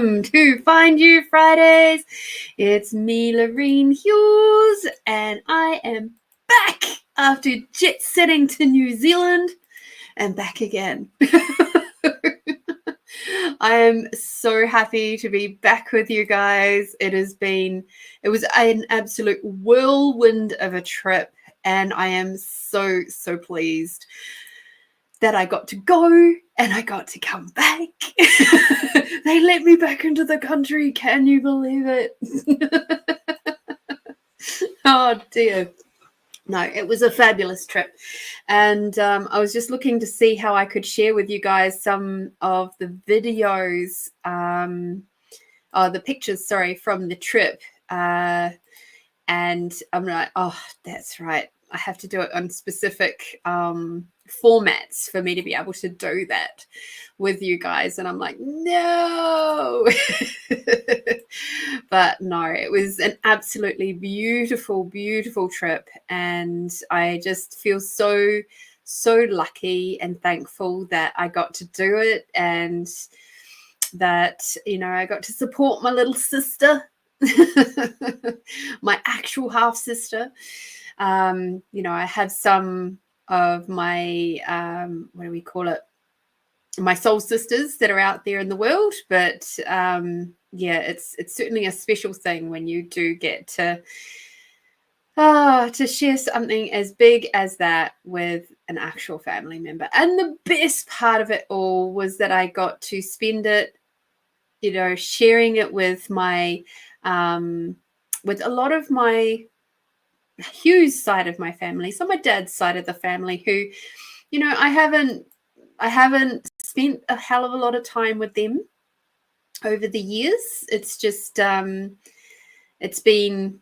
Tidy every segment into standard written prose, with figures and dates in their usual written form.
welcome to Find You Fridays. It's me, Lorene Hughes, and I am back after jet setting to New Zealand and back again. I am so happy to be back with you guys. It was an absolute whirlwind of a trip, and I am so pleased that I got to go and I got to come back. They let me back into the country. Can you believe it? Oh dear. No, it was a fabulous trip. And I was just looking to see how I could share with you guys some of the videos, the pictures, from the trip. And I'm like, oh, that's right. I have to do it on specific formats for me to be able to do that with you guys. And I'm like, no. But no, it was an absolutely beautiful trip. And I just feel so lucky and thankful that I got to do it, and that, I got to support my little sister, my actual half sister. I have some of my what do we call it, my soul sisters that are out there in the world, but it's certainly a special thing when you do get to share something as big as that with an actual family member. And the best part of it all was that I got to spend it, sharing it with my with a lot of my Hugh's side of my family, so my dad's side of the family, who, I haven't spent a hell of a lot of time with them over the years. It's just it's been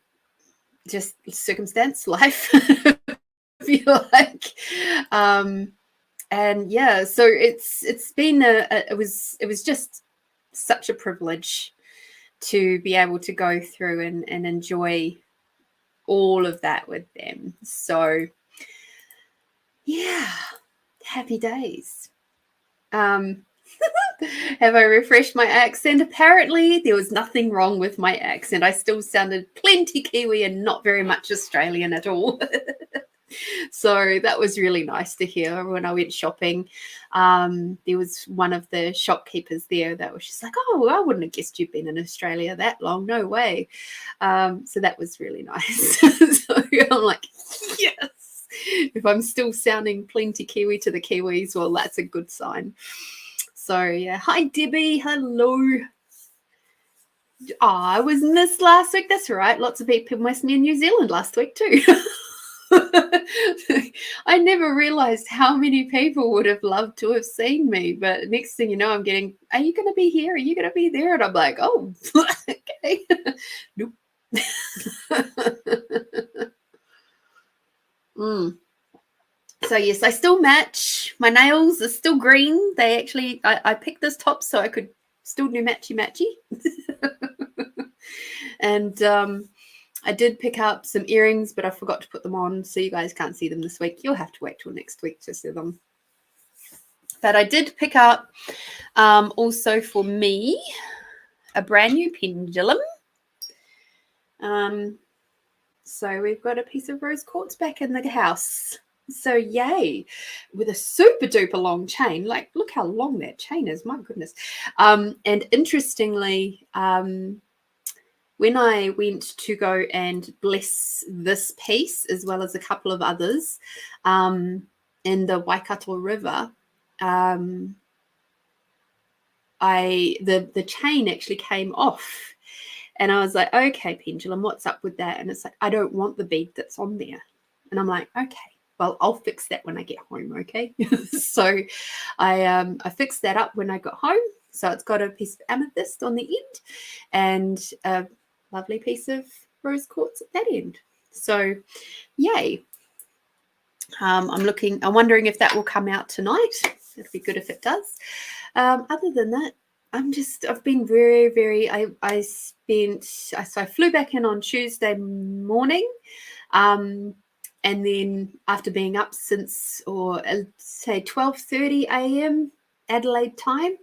just circumstance, life, I feel like. And yeah, so it's been it was just such a privilege to be able to go through and enjoy all of that with them. So yeah, happy days. Have I refreshed my accent? Apparently there was nothing wrong with my accent. I still sounded plenty Kiwi and not very much Australian at all. So that was really nice to hear. When I went shopping, there was one of the shopkeepers there that was just like, oh, I wouldn't have guessed you'd been in Australia that long. No way. So that was really nice. So I'm like, yes. If I'm still sounding plenty Kiwi to the Kiwis, well, that's a good sign. So yeah. Hi, Debbie. Hello. Oh, I was missed last week. That's right. Lots of people missed me in New Zealand last week too. I never realized how many people would have loved to have seen me, but next thing you know, I'm getting, are you going to be here? Are you going to be there? And I'm like, oh, okay. Nope. So yes, I still match. My nails are still green. They actually, I picked this top so I could still do matchy. And I did pick up some earrings, but I forgot to put them on, so you guys can't see them this week. You'll have to wait till next week to see them. But I did pick up also for me a brand new pendulum. So we've got a piece of rose quartz back in the house. So yay, with a super duper long chain. Like, look how long that chain is. My goodness. And interestingly, when I went to go and bless this piece, as well as a couple of others, in the Waikato River, the chain actually came off. And I was like, okay, pendulum, what's up with that? And it's like, I don't want the bead that's on there. And I'm like, okay, well, I'll fix that when I get home, okay? So I fixed that up when I got home. So it's got a piece of amethyst on the end and a lovely piece of rose quartz at that end. So yay. I'm wondering if that will come out tonight. It'd be good if it does. Other than that, I've been very, I flew back in on Tuesday morning. And then after being up since, say 12:30 a.m. Adelaide time.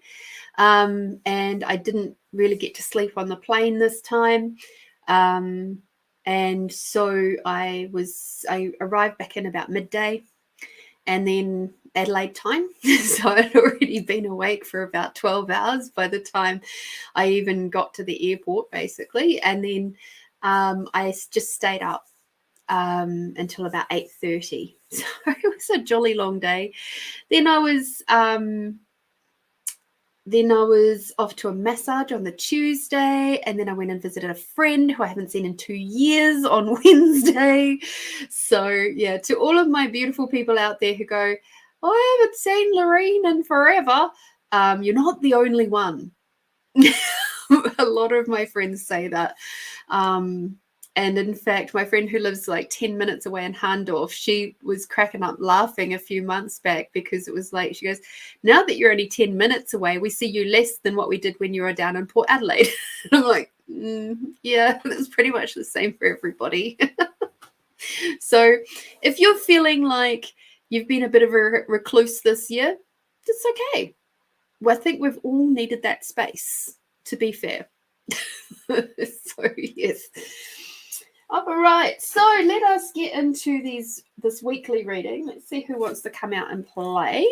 And I didn't really get to sleep on the plane this time. And so I arrived back in about midday, and then Adelaide time. So I'd already been awake for about 12 hours by the time I even got to the airport, basically. And then I just stayed up until about 8:30. So it was a jolly long day. Then I was off to a massage on the Tuesday, and then I went and visited a friend who I haven't seen in 2 years on Wednesday. So yeah, to all of my beautiful people out there who go, oh, I haven't seen Lorene in forever, you're not the only one. A lot of my friends say that. And in fact, my friend who lives like 10 minutes away in Handorf, she was cracking up laughing a few months back, because it was like, she goes, now that you're only 10 minutes away, we see you less than what we did when you were down in Port Adelaide. And I'm like, yeah, that's pretty much the same for everybody. So if you're feeling like you've been a bit of a recluse this year, it's okay. Well, I think we've all needed that space, to be fair. So yes. All right, so let us get into this weekly reading. Let's see who wants to come out and play.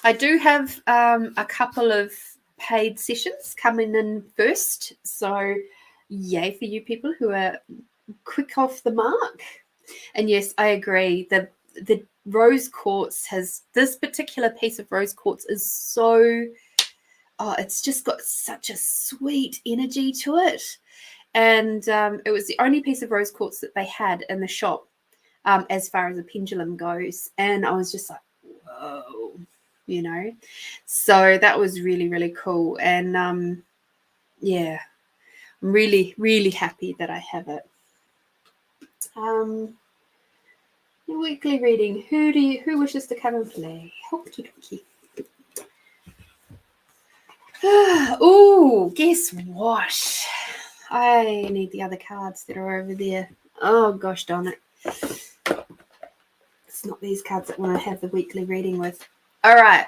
I do have a couple of paid sessions coming in first, so yay for you people who are quick off the mark. And yes, I agree. The rose quartz has, this particular piece of rose quartz is so, it's just got such a sweet energy to it. And it was the only piece of rose quartz that they had in the shop as far as a pendulum goes. And I was just like, whoa, you know. So that was really, really cool. And yeah, I'm really, really happy that I have it. Weekly reading. Who wishes to come and play? Okie dokie. Oh, guess what? I need the other cards that are over there. Oh, gosh darn it. It's not these cards that want to have the weekly reading with. All right.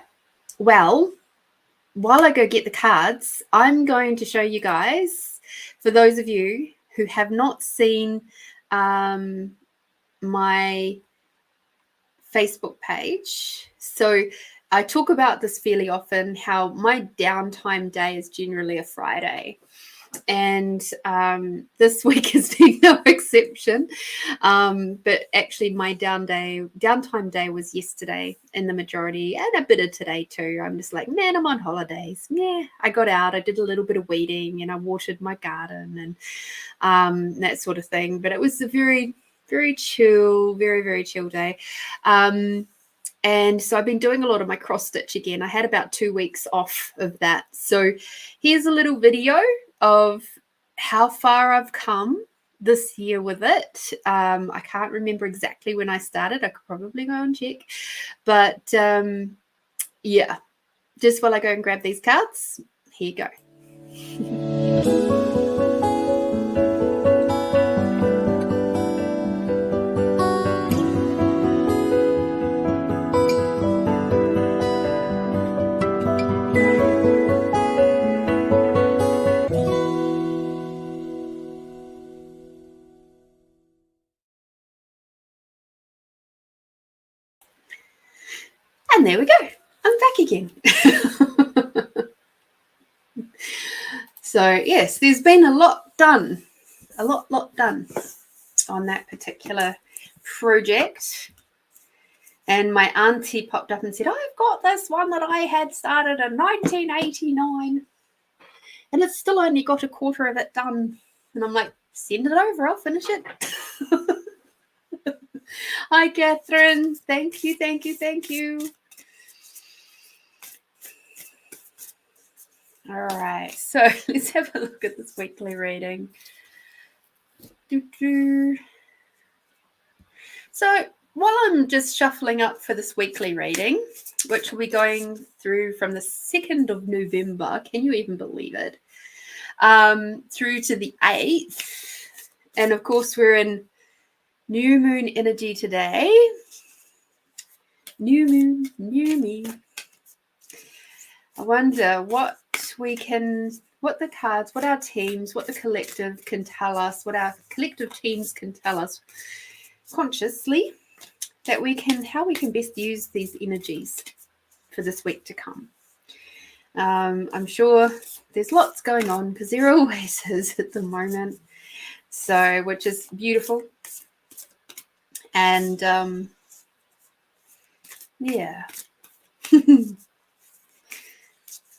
Well, while I go get the cards, I'm going to show you guys, for those of you who have not seen my Facebook page. So I talk about this fairly often, how my downtime day is generally a Friday. And this week has been no exception. But actually my downtime day was yesterday in the majority, and a bit of today too. I'm just like, man, I'm on holidays. Yeah, I got out, I did a little bit of weeding, and I watered my garden and that sort of thing. But it was a very, very chill, very, very chill day. And so I've been doing a lot of my cross stitch again. I had about 2 weeks off of that. So here's a little video of how far I've come this year with it. I can't remember exactly when I started. I could probably go and check. But yeah, just while I go and grab these cards, here you go. And there we go. I'm back again. So yes, there's been a lot done. A lot done on that particular project. And my auntie popped up and said, I've got this one that I had started in 1989. And it's still only got a quarter of it done. And I'm like, send it over, I'll finish it. Hi, Catherine. Thank you, thank you, thank you. All right, so let's have a look at this weekly reading. So while I'm just shuffling up for this weekly reading, which will be going through from the 2nd of November, can you even believe it, through to the 8th. And of course, we're in new moon energy today. New moon, new me. I wonder what the cards, what our teams, what the collective can tell us, what our collective teams can tell us consciously, that how we can best use these energies for this week to come. I'm sure there's lots going on, because there always is at the moment. So, which is beautiful. And yeah.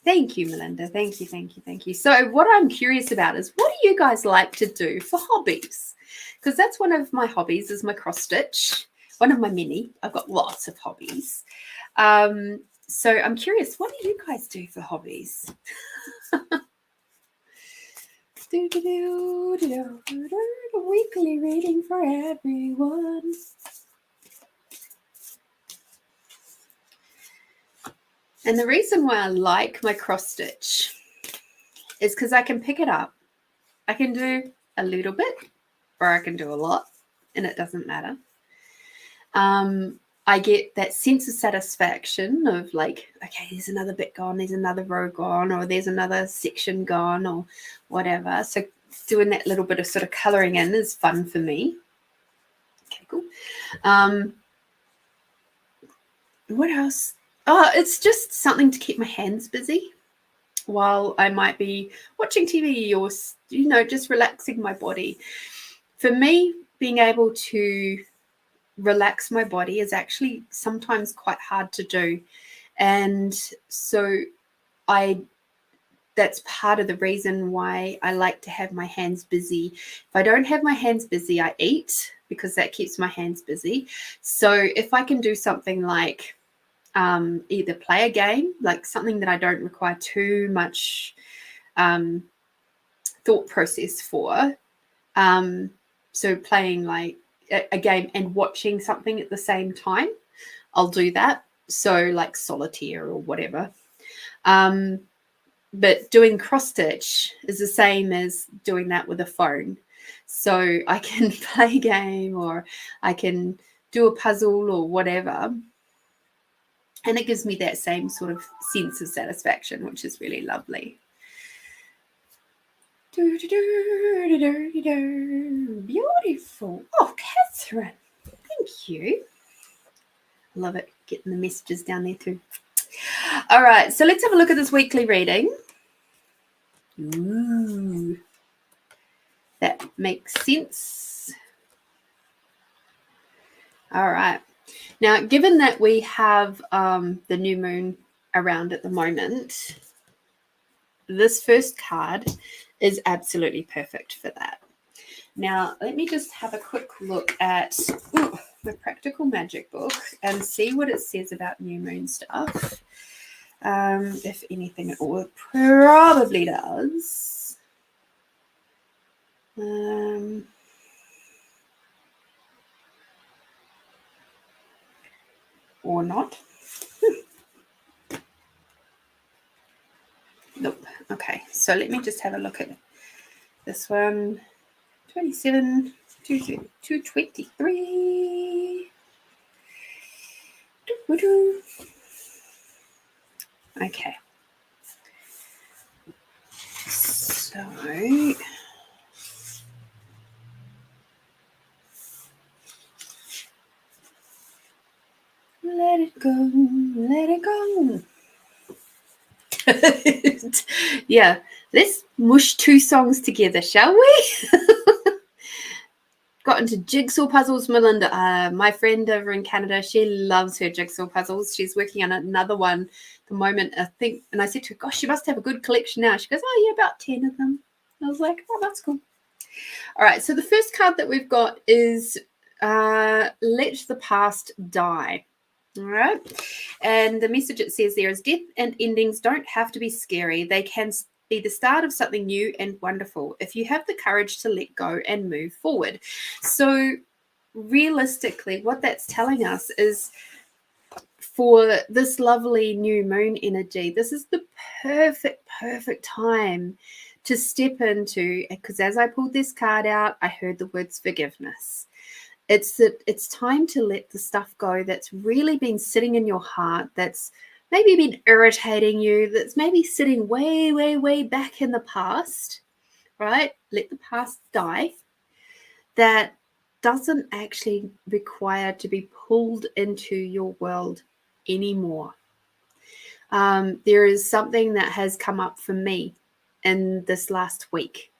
Thank you, Melinda. Thank you. So what I'm curious about is, what do you guys like to do for hobbies? Because that's one of my hobbies, is my cross stitch. One of my many. I've got lots of hobbies. So I'm curious, what do you guys do for hobbies? Weekly reading for everyone. And the reason why I like my cross stitch is because I can pick it up. I can do a little bit, or I can do a lot, and it doesn't matter. I get that sense of satisfaction of like, okay, there's another bit gone, there's another row gone, or there's another section gone, or whatever. So doing that little bit of sort of colouring in is fun for me. Okay, cool. What else? Oh, it's just something to keep my hands busy while I might be watching TV or, just relaxing my body. For me, being able to relax my body is actually sometimes quite hard to do. And so that's part of the reason why I like to have my hands busy. If I don't have my hands busy, I eat, because that keeps my hands busy. So if I can do something like either play a game, like something that I don't require too much thought process for, so playing like a game and watching something at the same time, I'll do that. So like solitaire or whatever. But doing cross stitch is the same as doing that with a phone. So I can play a game, or I can do a puzzle or whatever. And it gives me that same sort of sense of satisfaction, which is really lovely. Beautiful. Oh, Catherine, thank you. Love it, getting the messages down there too. All right, so let's have a look at this weekly reading. Ooh, that makes sense. All right. Now, given that we have the new moon around at the moment, this first card is absolutely perfect for that. Now, let me just have a quick look at the Practical Magic book and see what it says about new moon stuff. If anything at all, it probably does. Or not. Nope. Okay, so let me just have a look at this one. 27, 223. Okay. So let it go, let it go. Yeah, let's mush two songs together, shall we? Got into jigsaw puzzles, Melinda. My friend over in Canada, she loves her jigsaw puzzles. She's working on another one at the moment, I think. And I said to her, gosh, you must have a good collection now. She goes, oh, yeah, about 10 of them. I was like, oh, that's cool. All right, so the first card that we've got is Let the Past Die. All right. And the message it says there is, death and endings don't have to be scary. They can be the start of something new and wonderful if you have the courage to let go and move forward. So realistically, what that's telling us is, for this lovely new moon energy, this is the perfect time to step into, because as I pulled this card out, I heard the words forgiveness. It's time to let the stuff go that's really been sitting in your heart, that's maybe been irritating you, that's maybe sitting way, way, way back in the past, right? Let the past die. That doesn't actually require to be pulled into your world anymore. There is something that has come up for me in this last week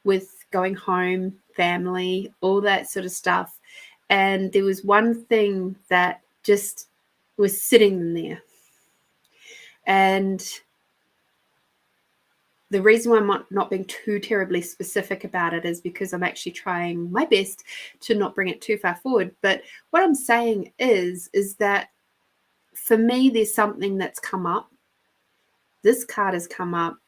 with going home, family, all that sort of stuff. And there was one thing that just was sitting there. And the reason why I'm not being too terribly specific about it is because I'm actually trying my best to not bring it too far forward. But what I'm saying is that for me, there's something that's come up. This card has come up.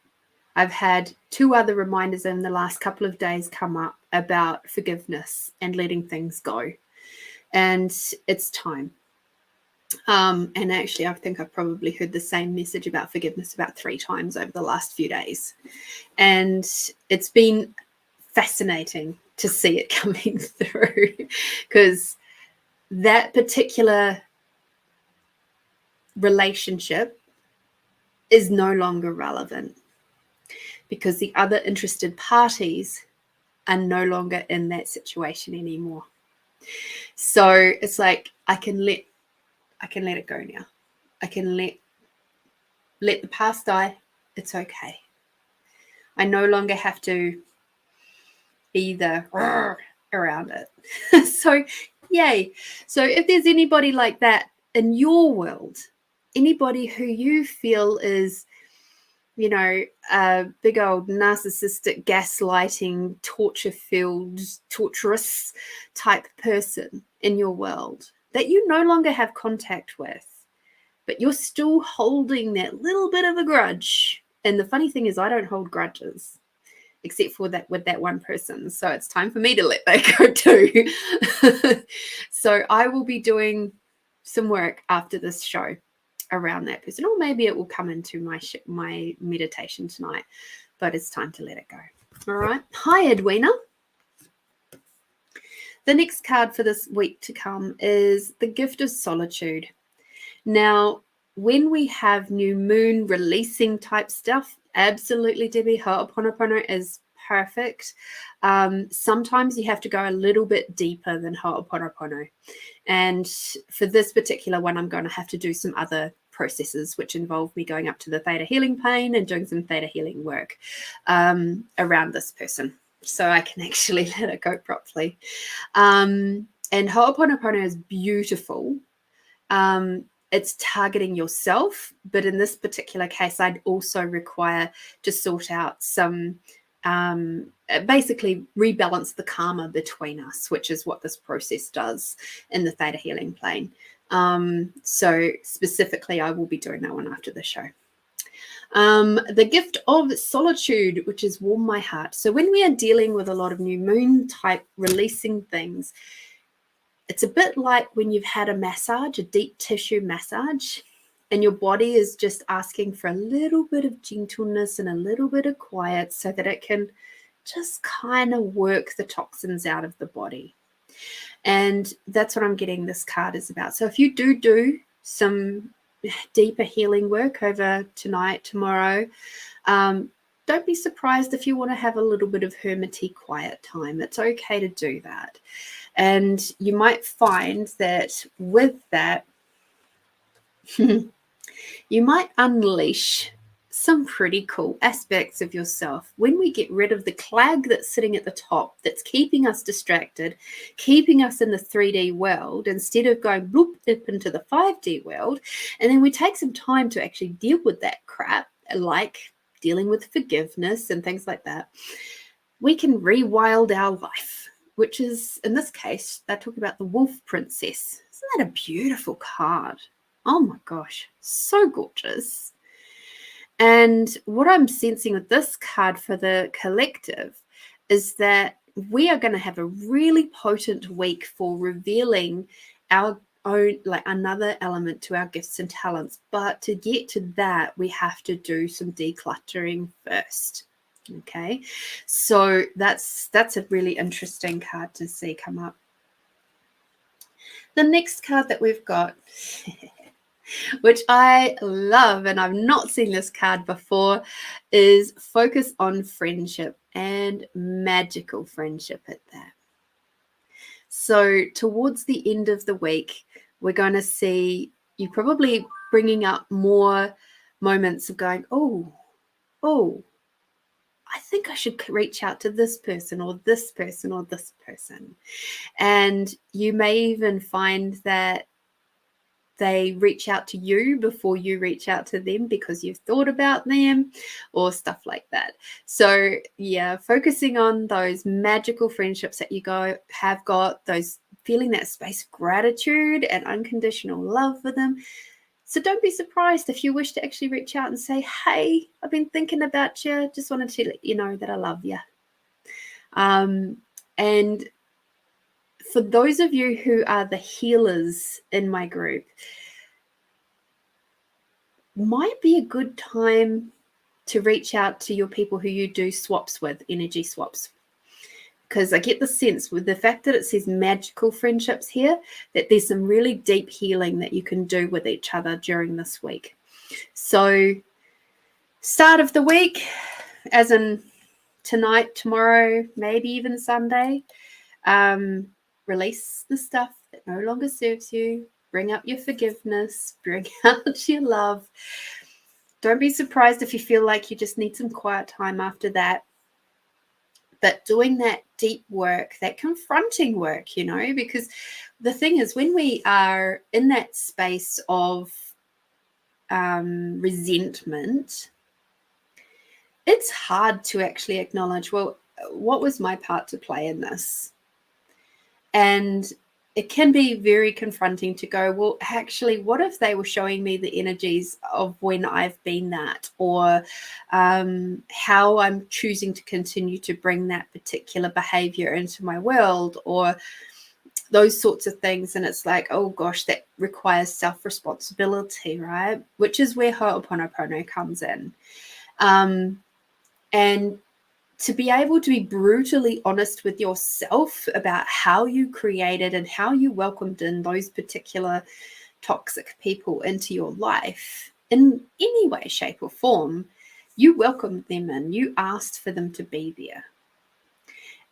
I've had 2 other reminders in the last couple of days come up about forgiveness and letting things go. And it's time. And actually, I think I've probably heard the same message about forgiveness about 3 times over the last few days. And it's been fascinating to see it coming through, because that particular relationship is no longer relevant, because the other interested parties are no longer in that situation anymore. So it's like I can let it go now. I can let the past die. It's okay. I no longer have to be the around it. So yay. So if there's anybody like that in your world, anybody who you feel is, you know, a big old narcissistic, gaslighting, torture-filled, torturous type person in your world that you no longer have contact with, but you're still holding that little bit of a grudge. And the funny thing is, I don't hold grudges, except for that with that one person. So it's time for me to let that go too. So I will be doing some work after this show around that person, or maybe it will come into my meditation tonight, but it's time to let it go. All right. Hi, Edwina. The next card for this week to come is the gift of solitude. Now, when we have new moon releasing type stuff, absolutely, Debbie, Ho'oponopono is perfect. Sometimes you have to go a little bit deeper than Ho'oponopono. And for this particular one, I'm going to have to do some other processes, which involve me going up to the theta healing plane and doing some theta healing work around this person, so I can actually let it go properly. And Ho'oponopono is beautiful. It's targeting yourself, but in this particular case, I'd also require to sort out some, basically rebalance the karma between us, which is what this process does in the theta healing plane. So specifically, I will be doing that one after the show. The gift of solitude, which is warm my heart. So when we are dealing with a lot of new moon type releasing things, it's a bit like when you've had a massage, a deep tissue massage, and your body is just asking for a little bit of gentleness and a little bit of quiet so that it can just kind of work the toxins out of the body. And that's what I'm getting this card is about. So if you do some deeper healing work over tonight, tomorrow, don't be surprised if you want to have a little bit of hermity quiet time. It's okay to do that. And you might find that with that, you might unleash some pretty cool aspects of yourself when we get rid of the clag that's sitting at the top that's keeping us distracted, keeping us in the 3D world instead of going bloop up into the 5D world. And then we take some time to actually deal with that crap, like dealing with forgiveness and things like that. We can rewild our life, which is, in this case, they talk about the Wolf Princess. Isn't that a beautiful card? Oh my gosh, so gorgeous. And what I'm sensing with this card for the collective is that we are going to have a really potent week for revealing our own, like another element to our gifts and talents. But to get to that, we have to do some decluttering first. Okay, so that's a really interesting card to see come up. The next card that we've got which I love, and I've not seen this card before, is focus on friendship, and magical friendship at that. So towards the end of the week, we're going to see you probably bringing up more moments of going, oh, I think I should reach out to this person or this person or this person. And you may even find that they reach out to you before you reach out to them because you've thought about them or stuff like that. So yeah, focusing on those magical friendships that you have got, those feeling that space of gratitude and unconditional love for them. So don't be surprised if you wish to actually reach out and say, hey, I've been thinking about you. Just wanted to let you know that I love you. And for those of you who are the healers in my group, might be a good time to reach out to your people who you do swaps with, energy swaps. Because I get the sense with the fact that it says magical friendships here, that there's some really deep healing that you can do with each other during this week. So start of the week, as in tonight, tomorrow, maybe even Sunday, release the stuff that no longer serves you. Bring up your forgiveness. Bring out your love. Don't be surprised if you feel like you just need some quiet time after that. But doing that deep work, that confronting work, because the thing is, when we are in that space of resentment, it's hard to actually acknowledge, well, what was my part to play in this? And it can be very confronting to go, well, actually, what if they were showing me the energies of when I've been that, or how I'm choosing to continue to bring that particular behavior into my world, or those sorts of things. And it's like, oh gosh, that requires self-responsibility, right? Which is where Ho'oponopono comes in. And to be able to be brutally honest with yourself about how you created and how you welcomed in those particular toxic people into your life in any way, shape, or form, you welcomed them in, you asked for them to be there.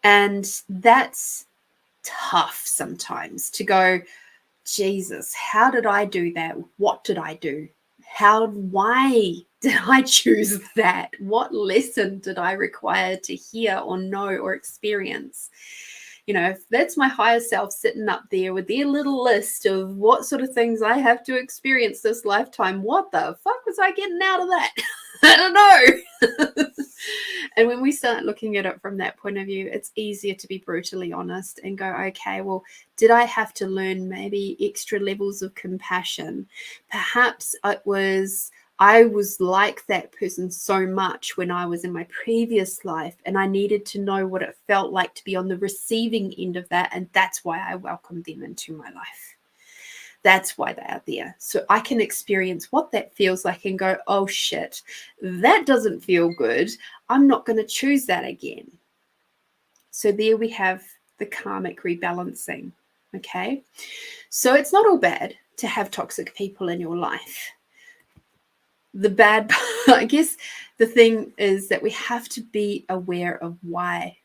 And that's tough sometimes to go, Jesus, how did I do that? What did I do? Why did I choose that? What lesson did I require to hear or know or experience? If that's my higher self sitting up there with their little list of what sort of things I have to experience this lifetime, what the fuck was I getting out of that? I don't know. And when we start looking at it from that point of view, it's easier to be brutally honest and go, okay, well, did I have to learn maybe extra levels of compassion? Perhaps I was like that person so much when I was in my previous life, and I needed to know what it felt like to be on the receiving end of that. And that's why I welcomed them into my life. That's why they are there. So I can experience what that feels like and go, oh shit, that doesn't feel good. I'm not going to choose that again. So there we have the karmic rebalancing. Okay. So it's not all bad to have toxic people in your life. The bad, I guess the thing is that we have to be aware of why,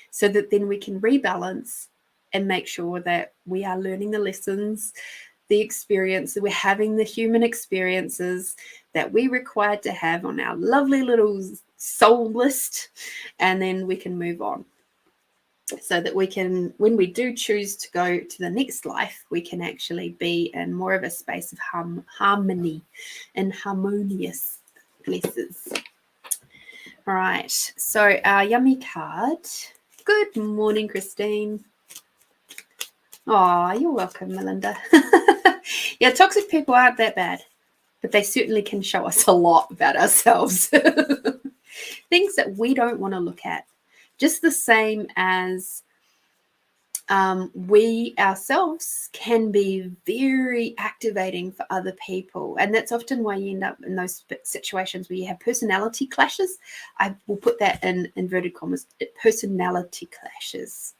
so that then we can rebalance and make sure that we are learning the lessons, the experience, that we're having the human experiences that we required to have on our lovely little soul list, and then we can move on. So that we can, when we do choose to go to the next life, we can actually be in more of a space of harmony and harmonious places. All right, so our yummy card. Good morning, Christine. Oh, you're welcome, Melinda. Yeah, toxic people aren't that bad, but they certainly can show us a lot about ourselves. Things that we don't want to look at. Just the same as we ourselves can be very activating for other people. And that's often why you end up in those situations where you have personality clashes. I will put that in inverted commas, personality clashes.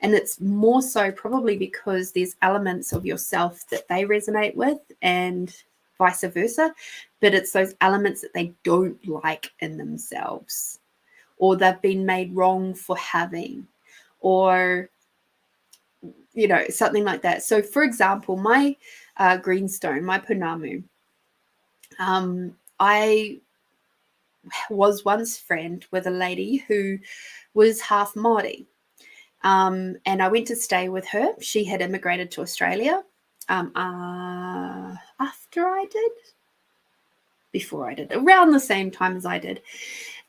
And it's more so probably because there's elements of yourself that they resonate with and vice versa. But it's those elements that they don't like in themselves, or they've been made wrong for having, or, you know, something like that. So, for example, my greenstone, my punamu, I was once friend with a lady who was half Māori. And I went to stay with her. She had immigrated to Australia after I did, before I did, around the same time as I did.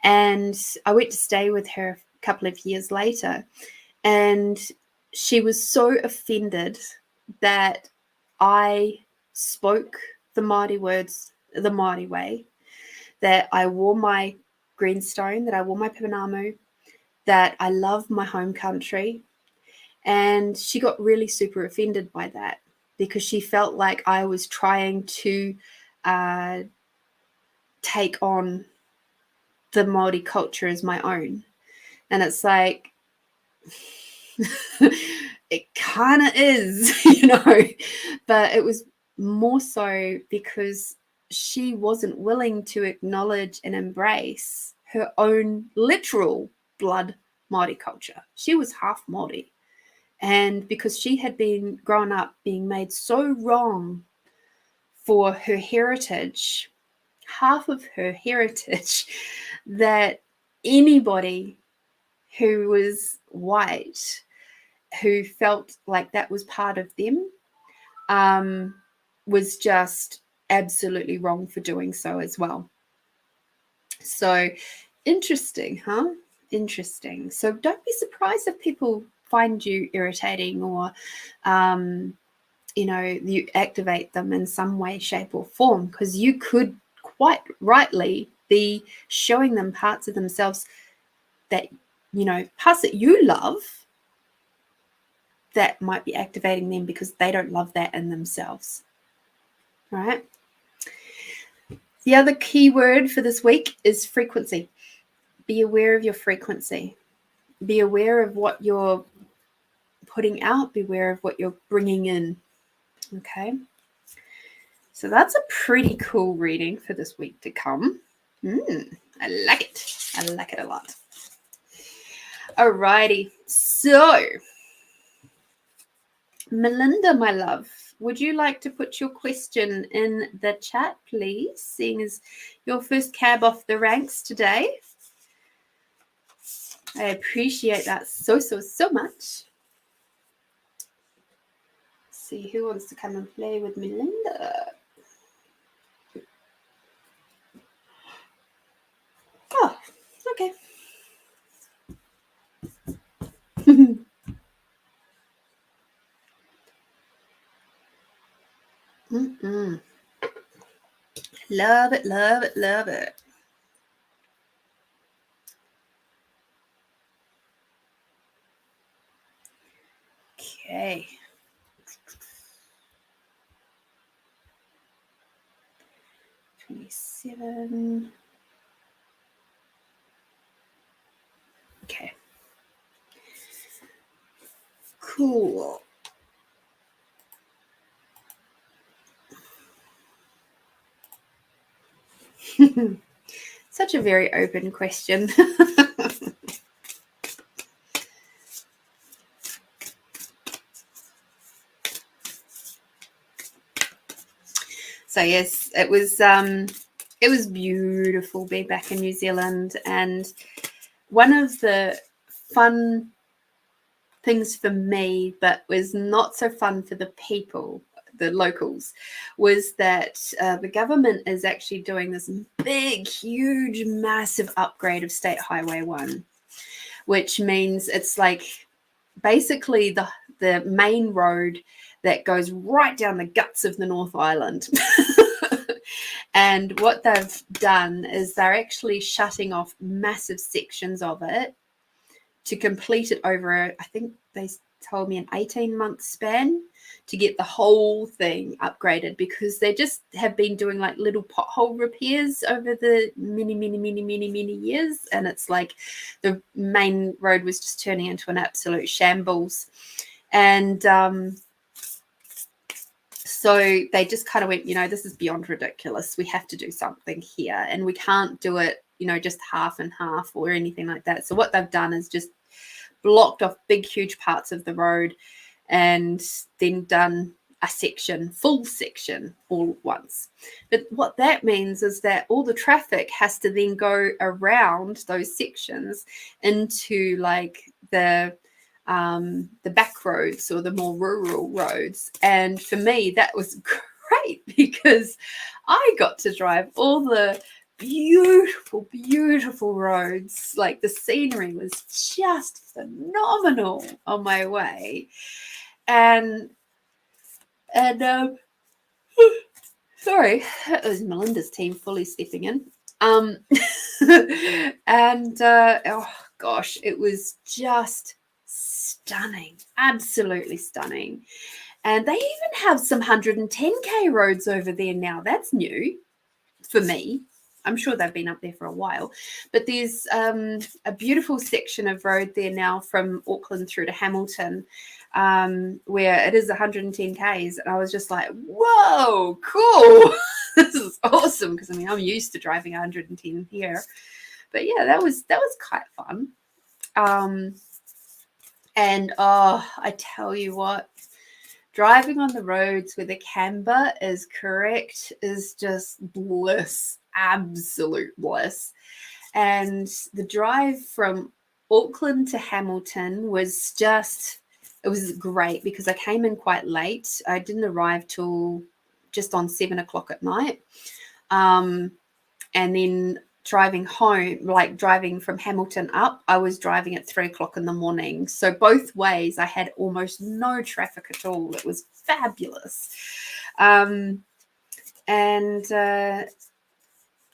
And I went to stay with her a couple of years later. And she was so offended that I spoke the Māori words the Māori way, that I wore my greenstone, that I wore my pinamu, that I love my home country. And she got really super offended by that because she felt like I was trying to take on the Māori culture as my own. And it's like, it kind of is, you know, but it was more so because she wasn't willing to acknowledge and embrace her own literal blood Māori culture. She was half Māori. And because she had been grown up being made so wrong for her heritage, half of her heritage, that anybody who was white, who felt like that was part of them, was just absolutely wrong for doing so as well. So interesting, huh? Interesting. So don't be surprised if people find you irritating, or you know, you activate them in some way, shape, or form, because you could quite rightly be showing them parts of themselves that, you know, parts that you love, that might be activating them because they don't love that in themselves. Right? The other key word for this week is frequency. Be aware of your frequency. Be aware of what you're putting out. Be aware of what you're bringing in. Okay? So that's a pretty cool reading for this week to come. I like it. I like it a lot. Alrighty. So, Melinda, my love, would you like to put your question in the chat, please, seeing as your first cab off the ranks today? I appreciate that so much. Let's see who wants to come and play with Melinda. Oh, okay. Love it, love it, love it. Okay. $27. Okay. Cool. Such a very open question. So yes, it was beautiful being back in New Zealand, and one of the fun things for me, but was not so fun for the people, the locals, was that the government is actually doing this big, huge, massive upgrade of State Highway 1, which means it's like basically the main road that goes right down the guts of the North Island. And what they've done is they're actually shutting off massive sections of it to complete it over, I think they told me, an 18-month span to get the whole thing upgraded, because they just have been doing like little pothole repairs over the many years. And it's like the main road was just turning into an absolute shambles. And so they just kind of went, this is beyond ridiculous. We have to do something here, and we can't do it, just half and half or anything like that. So what they've done is just blocked off big, huge parts of the road, and then done a full section all at once. But what that means is that all the traffic has to then go around those sections into like the back roads or the more rural roads. And for me, that was great, because I got to drive all the beautiful roads. Like the scenery was just phenomenal on my way. And sorry, that was Melinda's team fully stepping in. And oh gosh, it was just stunning, absolutely stunning. And they even have some 110k roads over there now. That's new for me. I'm sure they've been up there for a while, but there's a beautiful section of road there now from Auckland through to Hamilton, where it is 110k's. And I was just like, whoa, cool. This is awesome, because I'm used to driving 110 here. But yeah, that was quite fun. And I tell you what, driving on the roads where the camber is correct is just bliss, absolute bliss. And the drive from Auckland to Hamilton was it was great, because I came in quite late. I didn't arrive till just on 7 o'clock at night. And then driving home, like driving from Hamilton up, I was driving at 3 o'clock in the morning. So both ways I had almost no traffic at all. It was fabulous.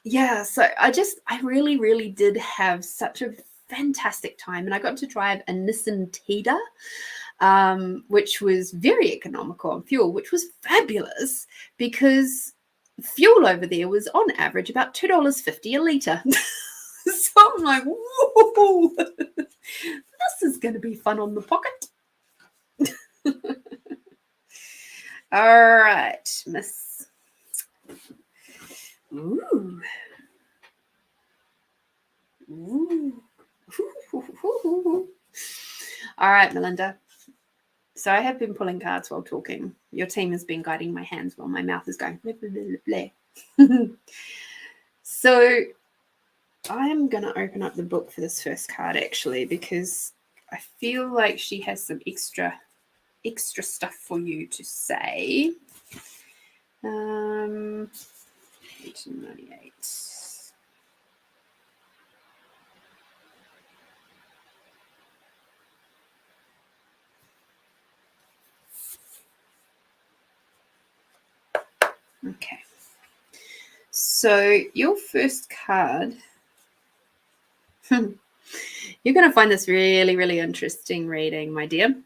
Yeah, so I really did have such a fantastic time. And I got to drive a Nissan Tida, which was very economical on fuel, which was fabulous, because fuel over there was on average about $2.50 a litre. So I'm like, whoa, this is going to be fun on the pocket. All right, Miss. Ooh. All right, Melinda. So I have been pulling cards while talking. Your team has been guiding my hands while my mouth is going blah, blah, blah, blah. So I'm going to open up the book for this first card, actually, because I feel like she has some extra stuff for you to say. 1898. Okay. So your first card, you're going to find this really interesting reading, my dear,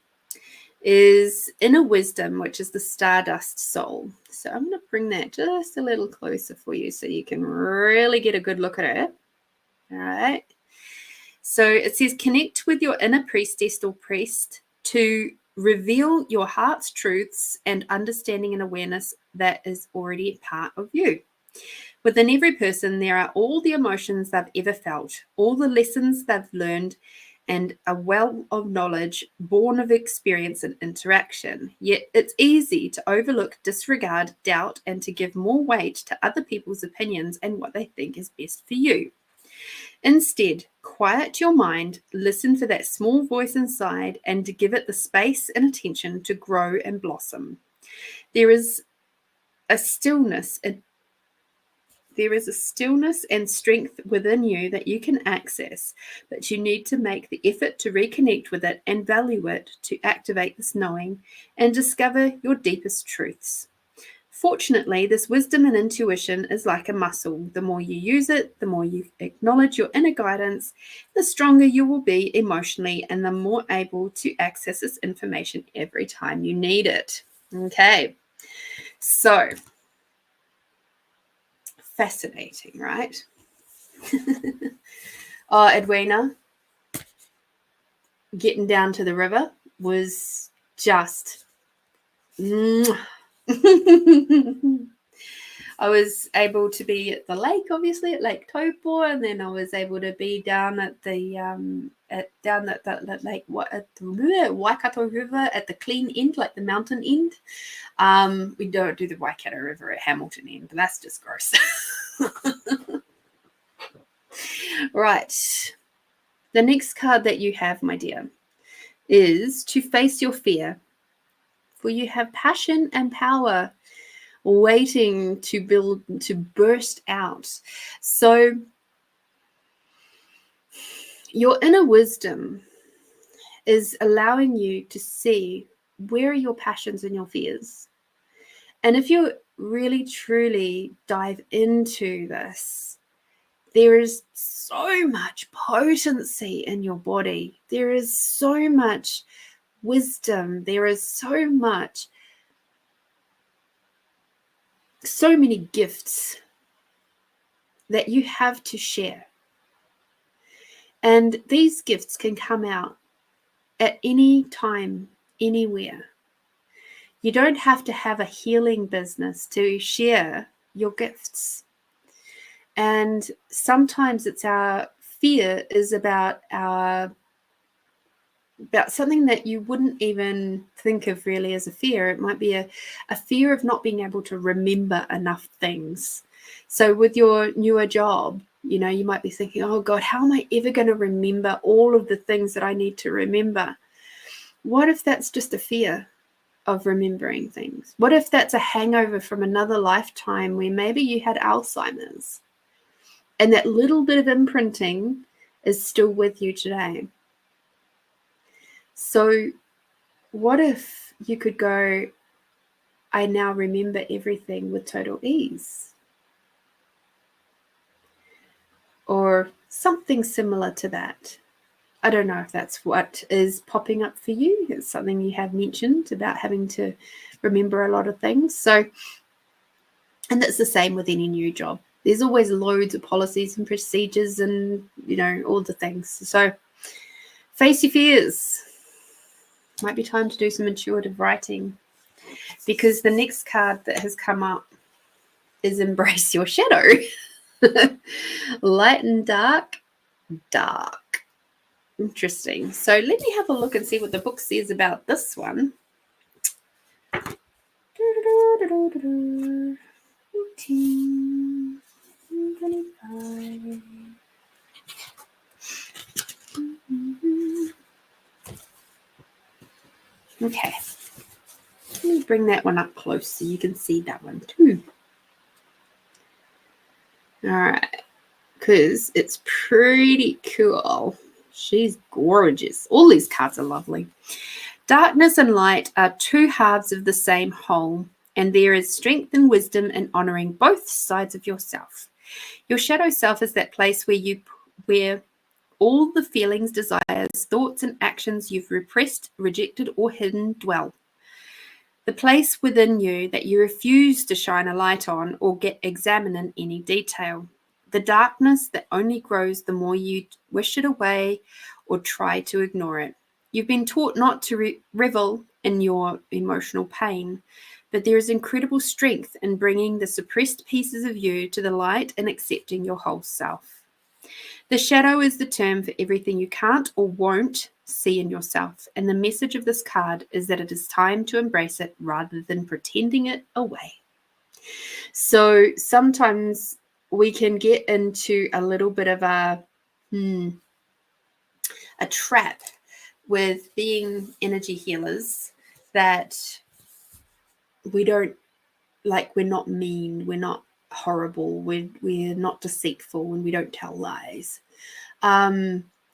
is Inner Wisdom, which is the Stardust Soul. So I'm going to bring that just a little closer for you so you can really get a good look at it. All right. So it says, connect with your inner priestess or priest to reveal your heart's truths and understanding and awareness that is already part of you. Within every person, there are all the emotions they've ever felt, all the lessons they've learned, and a well of knowledge born of experience and interaction. Yet it's easy to overlook, disregard, doubt, and to give more weight to other people's opinions and what they think is best for you. Instead, quiet your mind, listen for that small voice inside, and to give it the space and attention to grow and blossom. There is a stillness and strength within you that you can access, but you need to make the effort to reconnect with it and value it to activate this knowing and discover your deepest truths. Fortunately, this wisdom and intuition is like a muscle. The more you use it, the more you acknowledge your inner guidance, the stronger you will be emotionally and the more able to access this information every time you need it. Okay, so fascinating, right? Oh, Edwina, getting down to the river was just I was able to be at the lake, obviously at Lake Taupo, and then I was able to be down at the lake at the Waikato River at the clean end, like the mountain end. We don't do the Waikato River at Hamilton end, but that's just gross. Right. The next card that you have, my dear, is to face your fear, for you have passion and power waiting to burst out. So your inner wisdom is allowing you to see where are your passions and your fears. And if you really truly dive into this, there is so much potency in your body. There is so much wisdom. There is so many gifts that you have to share. And these gifts can come out at any time, anywhere. You don't have to have a healing business to share your gifts. And sometimes it's our fear is about something that you wouldn't even think of really as a fear. It might be a fear of not being able to remember enough things. So with your newer job, you know, you might be thinking, oh God, how am I ever going to remember all of the things that I need to remember? What if that's just a fear of remembering things? What if that's a hangover from another lifetime where maybe you had Alzheimer's and that little bit of imprinting is still with you today? So what if you could go, I now remember everything with total ease? Or something similar to that. I don't know if that's what is popping up for you. It's something you have mentioned about having to remember a lot of things. So, and that's the same with any new job. There's always loads of policies and procedures and, you know, all the things. So face your fears. Might be time to do some intuitive writing, because the next card that has come up is embrace your shadow. Light and dark, dark. Interesting. So let me have a look and see what the book says about this one. 18, 25. Okay. Let me bring that one up close so you can see that one too. All right. Because it's pretty cool. She's gorgeous. All these cards are lovely. Darkness and light are two halves of the same whole, and there is strength and wisdom in honoring both sides of yourself. Your shadow self is that place where all the feelings, desires, thoughts, and actions you've repressed, rejected, or hidden dwell. The place within you that you refuse to shine a light on or examine in any detail. The darkness that only grows the more you wish it away or try to ignore it. You've been taught not to revel in your emotional pain, but there is incredible strength in bringing the suppressed pieces of you to the light and accepting your whole self. The shadow is the term for everything you can't or won't see in yourself, and the message of this card is that it is time to embrace it rather than pretending it away. So sometimes we can get into a little bit of a trap with being energy healers, that we don't, like, we're not mean, we're not horrible, we're not deceitful, and we don't tell lies.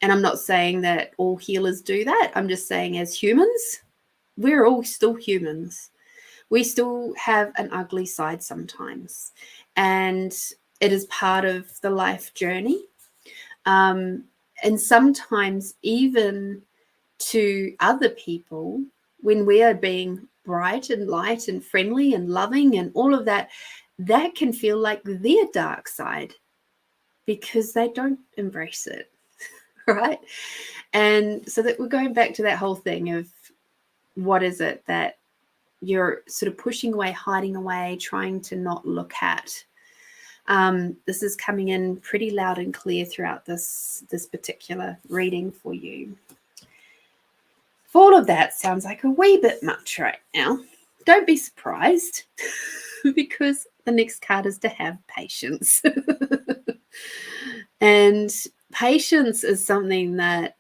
And I'm not saying that all healers do that. I'm just saying as humans, we're all still humans. we still have an ugly side sometimes, and it is part of the life journey. And sometimes even to other people, when we are being bright and light and friendly and loving and all of that, that can feel like their dark side because they don't embrace it, right? And so that we're going back to that whole thing of what is it that you're sort of pushing away, hiding away, trying to not look at. This is coming in pretty loud and clear throughout this particular reading for you. If all of that sounds like a wee bit much right now, don't be surprised because the next card is to have patience. And patience is something that,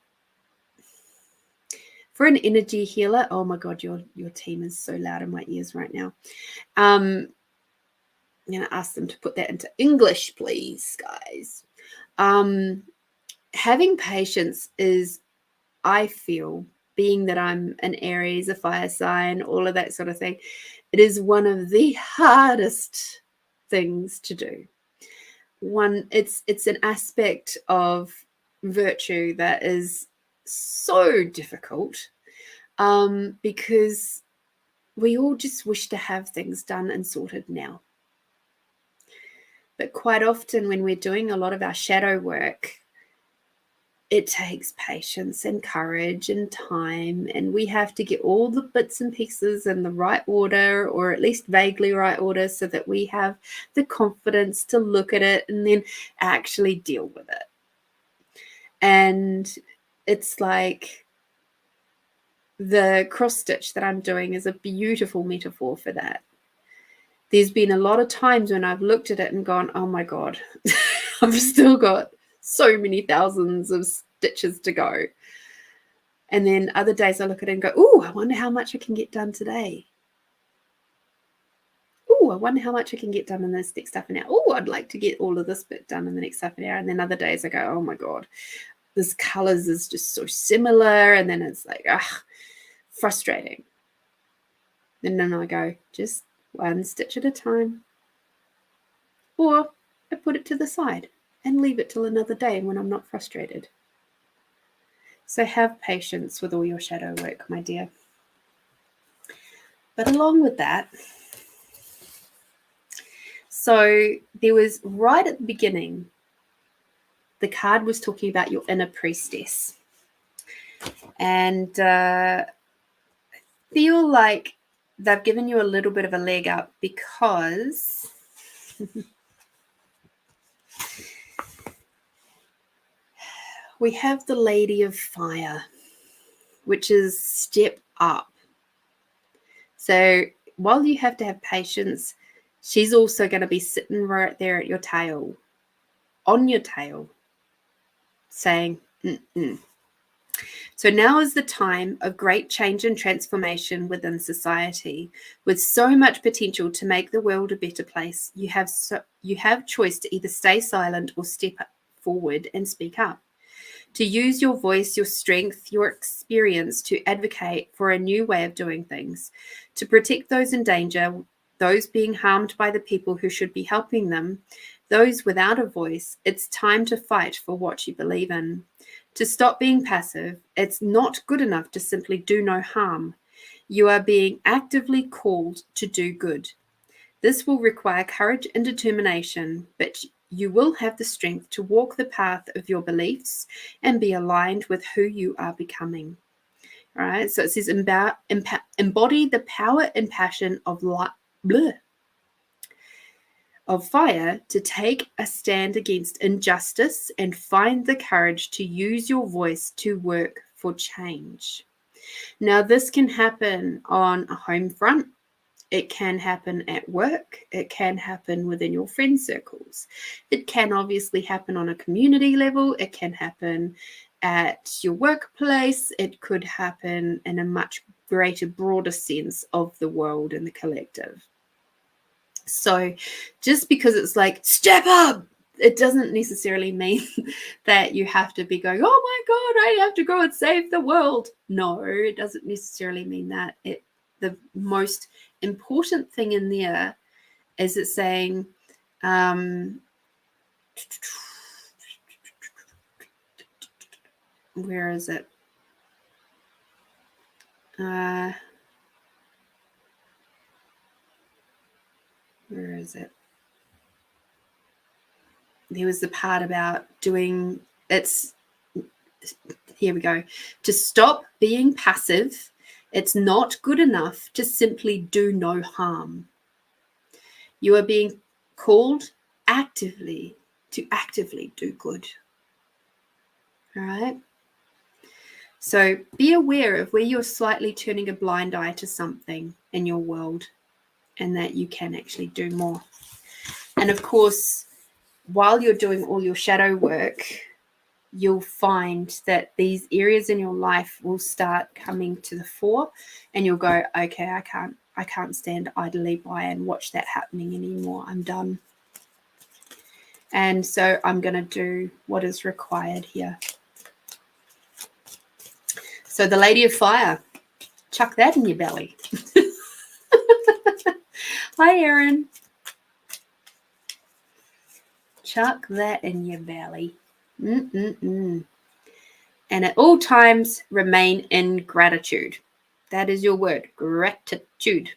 for an energy healer, oh my God, your team is so loud in my ears right now. I'm going to ask them to put that into English, please, guys. Having patience is, I feel, being that I'm an Aries, a fire sign, all of that sort of thing, it is one of the hardest things to do. It's an aspect of virtue that is so difficult, because we all just wish to have things done and sorted now. But quite often when we're doing a lot of our shadow work, it takes patience and courage and time, and we have to get all the bits and pieces in the right order, or at least vaguely right order, so that we have the confidence to look at it and then actually deal with it. And it's like the cross stitch that I'm doing is a beautiful metaphor for that. There's been a lot of times when I've looked at it and gone, oh my God, I've still got so many thousands of stitches to go. And then other days I look at it and go, oh, I wonder how much I can get done today. Oh, I wonder how much I can get done in this next half an hour. Oh, I'd like to get all of this bit done in the next half an hour. And then other days I go, oh my God, this colors is just so similar. And then it's like, frustrating. And then I go, just one stitch at a time. Or I put it to the side and leave it till another day when I'm not frustrated. So have patience with all your shadow work, my dear. But along with that, so there was right at the beginning, the card was talking about your inner priestess. And I feel like they've given you a little bit of a leg up because we have the Lady of Fire, which is step up. So while you have to have patience, she's also going to be sitting right there at your tail, on your tail, saying, mm-mm. So now is the time of great change and transformation within society, with so much potential to make the world a better place. You have choice to either stay silent or step forward and speak up, to use your voice, your strength, your experience to advocate for a new way of doing things, to protect those in danger, those being harmed by the people who should be helping them, those without a voice. It's time to fight for what you believe in, to stop being passive. It's not good enough to simply do no harm. You are being actively called to do good. This will require courage and determination, but you will have the strength to walk the path of your beliefs and be aligned with who you are becoming. All right, so it says embody the power and passion of fire to take a stand against injustice and find the courage to use your voice to work for change. Now, this can happen on a home front. It can happen at work. It can happen within your friend circles. It can obviously happen on a community level. It can happen at your workplace. It could happen in a much greater, broader sense of the world and the collective. So just because it's like, step up, it doesn't necessarily mean that you have to be going, oh my God, I have to go and save the world. No, it doesn't necessarily mean that. the most important thing in there is it's saying, where is it? Where is it? There was the part about doing, it's, here we go. To stop being passive, it's not good enough to simply do no harm. You are being called actively to actively do good. All right? So be aware of where you're slightly turning a blind eye to something in your world, and that you can actually do more. And of course, while you're doing all your shadow work, you'll find that these areas in your life will start coming to the fore, and you'll go, okay, I can't stand idly by and watch that happening anymore. I'm done. And so I'm going to do what is required here. So the Lady of Fire, chuck that in your belly. Hi, Erin. Chuck that in your belly. And at all times, remain in gratitude. That is your word, gratitude.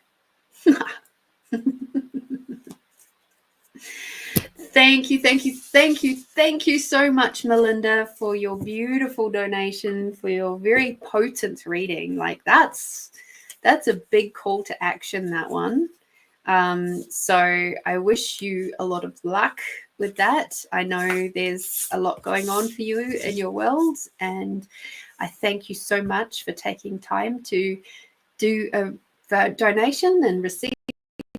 Thank you so much, Melinda, for your beautiful donation, for your very potent reading. Like that's a big call to action, that one. So I wish you a lot of luck with that. I know there's a lot going on for you in your world, and I thank you so much for taking time to do a donation and receive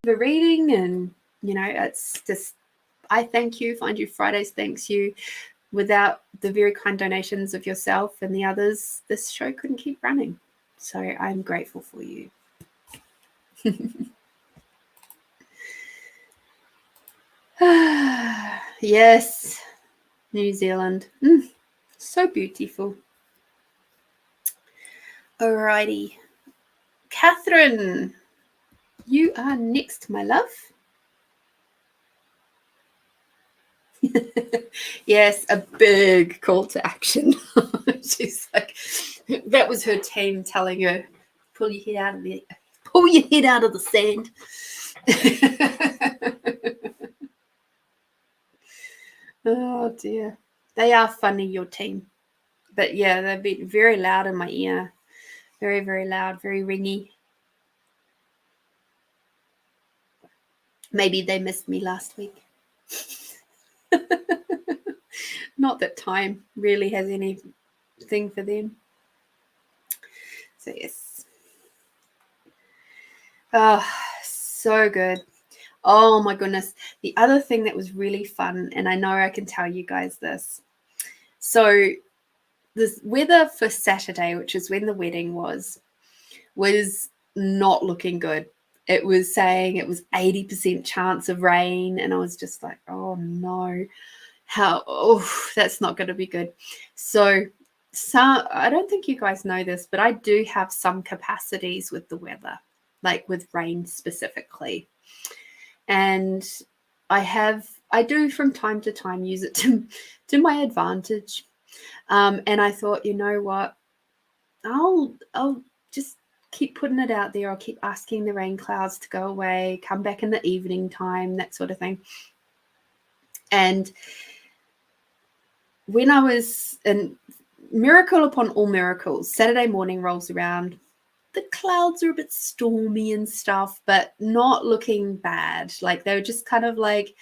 a reading. And it's just, I thank you. Find You Fridays thanks you. Without the very kind donations of yourself and the others, this show couldn't keep running. So I'm grateful for you. Yes, New Zealand. So beautiful. Alrighty. Catherine, you are next, my love. Yes, a big call to action. She's like, that was her team telling her, pull your head out of the sand. Oh dear. They are funny, your team. But yeah, they've been very loud in my ear. Very, very loud, very ringy. Maybe they missed me last week. Not that time really has anything for them. So yes. Oh, so good. Oh my goodness. The other thing that was really fun, and I know I can tell you guys this. So this weather for Saturday, which is when the wedding was not looking good. It was saying it was 80% chance of rain, and I was just like, oh no, that's not going to be good. So I don't think you guys know this, but I do have some capacities with the weather, like with rain specifically. And I do from time to time use it to my advantage. And I thought, you know what, I'll just keep putting it out there. I'll keep asking the rain clouds to go away, come back in the evening time, that sort of thing. And when I was in miracle upon all miracles, Saturday morning rolls around. The clouds are a bit stormy and stuff, but not looking bad. Like they were just kind of like,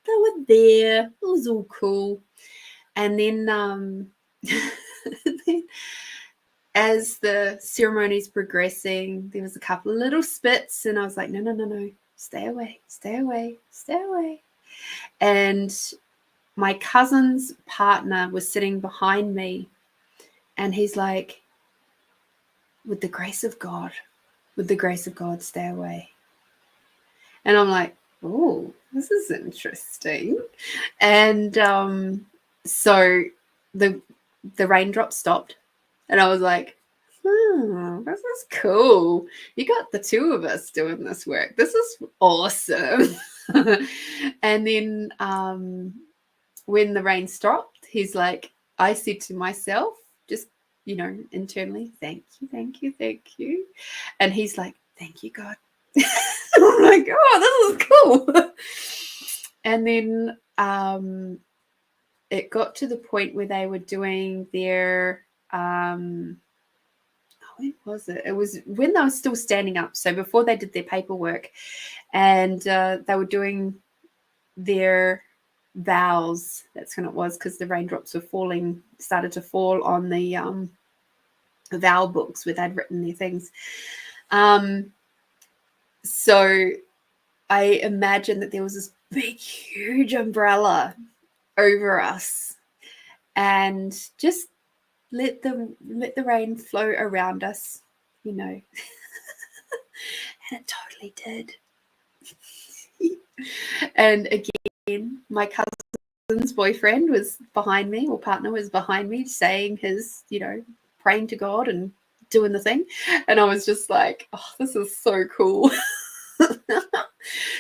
they were there. It was all cool. And then, as the ceremony's progressing, there was a couple of little spits, and I was like, no, stay away. And my cousin's partner was sitting behind me, and he's like, with the grace of God, stay away. And I'm like, oh, this is interesting. And so the raindrop stopped, and I was like, Oh, this is cool. You got the two of us doing this work. This is awesome. And then when the rain stopped, he's like, I said to myself, just, internally, thank you, thank you, thank you. And he's like, thank you, God. I'm like, oh, this is cool. And then it got to the point where they were doing their when was it? It was when they were still standing up. So before they did their paperwork, and they were doing their vows. That's when it was, because the raindrops were started to fall on the vow books where they'd written their things. So I imagine that there was this big, huge umbrella over us, and just let the rain flow around us, and it totally did. And again, my cousin's boyfriend was behind me, or partner was behind me, saying his, praying to God and doing the thing. And I was just like, oh, this is so cool.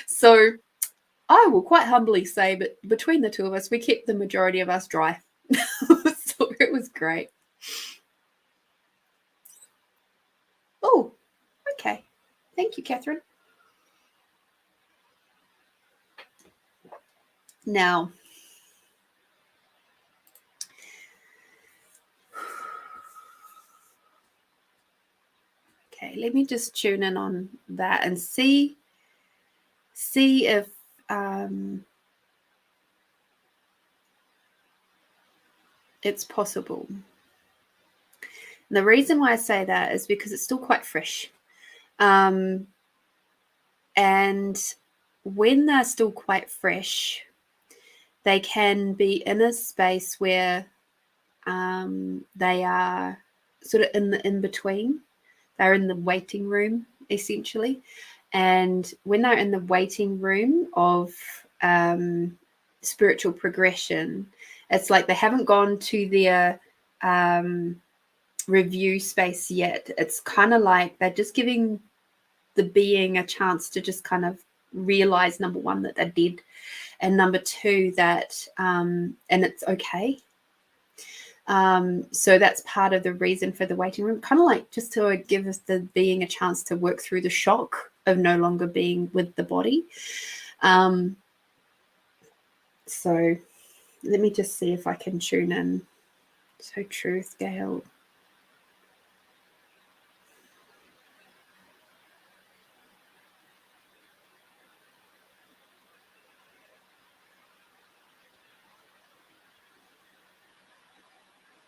So I will quite humbly say, but between the two of us, we kept the majority of us dry. So it was great. Oh, okay. Thank you, Catherine. Now, okay, let me just tune in on that and see if it's possible. And the reason why I say that is because it's still quite fresh. And when they're still quite fresh, they can be in a space where they are sort of in the in-between. They're in the waiting room, essentially. And when they're in the waiting room of spiritual progression, it's like they haven't gone to their review space yet. It's kind of like they're just giving the being a chance to just kind of realize, number one, that they're dead, and number two, that and it's okay. So that's part of the reason for the waiting room, kind of like just to give us the being a chance to work through the shock of no longer being with the body. So let me just see if I can tune in. So truth, Gail.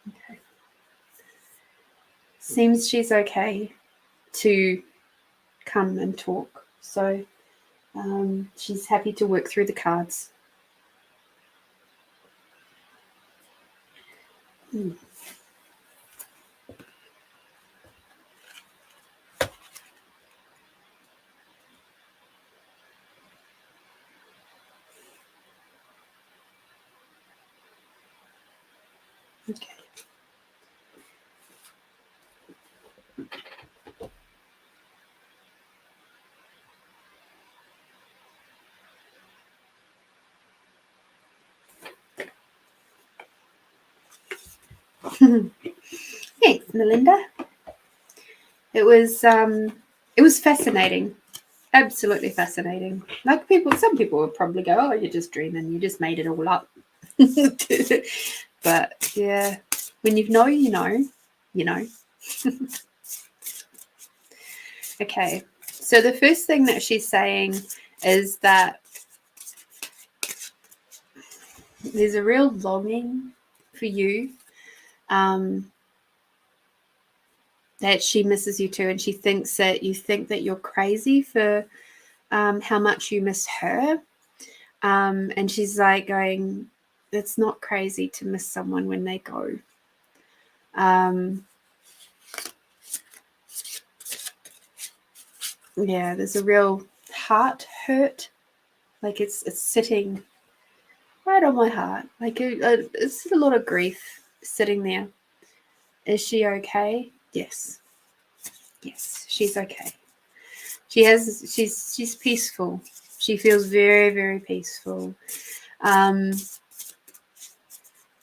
Okay. Seems she's okay to come and talk. So she's happy to work through the cards. Okay. Thanks, Melinda. It was fascinating, absolutely fascinating. Like some people would probably go, "Oh, you're just dreaming. You just made it all up." But yeah, when you know, you know, you know. Okay, so the first thing that she's saying is that there's a real longing for you. That she misses you too, and she thinks that you think that you're crazy for how much you miss her. And she's like going, it's not crazy to miss someone when they go. Yeah, there's a real heart hurt. Like it's sitting right on my heart. Like it's a lot of grief sitting there. Is she okay? Yes. Yes, she's okay. She's peaceful. She feels very, very peaceful.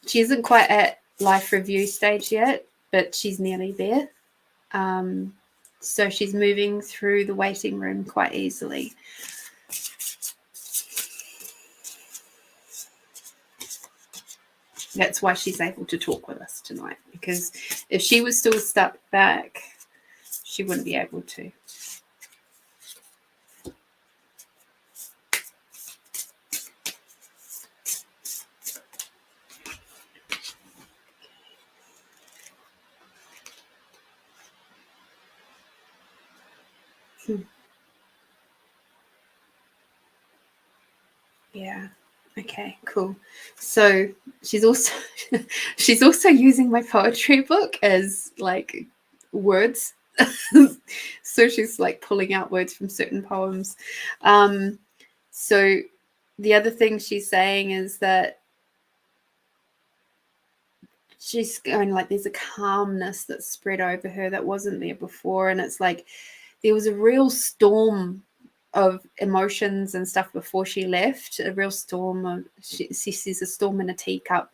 She isn't quite at life review stage yet, but she's nearly there. So she's moving through the waiting room quite easily. That's why she's able to talk with us tonight, because if she was still stuck back, she wouldn't be able to. Yeah. Okay, cool. So she's also using my poetry book as like words. So she's like pulling out words from certain poems. So the other thing she's saying is that she's going like there's a calmness that's spread over her that wasn't there before, and it's like there was a real storm of emotions and stuff before she left, a real storm of she sees a storm in a teacup,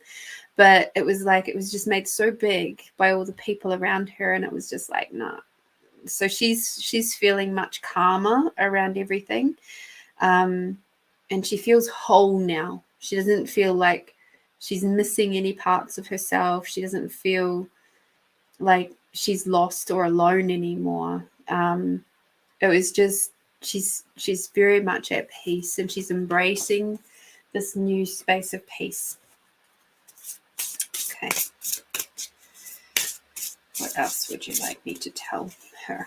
but it was like it was just made so big by all the people around her, and it was just like nah. So she's feeling much calmer around everything, and she feels whole now. She doesn't feel like she's missing any parts of herself. She doesn't feel like she's lost or alone anymore. It was just she's very much at peace, and she's embracing this new space of peace. Okay. What else would you like me to tell her?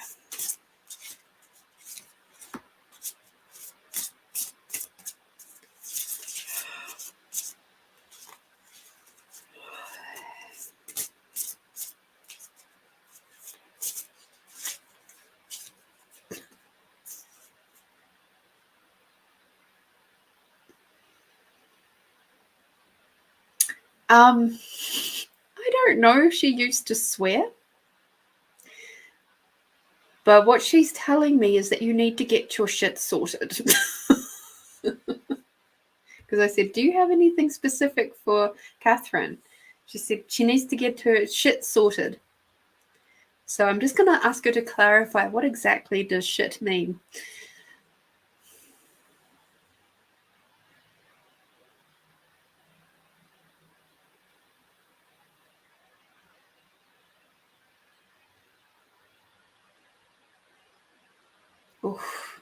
I don't know if she used to swear, but what she's telling me is that you need to get your shit sorted. Because I said, do you have anything specific for Catherine? She said she needs to get her shit sorted. So I'm just going to ask her to clarify, what exactly does shit mean? Oof.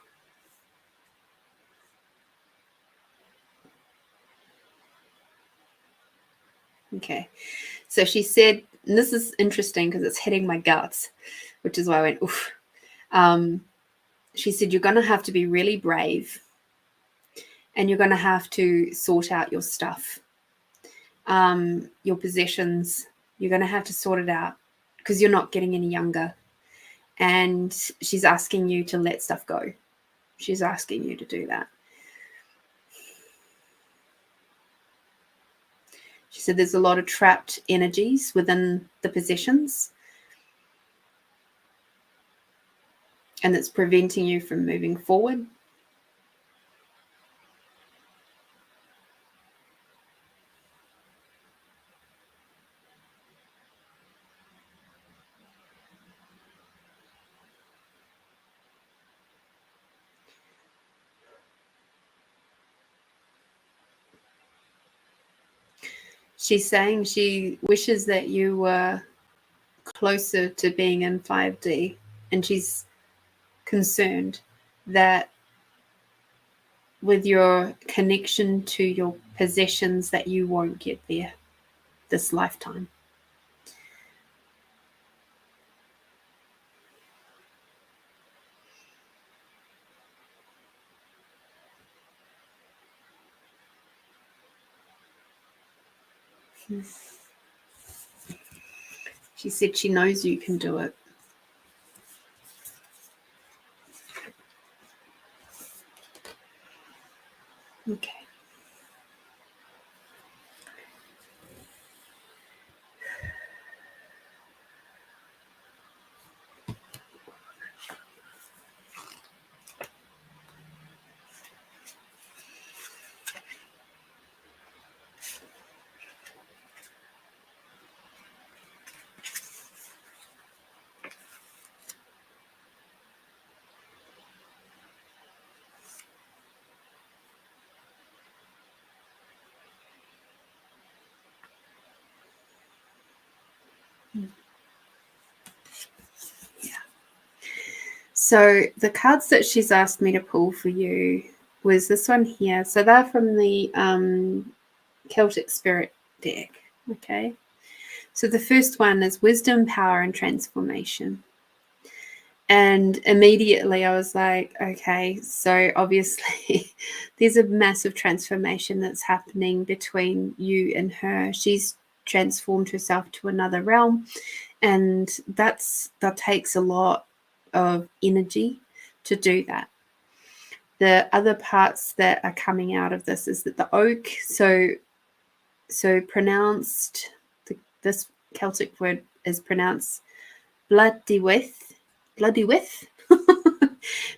Okay. So she said, and this is interesting because it's hitting my guts, which is why I went, oof. She said, you're going to have to be really brave, and you're going to have to sort out your stuff, your possessions. You're going to have to sort it out because you're not getting any younger. And she's asking you to let stuff go. She's asking you to do that. She said there's a lot of trapped energies within the possessions, and it's preventing you from moving forward. She's saying she wishes that you were closer to being in 5D, and she's concerned that with your connection to your possessions that you won't get there this lifetime. She said she knows you can do it. Okay. Yeah. So the cards that she's asked me to pull for you was this one here. So they're from the Celtic Spirit deck. Okay. So the first one is wisdom, power, and transformation. And immediately I was like, okay, so obviously there's a massive transformation that's happening between you and her. She's transformed herself to another realm, and that takes a lot of energy to do that. The other parts that are coming out of this is that the oak, so pronounced, this Celtic word is pronounced bloody with,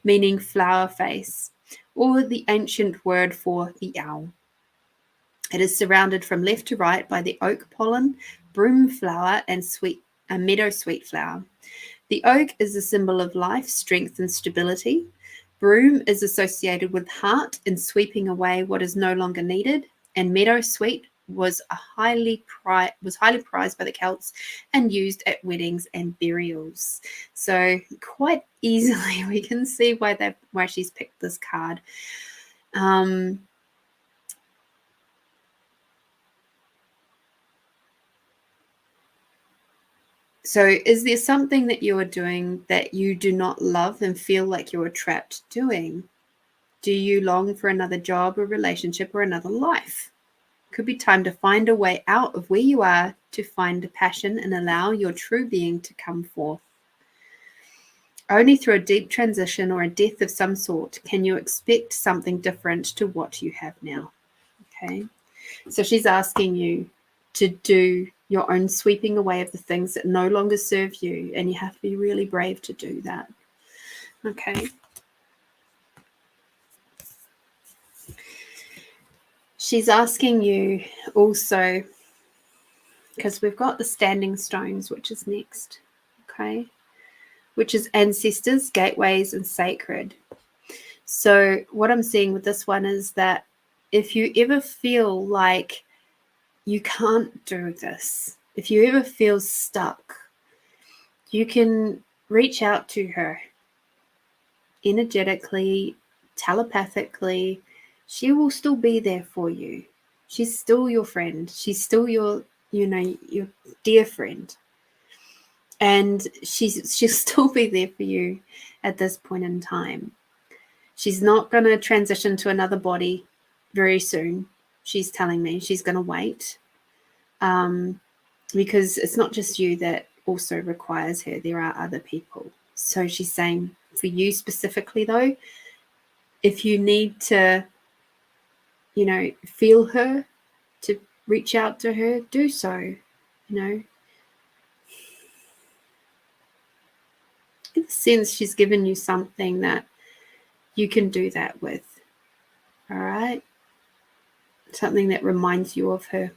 meaning flower face, or the ancient word for the owl. It is surrounded from left to right by the oak pollen, broom flower, and meadow sweet flower. The oak is a symbol of life, strength, and stability. Broom is associated with heart and sweeping away what is no longer needed, and meadow sweet was highly prized by the Celts and used at weddings and burials. So quite easily we can see why she's picked this card. So is there something that you are doing that you do not love and feel like you are trapped doing? Do you long for another job or relationship or another life? Could be time to find a way out of where you are, to find a passion and allow your true being to come forth. Only through a deep transition or a death of some sort can you expect something different to what you have now. Okay. So she's asking you to do your own sweeping away of the things that no longer serve you, and you have to be really brave to do that. Okay. She's asking you also, because we've got the standing stones, which is next, okay, which is ancestors, gateways, and sacred. So what I'm seeing with this one is that if you ever feel like you can't do this, if you ever feel stuck, you can reach out to her energetically, telepathically. She will still be there for you. She's still your friend. She's still your dear friend. And she'll still be there for you at this point in time. She's not going to transition to another body very soon. She's telling me she's going to wait. Because it's not just you that also requires her. There are other people. So she's saying for you specifically, though, if you need to, feel her, to reach out to her, do so, In the sense, she's given you something that you can do that with. All right? Something that reminds you of her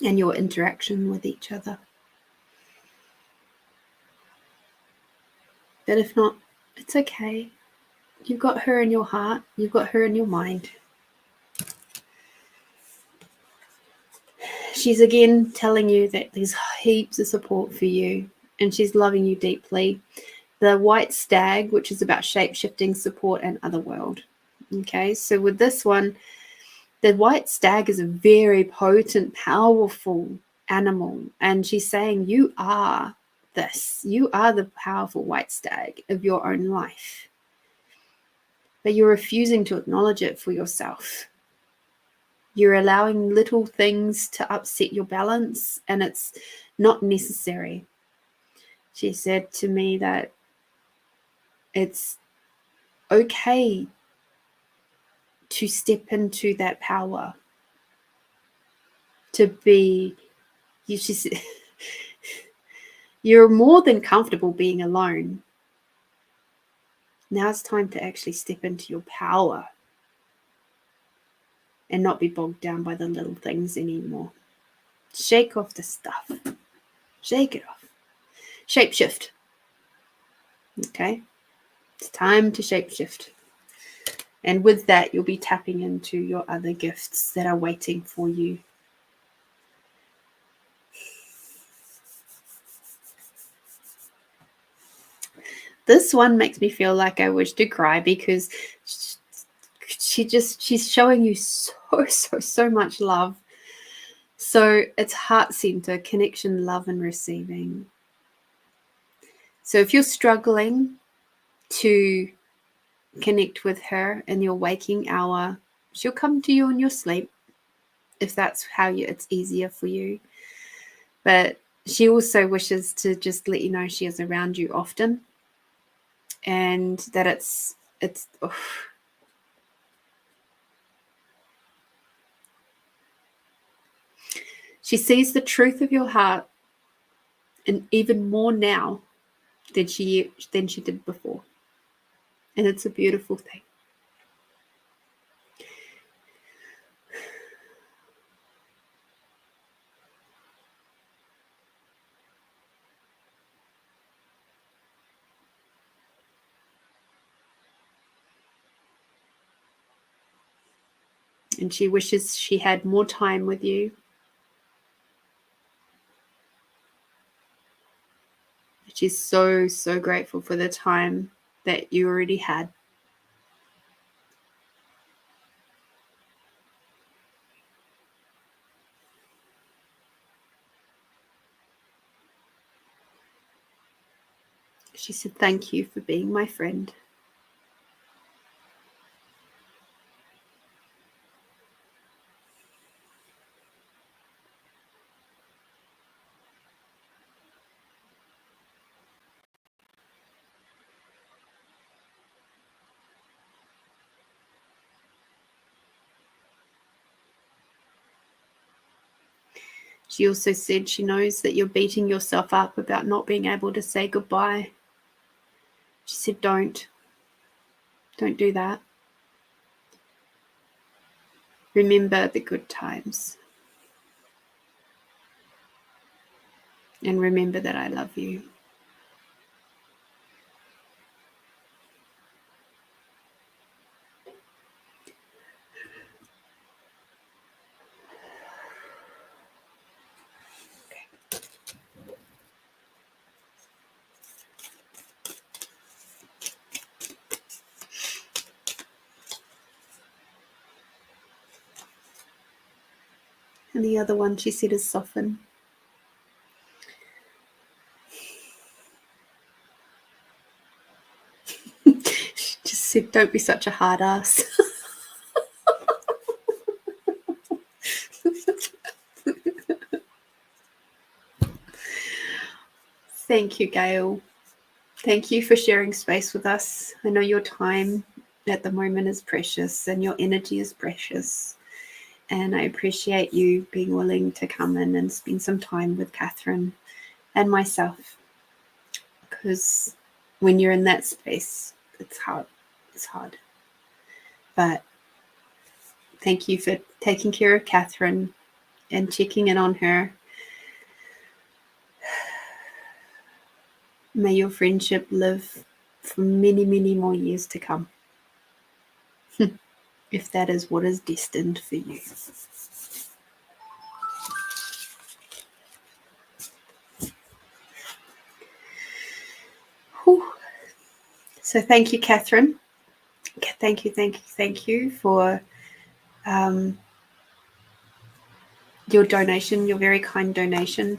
and your interaction with each other. But if not, it's okay. You've got her in your heart. You've got her in your mind. She's again telling you that there's heaps of support for you, and she's loving you deeply. The white stag, which is about shape-shifting, support, and other world. Okay, so with this one, the white stag is a very potent, powerful animal, and she's saying you are this. You are the powerful white stag of your own life, but you're refusing to acknowledge it for yourself. You're allowing little things to upset your balance, and it's not necessary. She said to me that it's okay to step into that power, to be, she said, you're more than comfortable being alone. Now it's time to actually step into your power and not be bogged down by the little things anymore. Shake off the stuff. Shake it off. Shapeshift. Okay? It's time to shapeshift. And with that, you'll be tapping into your other gifts that are waiting for you. This one makes me feel like I wish to cry because she's showing you so much love. So it's heart center, connection, love, and receiving. So if you're struggling to connect with her in your waking hour, she'll come to you in your sleep if that's how it's easier for you. But she also wishes to just let you know she is around you often, and that it's she sees the truth of your heart, and even more now than she did before. And it's a beautiful thing. And she wishes she had more time with you. She's so grateful for the time that you already had. She said, thank you for being my friend. She also said she knows that you're beating yourself up about not being able to say goodbye. She said, don't do that. Remember the good times. And remember that I love you. And the other one she said is soften. She just said, don't be such a hard ass. Thank you, Gail. Thank you for sharing space with us. I know your time at the moment is precious and your energy is precious. And I appreciate you being willing to come in and spend some time with Catherine and myself. Because when you're in that space, it's hard. It's hard. But thank you for taking care of Catherine and checking in on her. May your friendship live for many, many more years to come. If that is what is destined for you. Whew. So thank you, Catherine. Thank you for your donation, your very kind donation.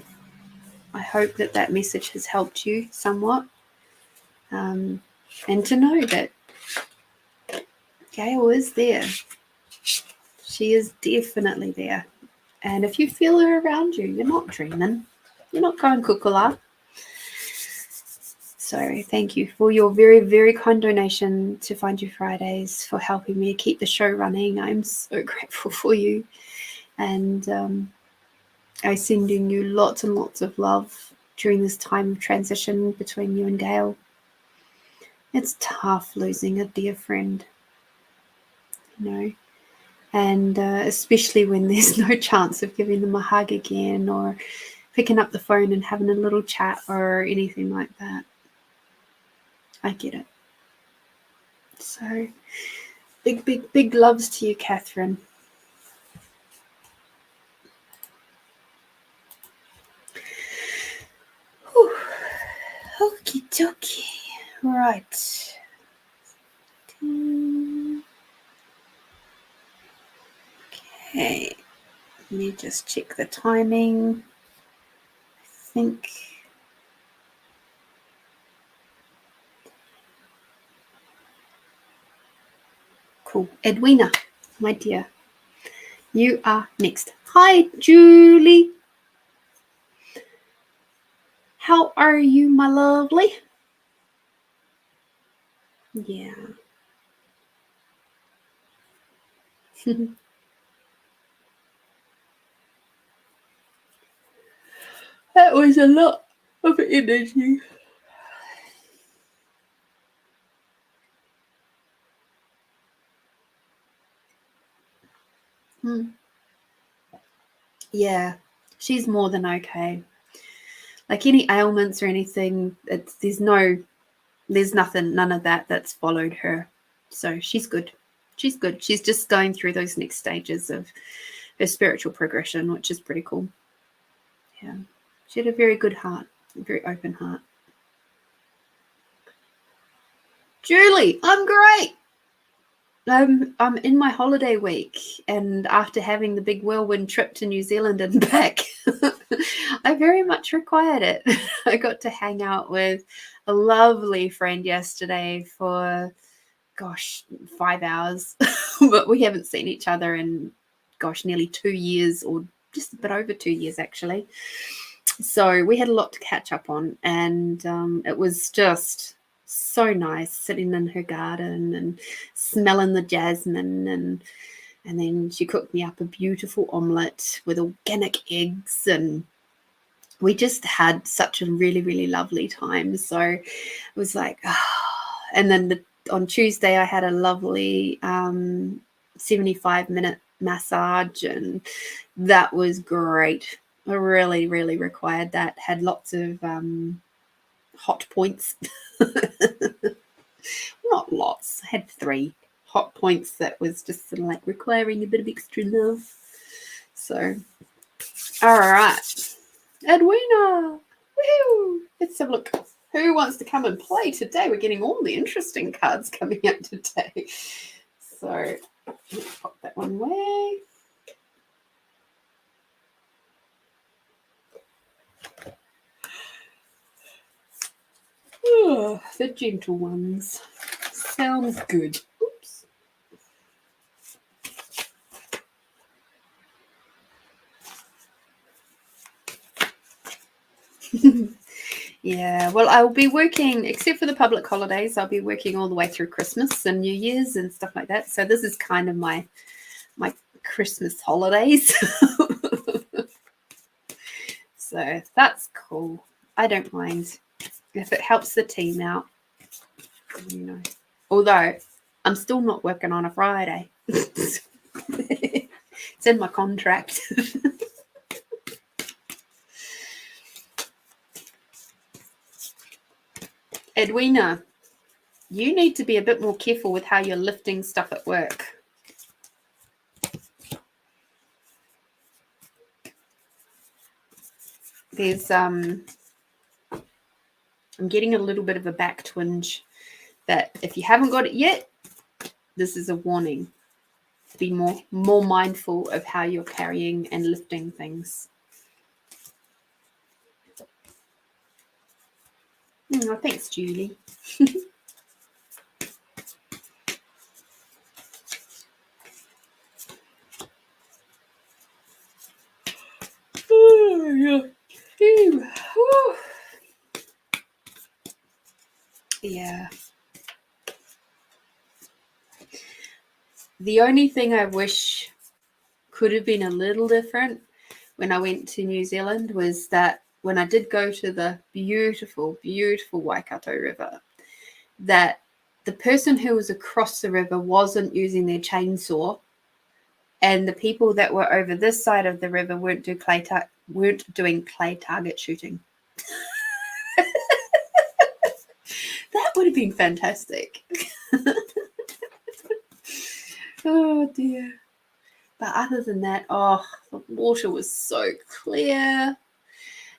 I hope that message has helped you somewhat. And to know that Gail is there. She is definitely there. And if you feel her around you, you're not dreaming. You're not going kukula. So thank you for your very, very kind donation to Find You Fridays, for helping me keep the show running. I'm so grateful for you. And I'm sending you lots and lots of love during this time of transition between you and Gail. It's tough losing a dear friend, you know, and especially when there's no chance of giving them a hug again or picking up the phone and having a little chat or anything like that. I get it. So big loves to you, Catherine. Whew. Okie dokie. Right. Okay. Let me just check the timing. I think. Cool. Edwina, my dear, you are next. Hi, Julie. How are you, my lovely? Yeah. That was a lot of energy. Yeah, she's more than okay. Like any ailments or anything, there's nothing, none of that's followed her. So she's good. She's good. She's just going through those next stages of her spiritual progression, which is pretty cool. Yeah. She had a very good heart, a very open heart. Julie, I'm great. I'm in my holiday week, and after having the big whirlwind trip to New Zealand and back, I very much required it. I got to hang out with a lovely friend yesterday for, 5 hours, but we haven't seen each other in, nearly 2 years, or just a bit over 2 years, actually. So we had a lot to catch up on, and it was just so nice sitting in her garden and smelling the jasmine, and then she cooked me up a beautiful omelette with organic eggs, and we just had such a really, really lovely time. So it was like, and then on Tuesday I had a lovely 75-minute massage, and that was great. I really, really required that. Had lots of hot points. Not lots. I had 3 hot points that was just sort of like requiring a bit of extra love. So, all right. Edwina. Woohoo! Let's have a look. Who wants to come and play today? We're getting all the interesting cards coming up today. So, let's pop that one away. Oh, the gentle ones. Sounds good. Oops. Yeah, well, I'll be working, except for the public holidays, I'll be working all the way through Christmas and New Year's and stuff like that. So this is kind of my Christmas holidays. So that's cool. I don't mind if it helps the team out, you know. Although I'm still not working on a Friday. It's in my contract. Edwina, you need to be a bit more careful with how you're lifting stuff at work. There's I'm getting a little bit of a back twinge that if you haven't got it yet, this is a warning. Be more mindful of how you're carrying and lifting things. Oh, thanks, Julie. Oh, yeah. Yeah. The only thing I wish could have been a little different when I went to New Zealand was that when I did go to the beautiful, beautiful Waikato River, that the person who was across the river wasn't using their chainsaw, and the people that were over this side of the river weren't doing clay target shooting. That would have been fantastic. Oh dear. But other than that, the water was so clear.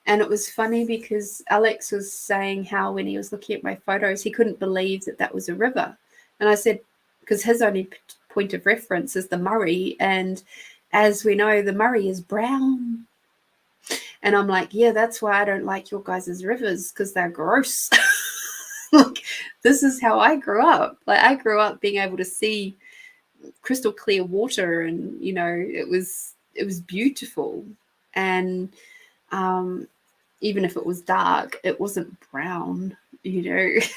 And it was funny because Alex was saying how when he was looking at my photos, he couldn't believe that that was a river. And I said, because his only point of reference is the Murray. And as we know, the Murray is brown. And I'm like, yeah, that's why I don't like your guys' rivers, because they're gross. Like, this is how I grew up. Like, I grew up being able to see crystal clear water, and it was beautiful. And even if it was dark, it wasn't brown. It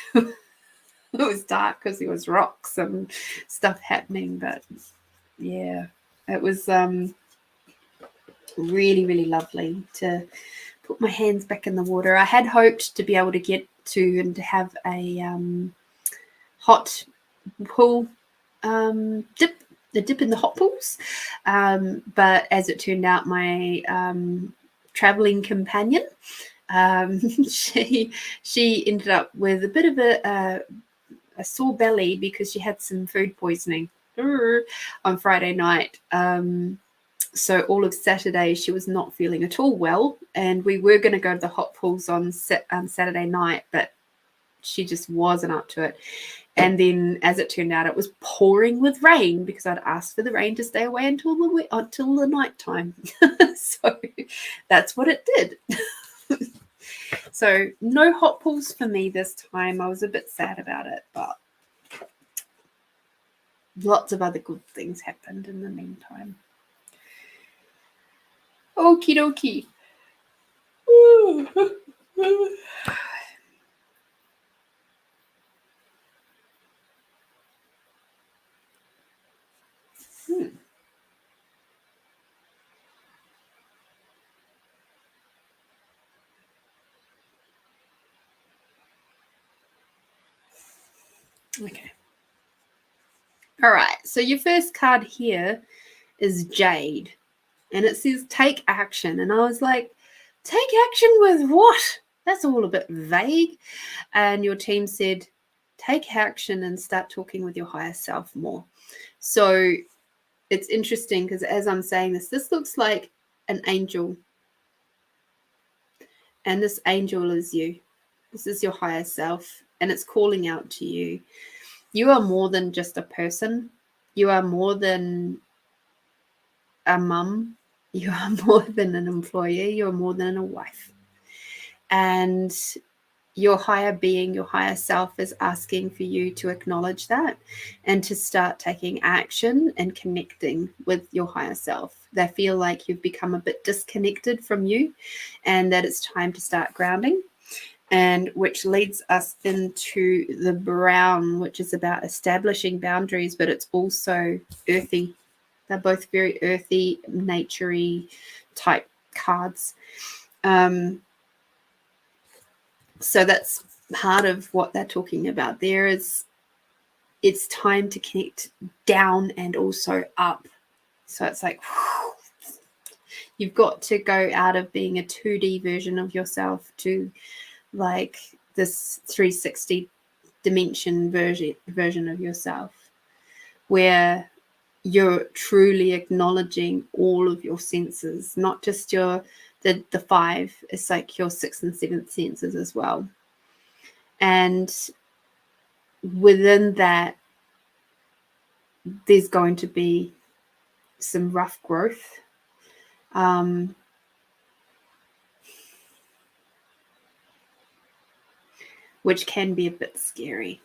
was dark because there was rocks and stuff happening. But yeah, it was really, really lovely to put my hands back in the water. I had hoped to be able to get to and to have a hot pool dip, the dip in the hot pools. But as it turned out, my traveling companion, she ended up with a bit of a sore belly because she had some food poisoning on Friday night. So all of Saturday she was not feeling at all well, and we were going to go to the hot pools on Saturday night, but she just wasn't up to it. And then, as it turned out, it was pouring with rain because I'd asked for the rain to stay away until the night time. So that's what it did. So no hot pools for me this time. I was a bit sad about it, but lots of other good things happened in the meantime. Okie dokie. Okay. All right. So your first card here is Jade, and it says take action. And I was like, take action with what? That's all a bit vague. And your team said, take action and start talking with your higher self more. So it's interesting because as I'm saying this looks like an angel. And this angel is you. This is your higher self, and it's calling out to you. You are more than just a person. You are more than a mum. You are more than an employee. You're more than a wife. And your higher being, your higher self is asking for you to acknowledge that and to start taking action and connecting with your higher self. They feel like you've become a bit disconnected from you and that it's time to start grounding. And which leads us into the brown, which is about establishing boundaries, but it's also earthy. They're both very earthy, naturey type cards. So that's part of what they're talking about there. Is it's time to connect down and also up. So it's like you've got to go out of being a 2D version of yourself to like this 360 dimension version of yourself, where you're truly acknowledging all of your senses, not just the 5. It's like your 6th and 7th senses as well. And within that, there's going to be some rough growth. Which can be a bit scary,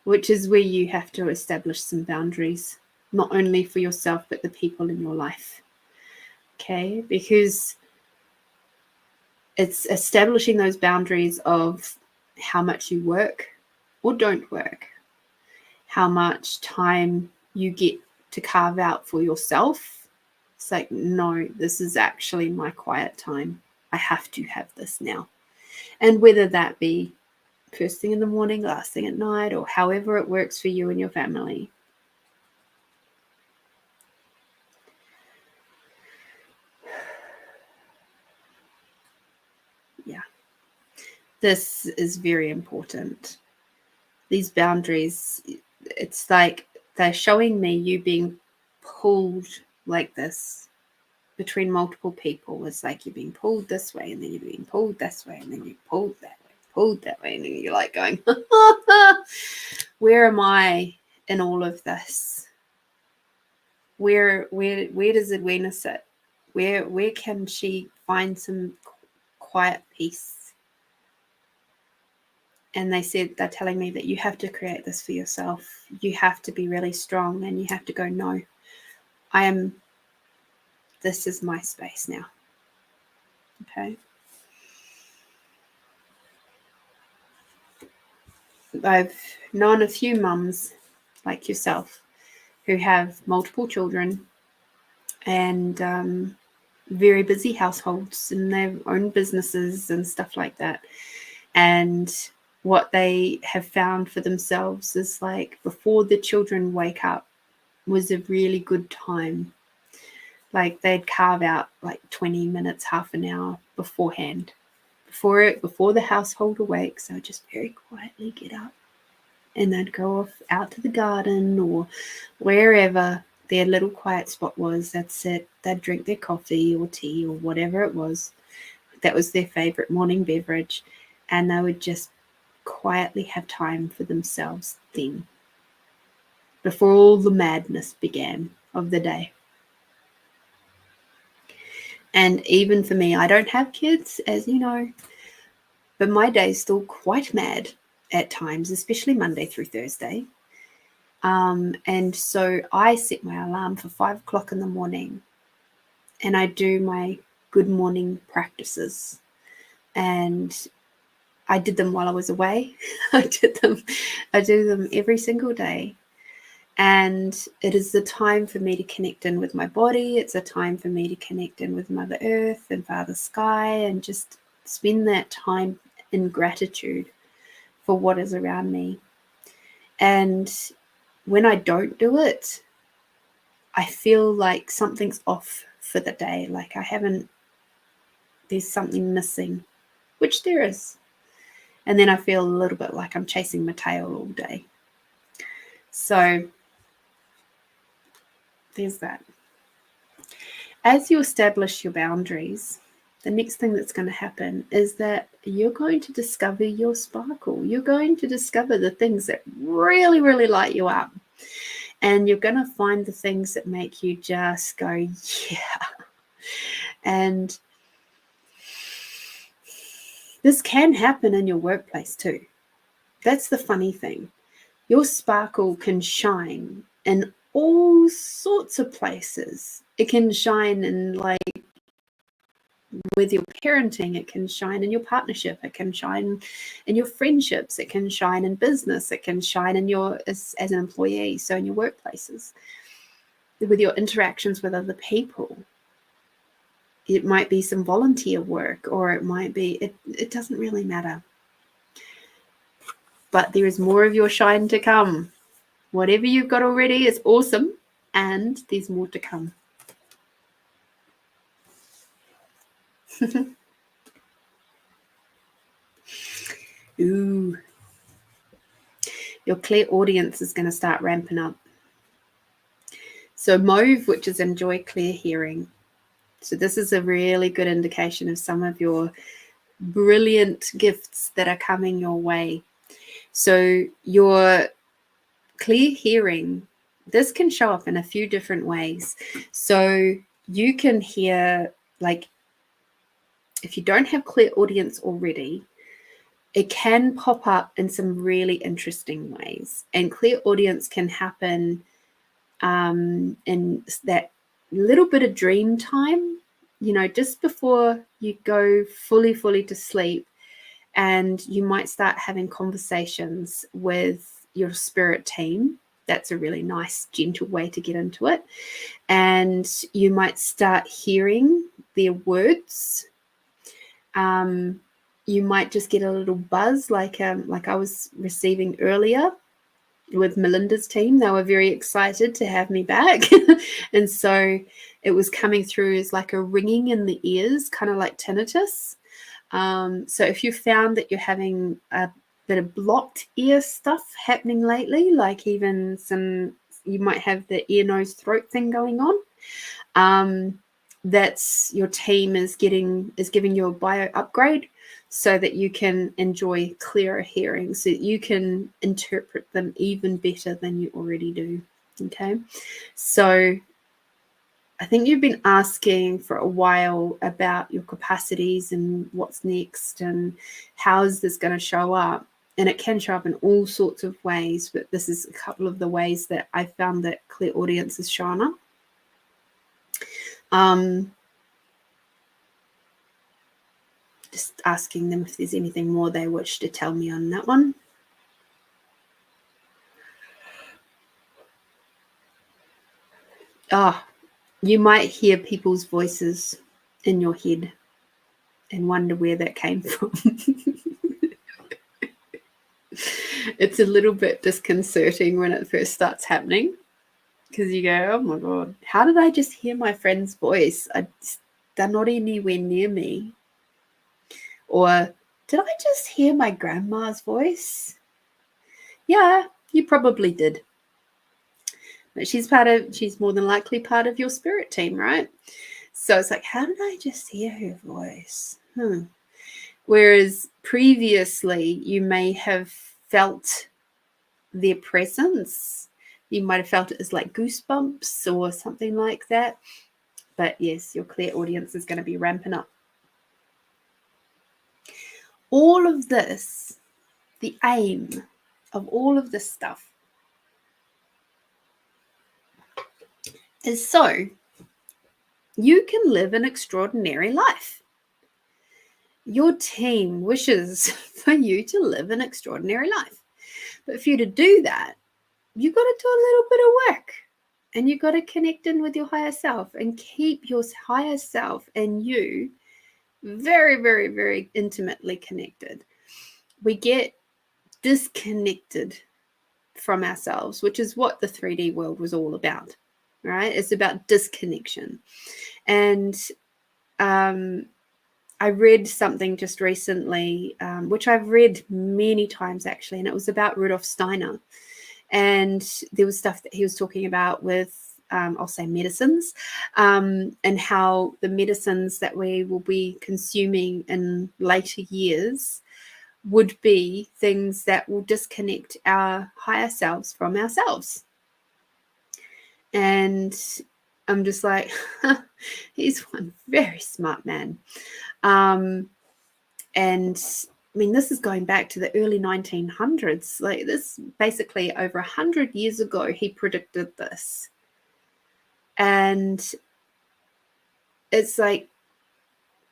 which is where you have to establish some boundaries, not only for yourself, but the people in your life. Okay, because it's establishing those boundaries of how much you work or don't work, how much time you get to carve out for yourself. It's like, no, this is actually my quiet time. I have to have this now. And whether that be first thing in the morning, last thing at night, or however it works for you and your family. Yeah, this is very important. These boundaries, it's like they're showing me you being pulled like this between multiple people. It's like you're being pulled this way, and then you're being pulled this way, and then you're pulled that way, pulled that way, and then you're like going, where am I in all of this? Where does Edwina sit? Where can she find some quiet peace? And they're telling me that you have to create this for yourself. You have to be really strong, and you have to go, no, this is my space now. Okay. I've known a few mums like yourself who have multiple children and very busy households and their own businesses and stuff like that. And what they have found for themselves is like before the children wake up was a really good time. Like they'd carve out like 20 minutes, half an hour beforehand. Before the household awakes, they'll just very quietly get up and they'd go off out to the garden or wherever their little quiet spot was. They'd sit, they'd drink their coffee or tea or whatever it was. That was their favorite morning beverage. And they would just quietly have time for themselves then, before all the madness began of the day. And even for me, I don't have kids, as you know, but my day is still quite mad at times, especially Monday through Thursday. And so I set my alarm for 5 o'clock in the morning and I do my good morning practices. And I did them while I was away. I do them every single day. And it is the time for me to connect in with my body. It's a time for me to connect in with Mother Earth and Father Sky and just spend that time in gratitude for what is around me. And when I don't do it, I feel like something's off for the day. Like there's something missing, which there is. And then I feel a little bit like I'm chasing my tail all day. So there's that. As you establish your boundaries, the next thing that's going to happen is that you're going to discover your sparkle. You're going to discover the things that really, really light you up. And you're going to find the things that make you just go, yeah. And this can happen in your workplace too. That's the funny thing. Your sparkle can shine in all sorts of places. It can shine in like with your parenting, it can shine in your partnership, it can shine in your friendships, it can shine in business, it can shine in your as an employee, so in your workplaces, with your interactions with other people. It might be some volunteer work, or it might be, it doesn't really matter. But there is more of your shine to come. Whatever you've got already is awesome, and there's more to come. Ooh. Your clear audience is going to start ramping up. So mauve, which is enjoy clear hearing. So this is a really good indication of some of your brilliant gifts that are coming your way. So your clear hearing, this can show up in a few different ways. So you can hear, like, if you don't have clear audience already, it can pop up in some really interesting ways. And clear audience can happen in that little bit of dream time, you know, just before you go fully to sleep. And you might start having conversations with your spirit team. That's a really nice, gentle way to get into it. And you might start hearing their words. You might just get a little buzz, like I was receiving earlier with Melinda's team. They were very excited to have me back. And so it was coming through as like a ringing in the ears, kind of like tinnitus. So if you found that you're having a bit of blocked ear stuff happening lately, like even you might have the ear, nose, throat thing going on, that's your team is giving you a bio upgrade so that you can enjoy clearer hearing, so that you can interpret them even better than you already do. Okay, so I think you've been asking for a while about your capacities and what's next and how is this going to show up. And it can show up in all sorts of ways, but this is a couple of the ways that I found that clairaudience has shown up. Just asking them if there's anything more they wish to tell me on that one. You might hear people's voices in your head and wonder where that came from. It's a little bit disconcerting when it first starts happening, because you go, oh my God, how did I just hear my friend's voice? They're not anywhere near me. Or did I just hear my grandma's voice? Yeah, you probably did. But she's more than likely part of your spirit team, right? So it's like, how did I just hear her voice? Whereas previously you may have felt their presence. You might have felt it as like goosebumps or something like that. But yes, your clairaudience is going to be ramping up. All of this, the aim of all of this stuff is so you can live an extraordinary life. Your team wishes for you to live an extraordinary life. But for you to do that, you've got to do a little bit of work. And you've got to connect in with your higher self and keep your higher self and you very, very, very intimately connected. We get disconnected from ourselves, which is what the 3D world was all about, right? It's about disconnection. And I read something just recently, which I've read many times actually, and it was about Rudolf Steiner. And there was stuff that he was talking about with, I'll say medicines, and how the medicines that we will be consuming in later years would be things that will disconnect our higher selves from ourselves. And I'm just like, he's one very smart man. And I mean, this is going back to the early 1900s. Like this, basically over 100 years ago, he predicted this. And it's like,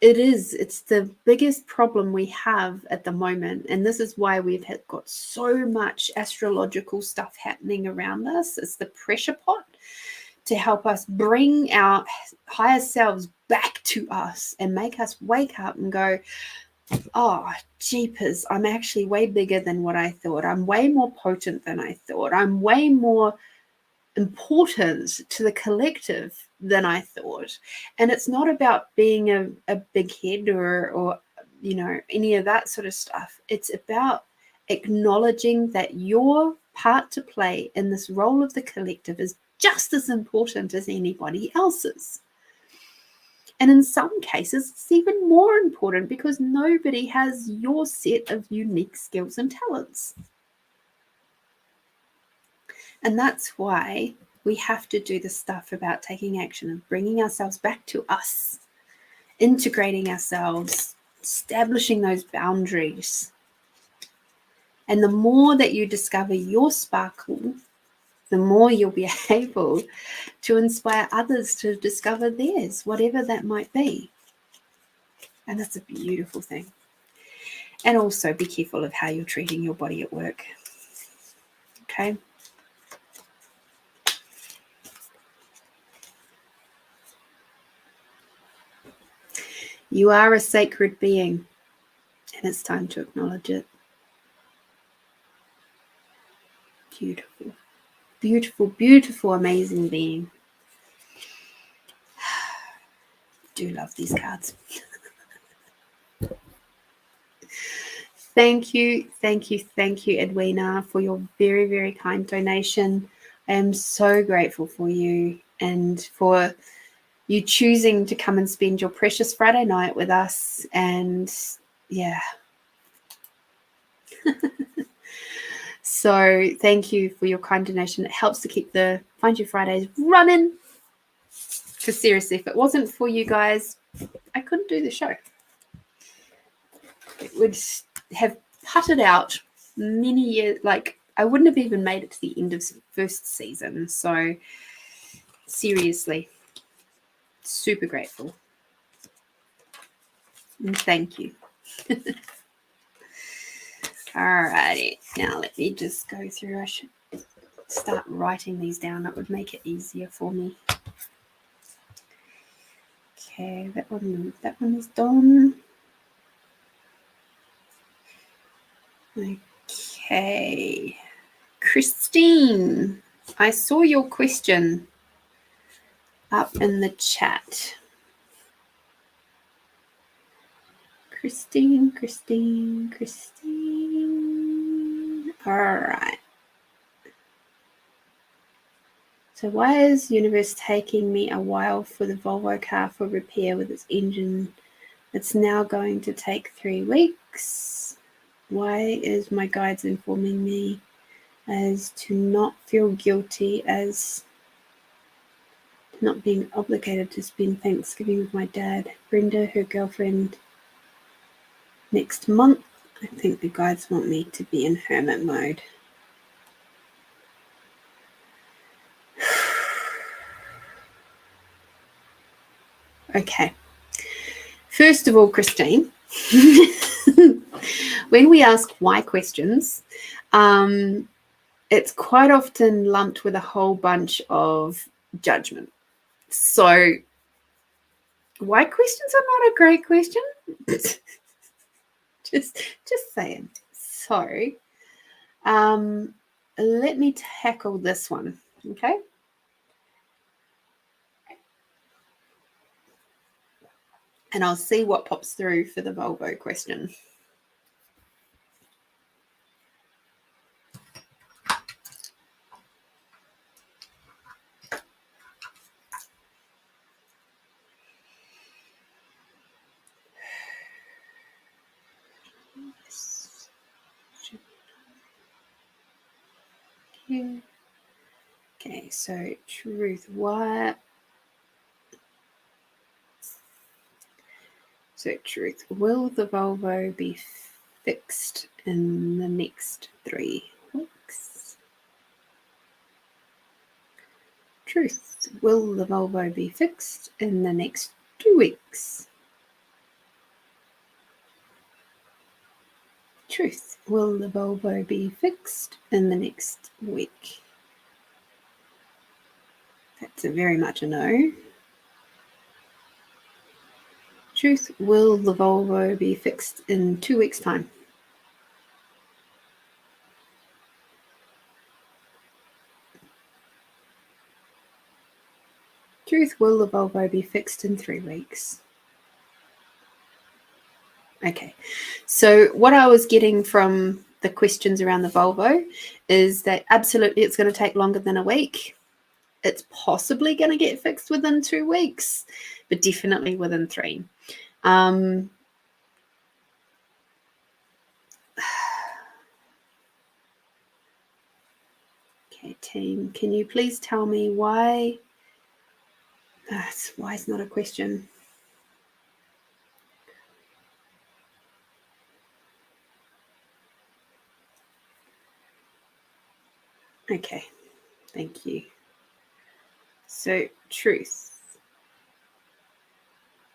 it's the biggest problem we have at the moment. And this is why we've got so much astrological stuff happening around us. It's the pressure pot to help us bring our higher selves back to us and make us wake up and go, oh, jeepers, I'm actually way bigger than what I thought. I'm way more potent than I thought. I'm way more important to the collective than I thought. And it's not about being a big head or you know, any of that sort of stuff. It's about acknowledging that your part to play in this role of the collective is just as important as anybody else's. And in some cases, it's even more important because nobody has your set of unique skills and talents. And that's why we have to do the stuff about taking action and bringing ourselves back to us, integrating ourselves, establishing those boundaries. And the more that you discover your sparkle, the more you'll be able to inspire others to discover theirs, whatever that might be. And that's a beautiful thing. And also be careful of how you're treating your body at work. Okay. You are a sacred being, and it's time to acknowledge it. Beautiful, beautiful, beautiful, amazing being. Do love these cards. Thank you, thank you, thank you, Edwina, for your very, very kind donation. I am so grateful for you and for you choosing to come and spend your precious Friday night with us. And yeah. So thank you for your kind donation. It helps to keep the Find You Fridays running. Because seriously, if it wasn't for you guys, I couldn't do the show. It would have putted out many years. Like, I wouldn't have even made it to the end of first season. So seriously, super grateful. And thank you. Alrighty, now let me just go through. I should start writing these down. That would make it easier for me. Okay, that one is done. Okay, Christine, I saw your question up in the chat. Christine. All right. So why is universe taking me a while for the Volvo car for repair with its engine? It's now going to take 3 weeks. Why is my guides informing me as to not feel guilty as not being obligated to spend Thanksgiving with my dad, Brenda, her girlfriend, next month? I think the guides want me to be in hermit mode. Okay. First of all, Christine, when we ask why questions, it's quite often lumped with a whole bunch of judgment. So why questions are not a great question? just saying. So let me tackle this one, okay? And I'll see what pops through for the Volvo question. Okay, so truth, what? So truth, will the Volvo be fixed in the next 3 weeks? Truth, will the Volvo be fixed in the next 2 weeks? Truth, will the Volvo be fixed in the next week? That's very much a no. Truth, will the Volvo be fixed in 2 weeks' time? Truth, will the Volvo be fixed in 3 weeks? Okay, so what I was getting from the questions around the Volvo is that absolutely it's going to take longer than a week. It's possibly going to get fixed within 2 weeks, but definitely within 3. Okay, team, can you please tell me why? Why is not a question. Okay, thank you. So, truth.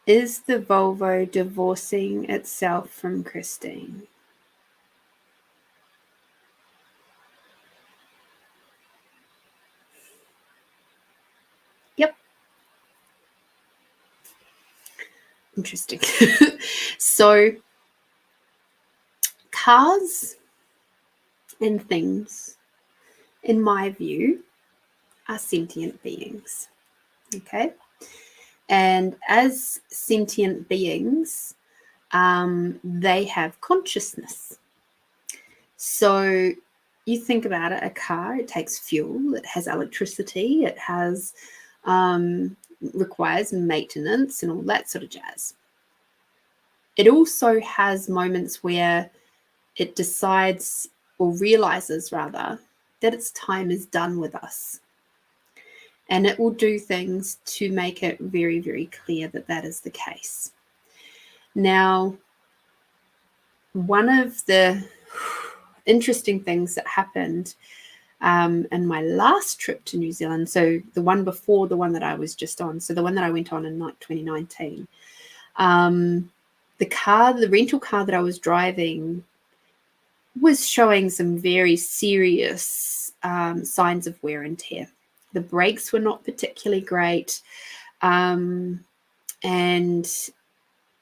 Is the Volvo divorcing itself from Christine? Yep. Interesting. So, cars and things, in my view, are sentient beings. Okay. And as sentient beings, they have consciousness. So you think about it, a car, it takes fuel, it has electricity, it has requires maintenance and all that sort of jazz. It also has moments where it decides, or realizes rather, that its time is done with us. And it will do things to make it very, very clear that that is the case. Now, one of the interesting things that happened in my last trip to New Zealand, so the one before the one that I was just on, so the one that I went on in 2019, the rental car that I was driving was showing some very serious signs of wear and tear. The brakes were not particularly great. And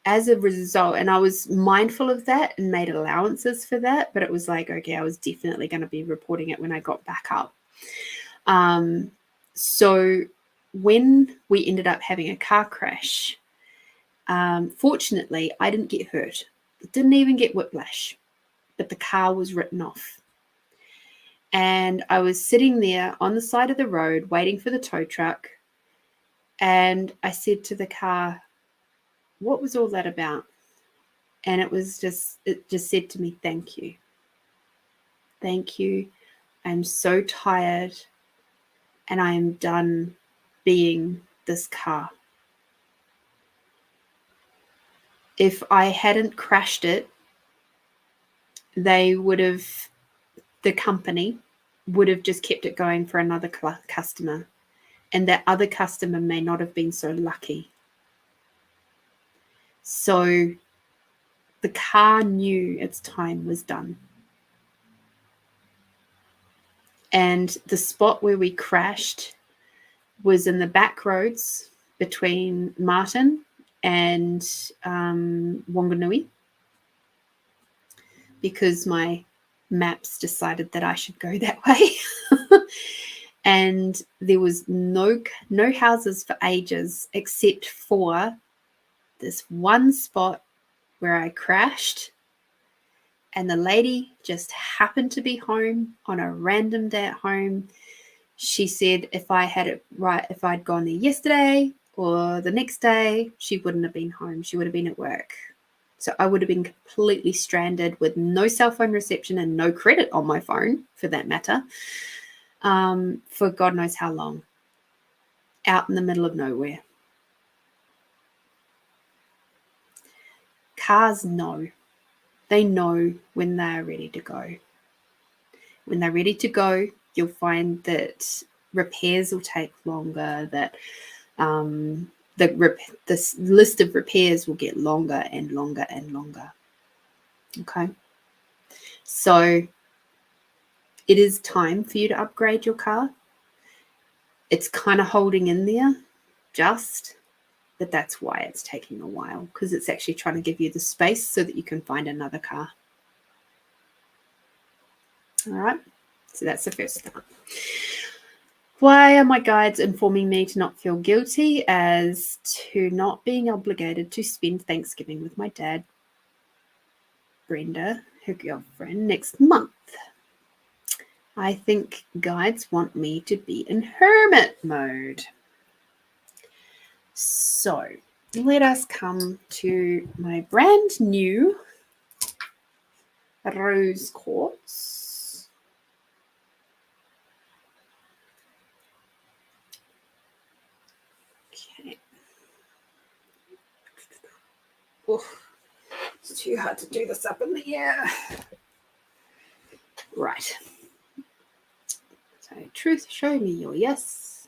as a result, and I was mindful of that and made allowances for that, but it was like, okay, I was definitely going to be reporting it when I got back up. So when we ended up having a car crash, fortunately, I didn't get hurt. I didn't even get whiplash, but the car was written off. And I was sitting there on the side of the road waiting for the tow truck. And I said to the car, what was all that about? And it just said to me, thank you. Thank you. I'm so tired and I am done being this car. If I hadn't crashed it, the company would have just kept it going for another customer. And that other customer may not have been so lucky. So the car knew its time was done. And the spot where we crashed was in the back roads between Martin and Wanganui, because my maps decided that I should go that way. And there was no houses for ages except for this one spot where I crashed, and the lady just happened to be home on a random day at home. She said if I'd gone there yesterday or the next day, she wouldn't have been home. She would have been at work. So I would have been completely stranded with no cell phone reception and no credit on my phone, for that matter, for God knows how long, out in the middle of nowhere. Cars know. They know when they're ready to go. When they're ready to go, you'll find that repairs will take longer, that this list of repairs will get longer and longer and longer. Okay. So it is time for you to upgrade your car. It's kind of holding in there, but that's why it's taking a while, because it's actually trying to give you the space so that you can find another car. All right. So that's the first step. Why are my guides informing me to not feel guilty as to not being obligated to spend Thanksgiving with my dad, Brenda, her girlfriend, next month? I think guides want me to be in hermit mode. So let us come to my brand new rose quartz. Okay. Oh, it's too hard to do this up in the air. Right. So, truth, show me your yes.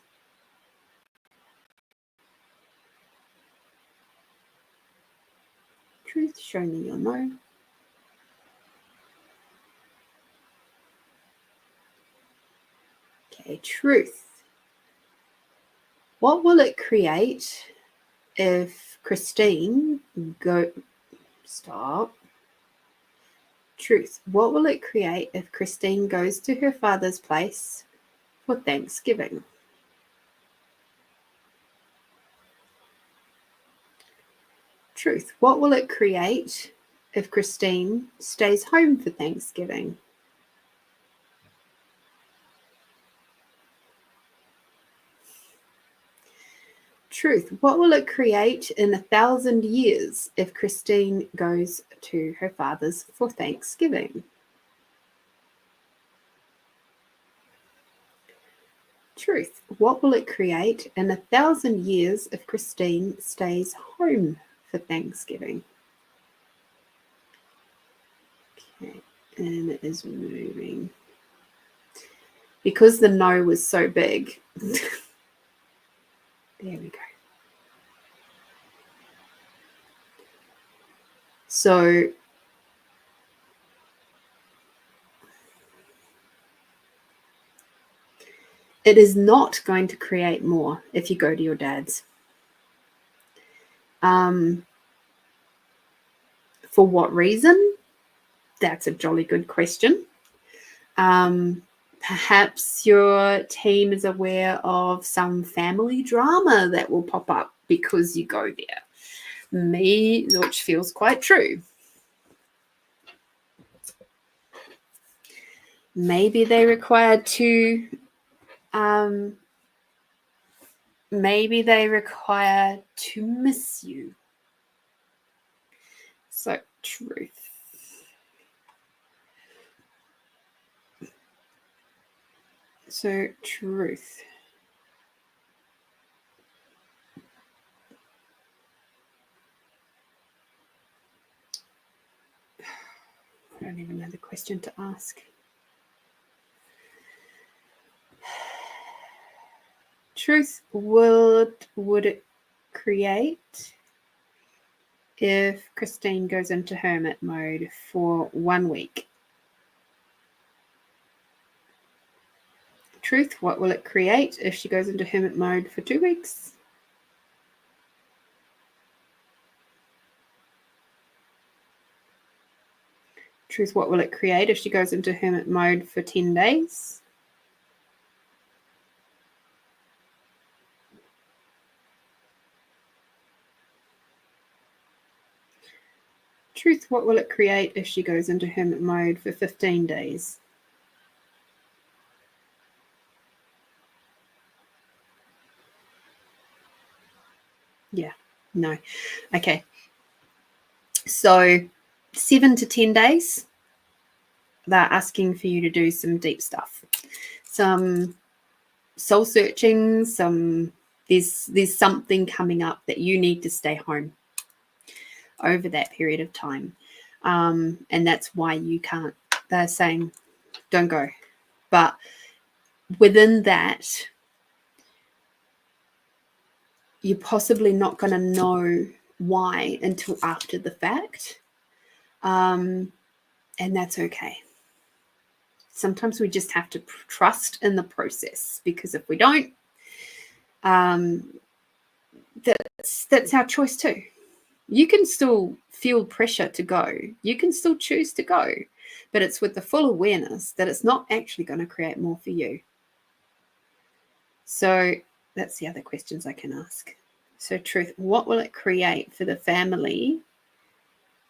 Truth, show me your no. Okay, truth. What will it create if Christine Stop. Truth. What will it create if Christine goes to her father's place for Thanksgiving? Truth. What will it create if Christine stays home for Thanksgiving? Truth, what will it create in 1,000 years if Christine goes to her father's for Thanksgiving? Truth, what will it create in 1,000 years if Christine stays home for Thanksgiving? Okay, and it is moving. Because the no was so big. There we go. So it is not going to create more if you go to your dad's. For what reason? That's a jolly good question. Perhaps your team is aware of some family drama that will pop up because you go there. Which feels quite true. Maybe they require to miss you. So truth. So truth. I don't even know the question to ask. Truth, would it create if Christine goes into hermit mode for 1 week? Truth, what will it create if she goes into hermit mode for 2 weeks? Truth, what will it create if she goes into hermit mode for 10 days? Truth, what will it create if she goes into hermit mode for 15 days? Yeah, no. Okay. So 7 to 10 days, they're asking for you to do some deep stuff. Some soul searching, there's something coming up that you need to stay home over that period of time. And that's why you can't, they're saying, don't go. But within that, you're possibly not going to know why until after the fact. And that's okay. Sometimes we just have to trust in the process, because if we don't, that's our choice too. You can still feel pressure to go. You can still choose to go, but it's with the full awareness that it's not actually going to create more for you. So that's the other questions I can ask. So truth, what will it create for the family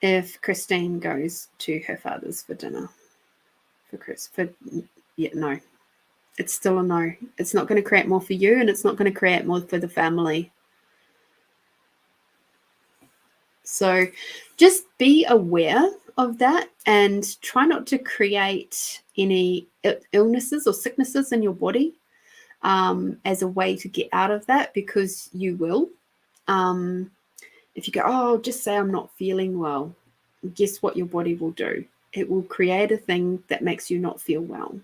if Christine goes to her father's for dinner? No. It's still a no. It's not going to create more for you, and it's not going to create more for the family. So just be aware of that and try not to create any illnesses or sicknesses in your body as a way to get out of that, because you will. If you go, oh, just say I'm not feeling well, guess what your body will do? It will create a thing that makes you not feel well.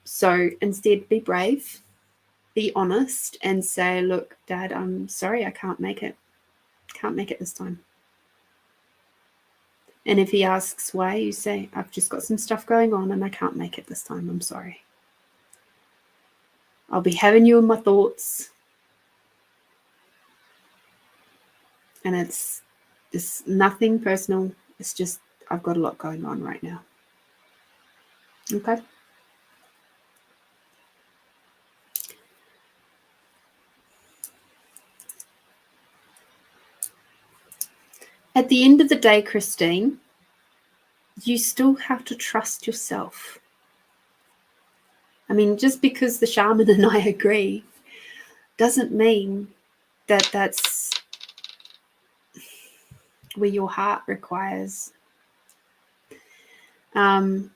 So instead, be brave, be honest, and say, look, Dad, I'm sorry, I can't make it. Can't make it this time. And if he asks why, you say, I've just got some stuff going on and I can't make it this time. I'm sorry. I'll be having you in my thoughts. And it's nothing personal. It's just I've got a lot going on right now. Okay? At the end of the day, Christine, you still have to trust yourself. I mean, just because the shaman and I agree doesn't mean that that's where your heart requires. And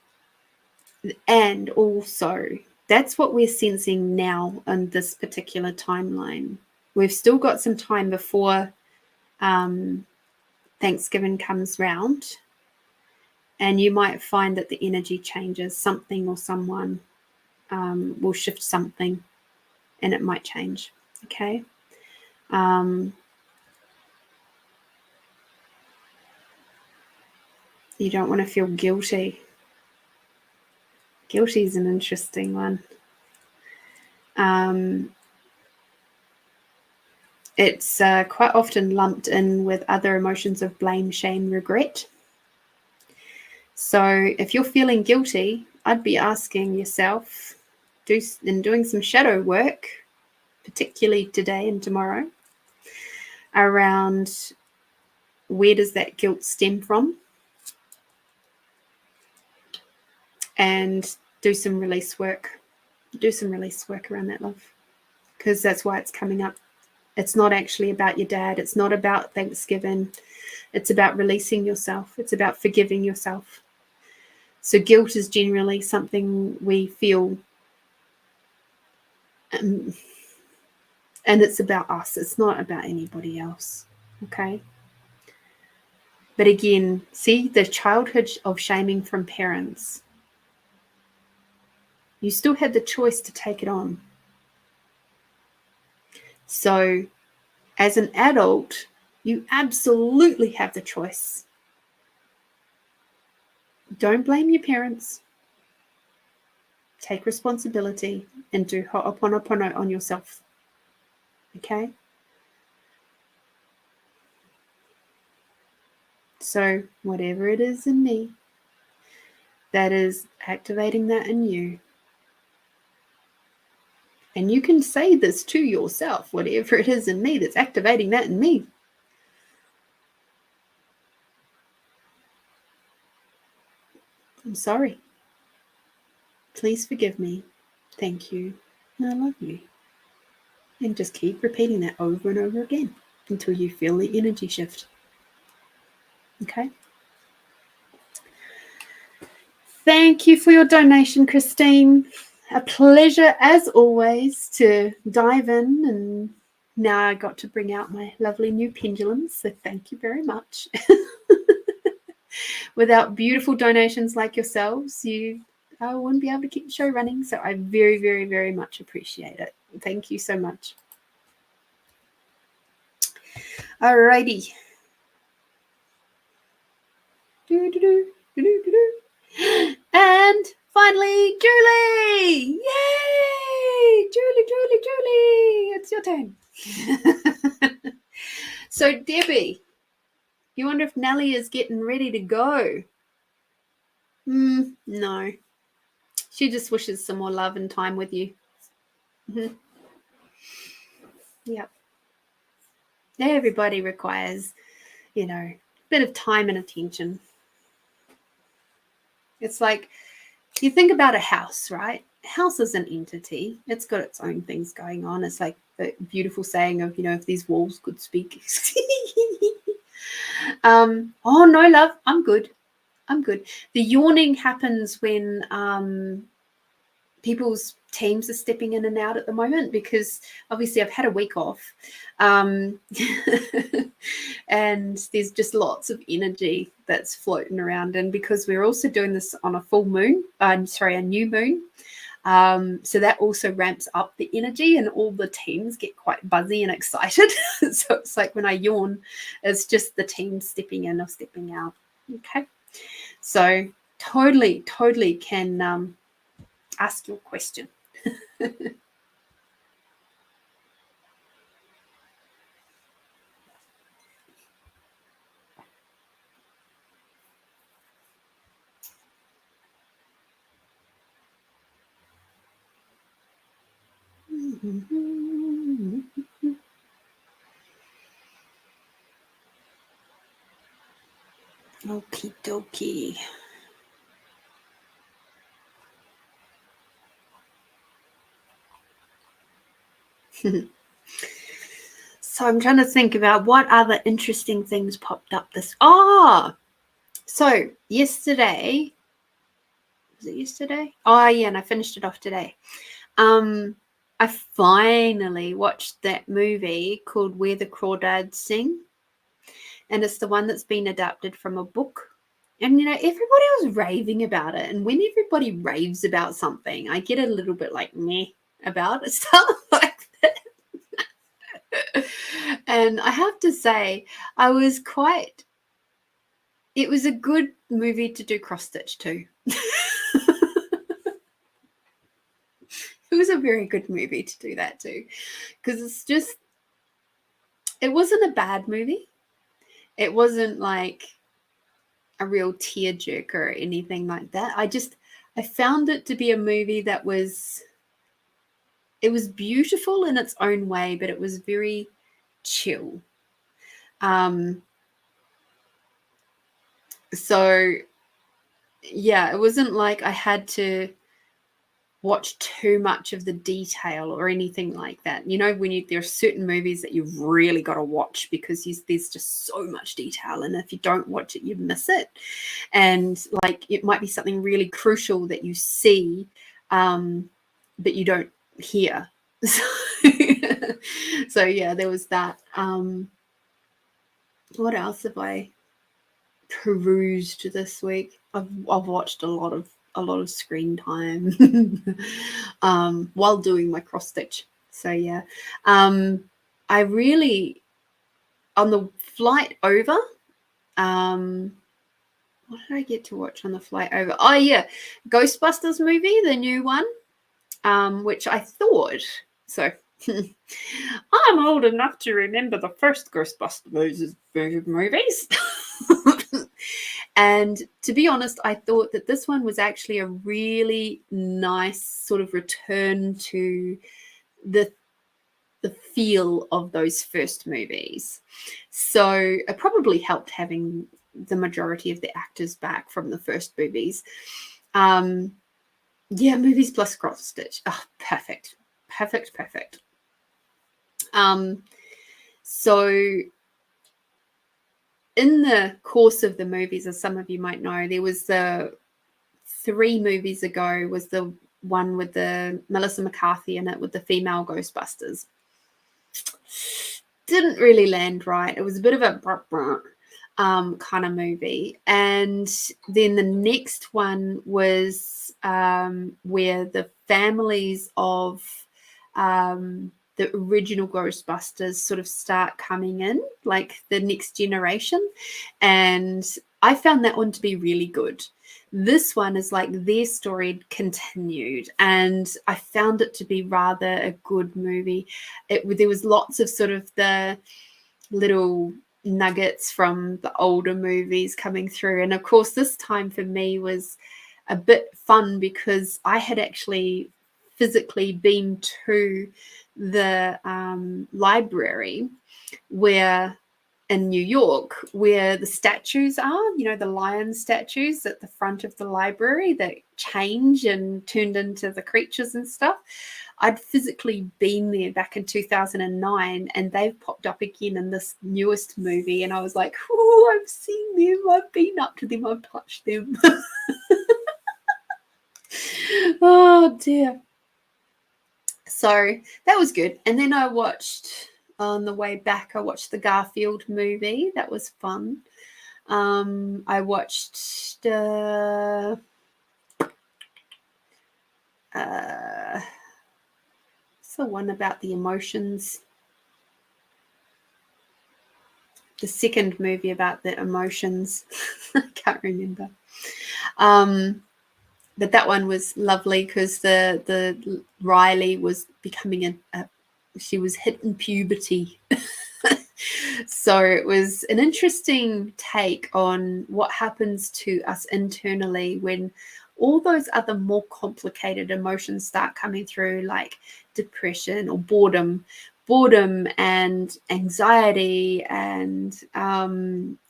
also, that's what we're sensing now on this particular timeline. We've still got some time before Thanksgiving comes round, and you might find that the energy changes. Something or someone will shift something, and it might change. Okay. You don't want to feel guilty. Guilty is an interesting one. It's quite often lumped in with other emotions of blame, shame, regret. So if you're feeling guilty, I'd be asking yourself, doing some shadow work, particularly today and tomorrow, around where does that guilt stem from, and do some release work. Do some release work around that, love, because that's why it's coming up. It's not actually about your dad. It's not about Thanksgiving. It's about releasing yourself. It's about forgiving yourself. So guilt is generally something we feel, and it's about us. It's not about anybody else. Okay. But again, see the childhood of shaming from parents. You still had the choice to take it on. So as an adult, you absolutely have the choice. Don't blame your parents. Take responsibility and do ho'oponopono on yourself. Okay? So whatever it is in me that is activating that in you, and you can say this to yourself, whatever it is in me that's activating that in me, I'm sorry. Please forgive me. Thank you. And I love you. And just keep repeating that over and over again until you feel the energy shift. Okay? Thank you for your donation, Christine. A pleasure, as always, to dive in. And now I got to bring out my lovely new pendulums. So thank you very much. Without beautiful donations like yourselves, I wouldn't be able to keep the show running. So I very, very, very much appreciate it. Thank you so much. Alrighty. And finally, Julie! Yay! Julie! It's your turn. So, Debbie, you wonder if Nellie is getting ready to go? No. She just wishes some more love and time with you. Mm-hmm. Yep. Everybody requires, a bit of time and attention. It's like, you think about a house, right? A house is an entity. It's got its own things going on. It's like the beautiful saying of, if these walls could speak. Oh, no, love. I'm good. The yawning happens when people's teams are stepping in and out at the moment, because obviously I've had a week off, and there's just lots of energy that's floating around. And because we're also doing this on a full moon, a new moon, so that also ramps up the energy, and all the teams get quite buzzy and excited. So it's like when I yawn, it's just the team stepping in or stepping out. Okay, so totally can ask your question. Okie dokie. So I'm trying to think about what other interesting things popped up this. So yesterday, was it yesterday? Oh yeah, and I finished it off today. I finally watched that movie called Where the Crawdads Sing, and it's the one that's been adapted from a book. And everybody was raving about it, and when everybody raves about something, I get a little bit like meh about it, stuff like that. And I have to say, it was a good movie to do cross stitch too. It was a very good movie to do that too, because it wasn't a bad movie. It wasn't like a real tearjerker or anything like that. I found it to be a movie that was beautiful in its own way, but it was very chill. So yeah, it wasn't like I had to watch too much of the detail or anything like that. When there are certain movies that you've really got to watch because there's just so much detail, and if you don't watch it, you miss it. And like it might be something really crucial that you see, but you don't hear. So yeah, there was that. What else have I perused this week? I've watched a lot of screen time while doing my cross stitch. So yeah, I really, on the flight over, what did I get to watch on the flight over? Oh yeah, Ghostbusters movie, the new one, which I thought so. I'm old enough to remember the first Ghostbusters movies. And to be honest, I thought that this one was actually a really nice sort of return to the feel of those first movies. So it probably helped having the majority of the actors back from the first movies. Yeah, movies plus cross stitch. Oh, perfect. So in the course of the movies, as some of you might know, there was 3 movies ago was the one with the Melissa McCarthy in it with the female Ghostbusters. Didn't really land right. It was a bit of a kind of movie. And then the next one was where the families of the original Ghostbusters sort of start coming in, like the next generation. And I found that one to be really good. This one is like their story continued, and I found it to be rather a good movie. There was lots of sort of the little nuggets from the older movies coming through. And of course, this time for me was a bit fun because I had actually physically been to the library in New York where the statues are, the lion statues at the front of the library that change and turned into the creatures and stuff. I'd physically been there back in 2009, and they've popped up again in this newest movie. And I was like, oh, I've seen them. I've been up to them. I've touched them. Oh, dear. So that was good. And then I watched, on the way back, I watched the Garfield movie. That was fun. I watched it's the one about the emotions. The second movie about the emotions. I can't remember. But that one was lovely because the Riley was becoming she was hitting puberty. So it was an interesting take on what happens to us internally when all those other more complicated emotions start coming through, like depression or boredom and anxiety and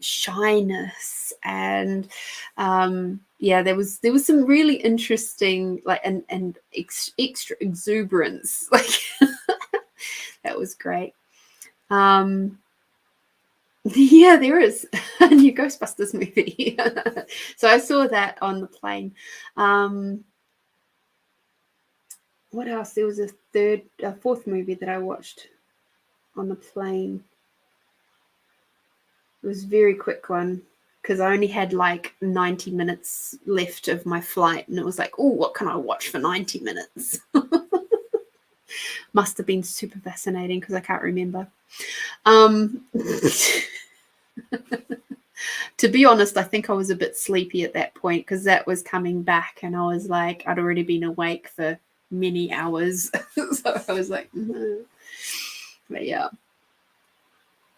shyness and there was some really interesting and extra exuberance, like That was great. Yeah, there is a new Ghostbusters movie. So I saw that on the plane. What else? There was a fourth movie that I watched on the plane. It was a very quick one because I only had like 90 minutes left of my flight, and it was like, oh, what can I watch for 90 minutes? Must have been super fascinating because I can't remember. To be honest, I think I was a bit sleepy at that point because that was coming back, and I was like, I'd already been awake for many hours. So I was like, but yeah.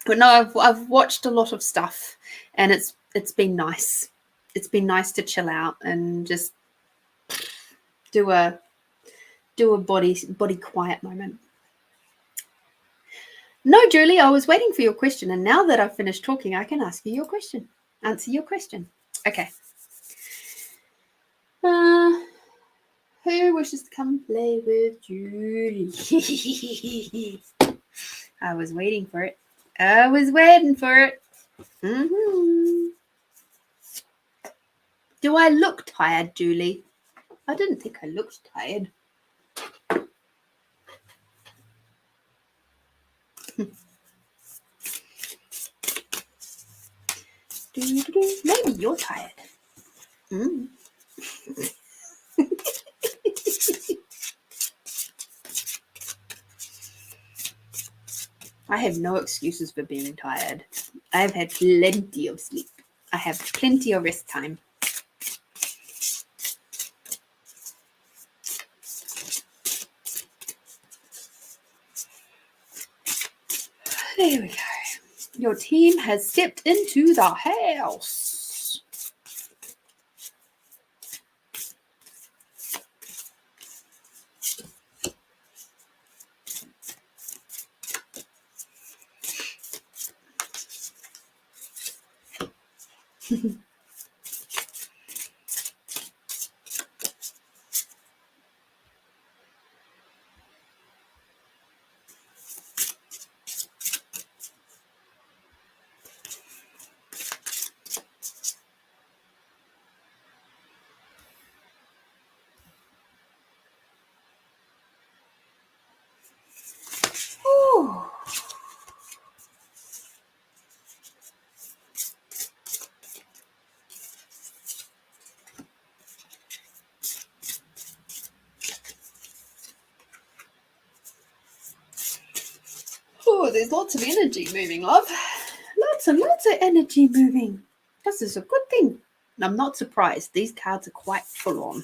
But no, I've watched a lot of stuff, and it's been nice. It's been nice to chill out and just do a body quiet moment. No, Julie, I was waiting for your question, and now that I've finished talking, I can ask you your question. Answer your question. Okay. Who wishes to come play with Julie? I was waiting for it. I was waiting for it. Do I look tired, Julie? I didn't think I looked tired. Maybe you're tired. I have no excuses for being tired. I've had plenty of sleep. I have plenty of rest time. There we go. Your team has stepped into the house. Oh, there's lots of energy moving, love. Lots and lots of energy moving. This is a good thing. I'm not surprised. These cards are quite full on.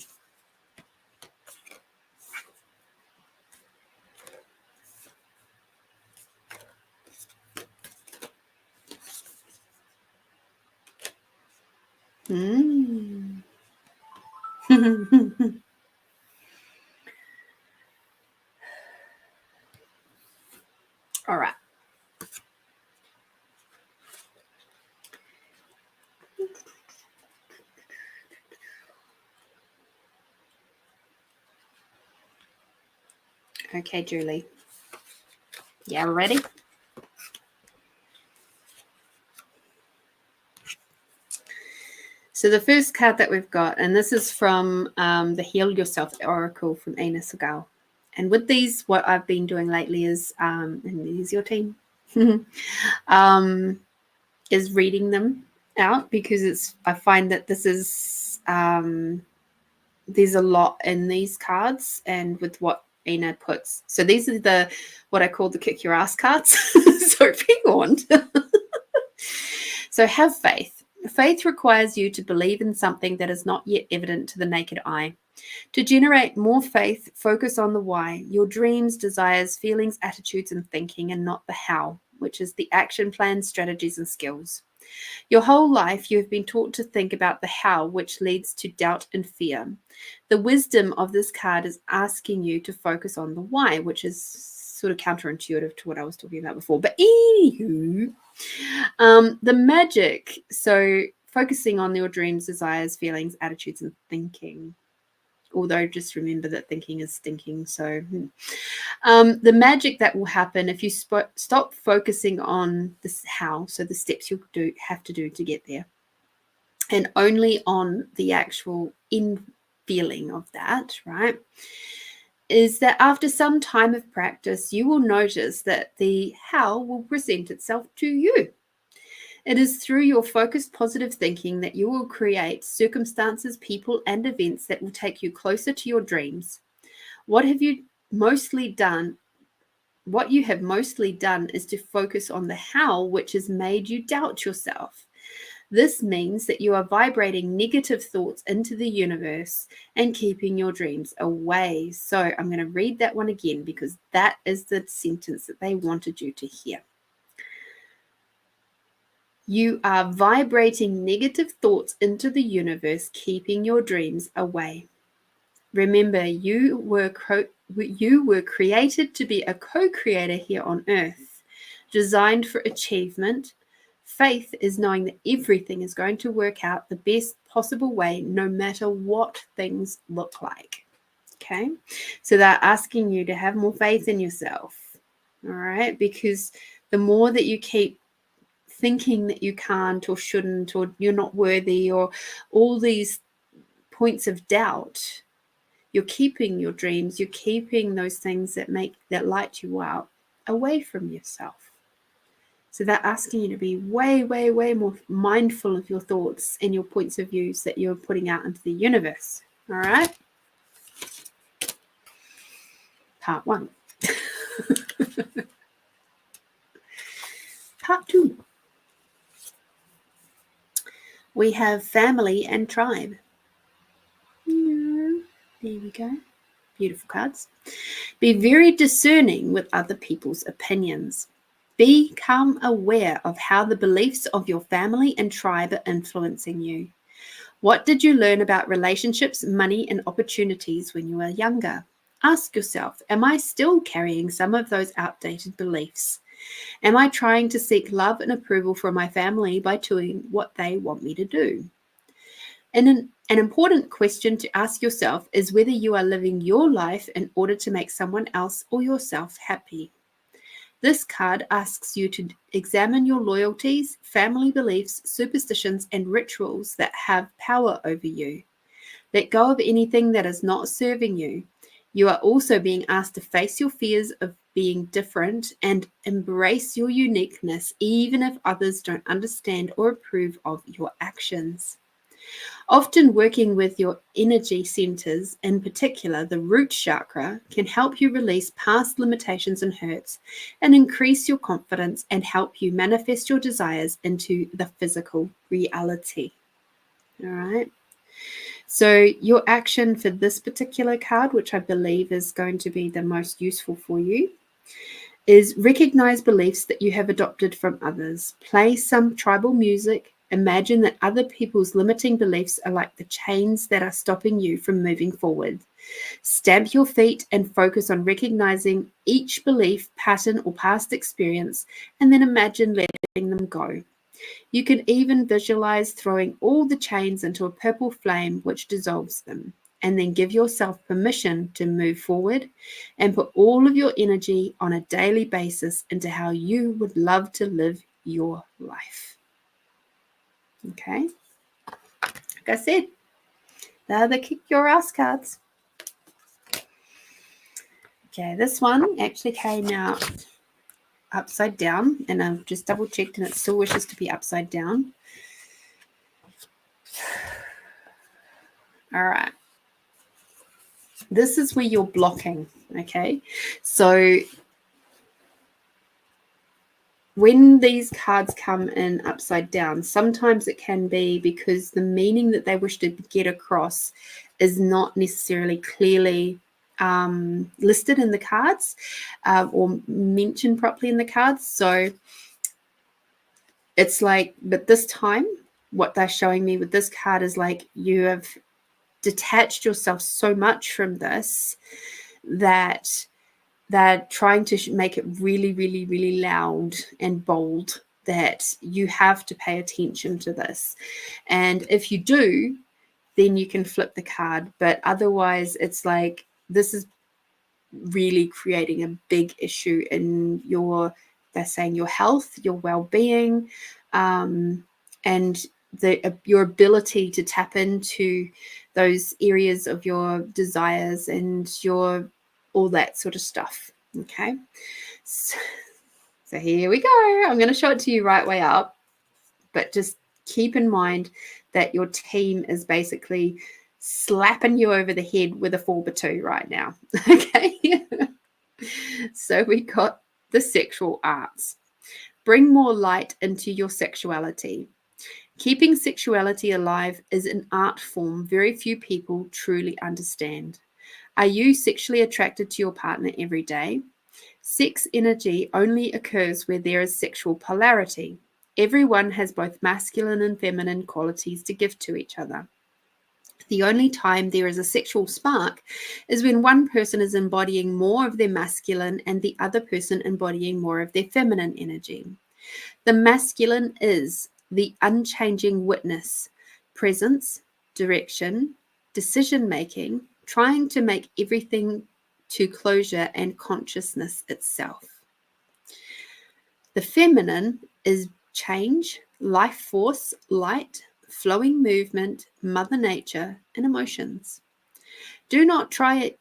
All right. Okay, Julie. Yeah, ready? So the first card that we've got, and this is from the Heal Yourself Oracle from Aina Segal. And with these, what I've been doing lately is, and here's your team, is reading them out because I find that this is, there's a lot in these cards and with what Aina puts. So these are what I call the kick your ass cards. So be warned. So have faith. Faith requires you to believe in something that is not yet evident to the naked eye. To generate more faith, focus on the why, your dreams, desires, feelings, attitudes, and thinking, and not the how, which is the action plans, strategies, and skills. Your whole life, you have been taught to think about the how, which leads to doubt and fear. The wisdom of this card is asking you to focus on the why, which is sort of counterintuitive to what I was talking about before. But anywho, the magic, so focusing on your dreams, desires, feelings, attitudes, and thinking. Although just remember that thinking is stinking. So the magic that will happen if you stop focusing on this how, so the steps you'll have to do to get there, and only on the actual in feeling of that, right, is that after some time of practice, you will notice that the how will present itself to you. It is through your focused positive thinking that you will create circumstances, people, and events that will take you closer to your dreams. What you have mostly done is to focus on the how, which has made you doubt yourself. This means that you are vibrating negative thoughts into the universe and keeping your dreams away. So I'm going to read that one again because that is the sentence that they wanted you to hear. You are vibrating negative thoughts into the universe, keeping your dreams away. Remember, you were created to be a co-creator here on earth, designed for achievement. Faith is knowing that everything is going to work out the best possible way, no matter what things look like. Okay, so they're asking you to have more faith in yourself. All right, because the more that you keep thinking that you can't or shouldn't or you're not worthy or all these points of doubt, you're keeping your dreams, you're keeping those things that light you up away from yourself. So they're asking you to be way, way, way more mindful of your thoughts and your points of views that you're putting out into the universe. All right? Part 1. Part 2. We have family and tribe. There we go. Beautiful cards. Be very discerning with other people's opinions. Become aware of how the beliefs of your family and tribe are influencing you. What did you learn about relationships, money, and opportunities when you were younger? Ask yourself, am I still carrying some of those outdated beliefs? Am I trying to seek love and approval from my family by doing what they want me to do? And an important question to ask yourself is whether you are living your life in order to make someone else or yourself happy. This card asks you to examine your loyalties, family beliefs, superstitions, and rituals that have power over you. Let go of anything that is not serving you. You are also being asked to face your fears of being different and embrace your uniqueness, even if others don't understand or approve of your actions. Often working with your energy centers, in particular the root chakra, can help you release past limitations and hurts and increase your confidence and help you manifest your desires into the physical reality. All right. So your action for this particular card, which I believe is going to be the most useful for you, is recognize beliefs that you have adopted from others. Play some tribal music. Imagine that other people's limiting beliefs are like the chains that are stopping you from moving forward. Stamp your feet and focus on recognizing each belief, pattern, or past experience, and then imagine letting them go. You can even visualize throwing all the chains into a purple flame which dissolves them, and then give yourself permission to move forward and put all of your energy on a daily basis into how you would love to live your life. Okay, like I said, they're the kick your ass cards. Okay, this one actually came out upside down, and I've just double checked and it still wishes to be upside down. All right. This is where you're blocking, okay? So when these cards come in upside down, sometimes it can be because the meaning that they wish to get across is not necessarily clearly listed in the cards or mentioned properly in the cards. So it's like, but this time, what they're showing me with this card is like you have detached yourself so much from this that they're trying to make it really, really, really loud and bold that you have to pay attention to this. And if you do, then you can flip the card. But otherwise, it's like this is really creating a big issue in they're saying your health, your well-being, and your ability to tap into those areas of your desires and all that sort of stuff. Okay, so here we go. I'm going to show it to you right way up, but just keep in mind that your team is basically slapping you over the head with a 4x2 right now. Okay. So we got the sexual arts. Bring more light into your sexuality. Keeping sexuality alive is an art form very few people truly understand. Are you sexually attracted to your partner every day? Sex energy only occurs where there is sexual polarity. Everyone has both masculine and feminine qualities to give to each other. The only time there is a sexual spark is when one person is embodying more of their masculine and the other person embodying more of their feminine energy. The masculine is the unchanging witness, presence, direction, decision-making, trying to make everything to closure and consciousness itself. The feminine is change, life force, light, flowing movement, Mother Nature, and emotions. Do not buy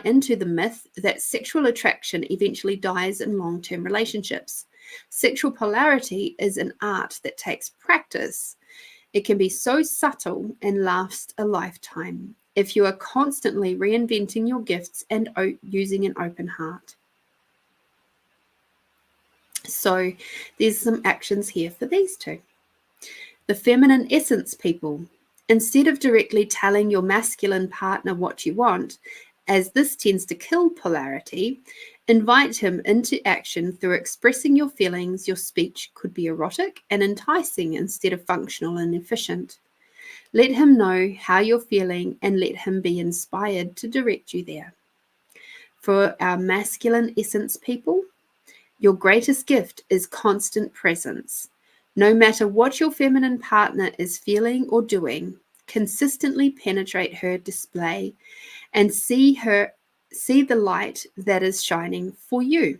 into the myth that sexual attraction eventually dies in long-term relationships. Sexual polarity is an art that takes practice. It can be so subtle and last a lifetime if you are constantly reinventing your gifts and using an open heart. So there's some actions here for these two. The feminine essence people. Instead of directly telling your masculine partner what you want, as this tends to kill polarity, invite him into action through expressing your feelings. Your speech could be erotic and enticing instead of functional and efficient. Let him know how you're feeling and let him be inspired to direct you there. For our masculine essence people, your greatest gift is constant presence. No matter what your feminine partner is feeling or doing, consistently penetrate her display and see the light that is shining for you.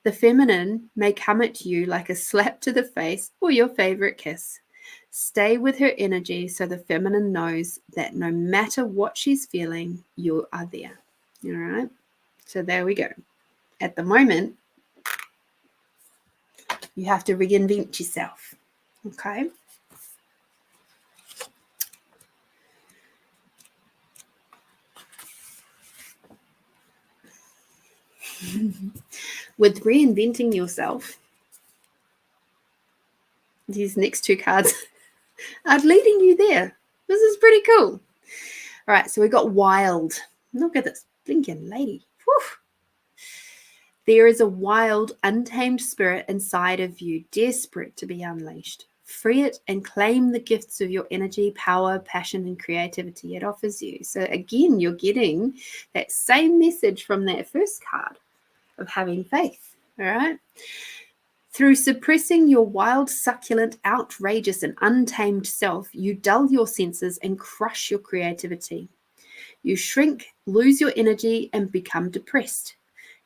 The feminine may come at you like a slap to the face or your favorite kiss. Stay with her energy so the feminine knows that no matter what she's feeling, you are there. All right? So there we go. At the moment, you have to reinvent yourself. Okay? With reinventing yourself, these next two cards are leading you there. This is pretty cool. All right, so we got wild. Look at this blinking lady. Whew. There is a wild, untamed spirit inside of you, desperate to be unleashed. Free it and claim the gifts of your energy, power, passion, and creativity it offers you. So again, you're getting that same message from that first card of having faith, all right? Through suppressing your wild, succulent, outrageous, and untamed self, you dull your senses and crush your creativity. You shrink, lose your energy, and become depressed.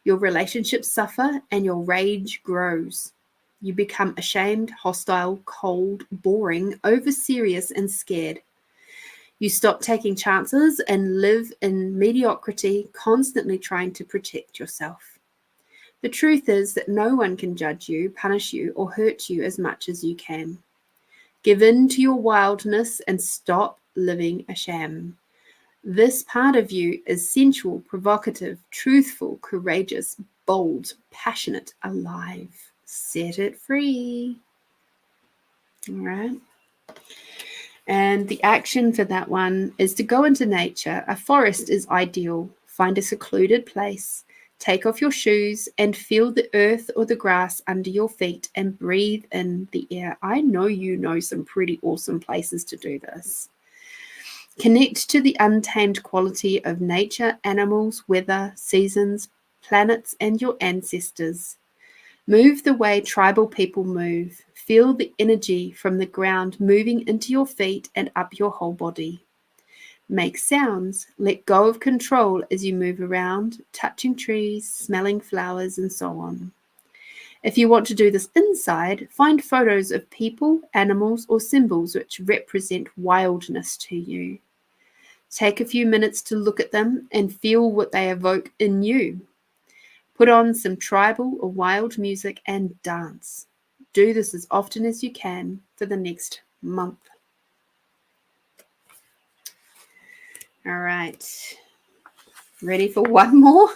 Your relationships suffer and your rage grows. You become ashamed, hostile, cold, boring, over-serious, and scared. You stop taking chances and live in mediocrity, constantly trying to protect yourself. The truth is that no one can judge you, punish you, or hurt you as much as you can. Give in to your wildness and stop living a sham. This part of you is sensual, provocative, truthful, courageous, bold, passionate, alive. Set it free. All right. And the action for that one is to go into nature. A forest is ideal. Find a secluded place. Take off your shoes and feel the earth or the grass under your feet and breathe in the air. I know you know some pretty awesome places to do this. Connect to the untamed quality of nature, animals, weather, seasons, planets, and your ancestors. Move the way tribal people move. Feel the energy from the ground moving into your feet and up your whole body. Make sounds. Let go of control as you move around, touching trees, smelling flowers, and so on. If you want to do this inside, find photos of people, animals, or symbols which represent wildness to you. Take a few minutes to look at them and feel what they evoke in you. Put on some tribal or wild music and dance. Do this as often as you can for the next month. All right. Ready for one more?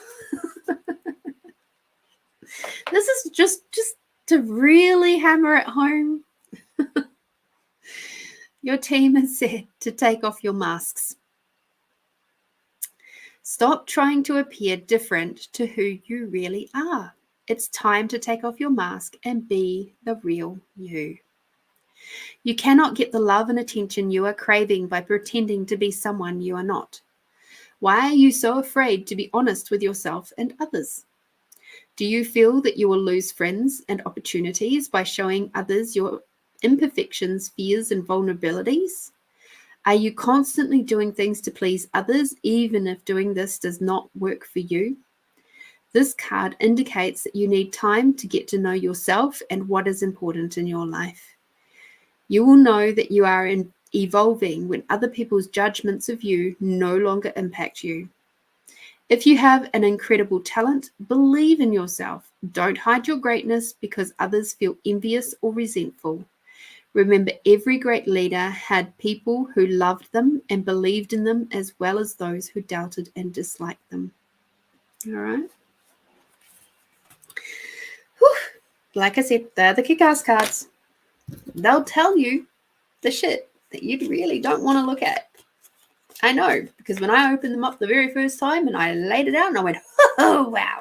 This is just to really hammer it home. Your team has said to take off your masks. Stop trying to appear different to who you really are. It's time to take off your mask and be the real you. You cannot get the love and attention you are craving by pretending to be someone you are not. Why are you so afraid to be honest with yourself and others? Do you feel that you will lose friends and opportunities by showing others your imperfections, fears, and vulnerabilities? Are you constantly doing things to please others, even if doing this does not work for you? This card indicates that you need time to get to know yourself and what is important in your life. You will know that you are evolving when other people's judgments of you no longer impact you. If you have an incredible talent, believe in yourself. Don't hide your greatness because others feel envious or resentful. Remember, every great leader had people who loved them and believed in them, as well as those who doubted and disliked them. All right. Whew. Like I said, they're the kick-ass cards. They'll tell you the shit that you really don't want to look at. I know, because when I opened them up the very first time and I laid it out and I went, oh, wow.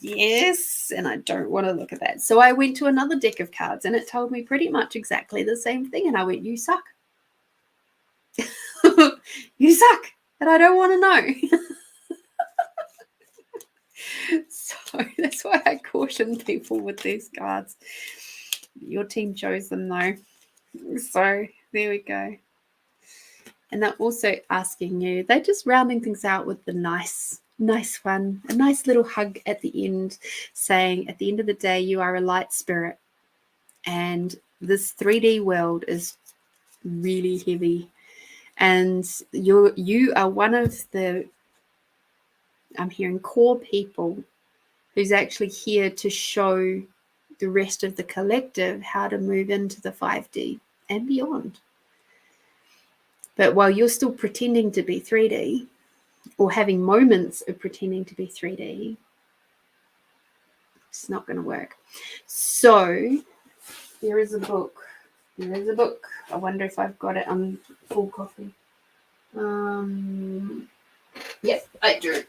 Yes, and I don't want to look at that. So I went to another deck of cards and it told me pretty much exactly the same thing. And I went, you suck. You suck. And I don't want to know. So that's why I caution people with these cards. Your team chose them though. So there we go. And they're also asking you, they're just rounding things out with the nice one, a nice little hug at the end, saying at the end of the day, you are a light spirit. And this 3D world is really heavy. And you are one of the, I'm hearing, core people who's actually here to show the rest of the collective how to move into the 5D and beyond. But while you're still pretending to be 3D or having moments of pretending to be 3D, it's not going to work. So there is a book. I wonder if I've got it on full copy. Yes, I do.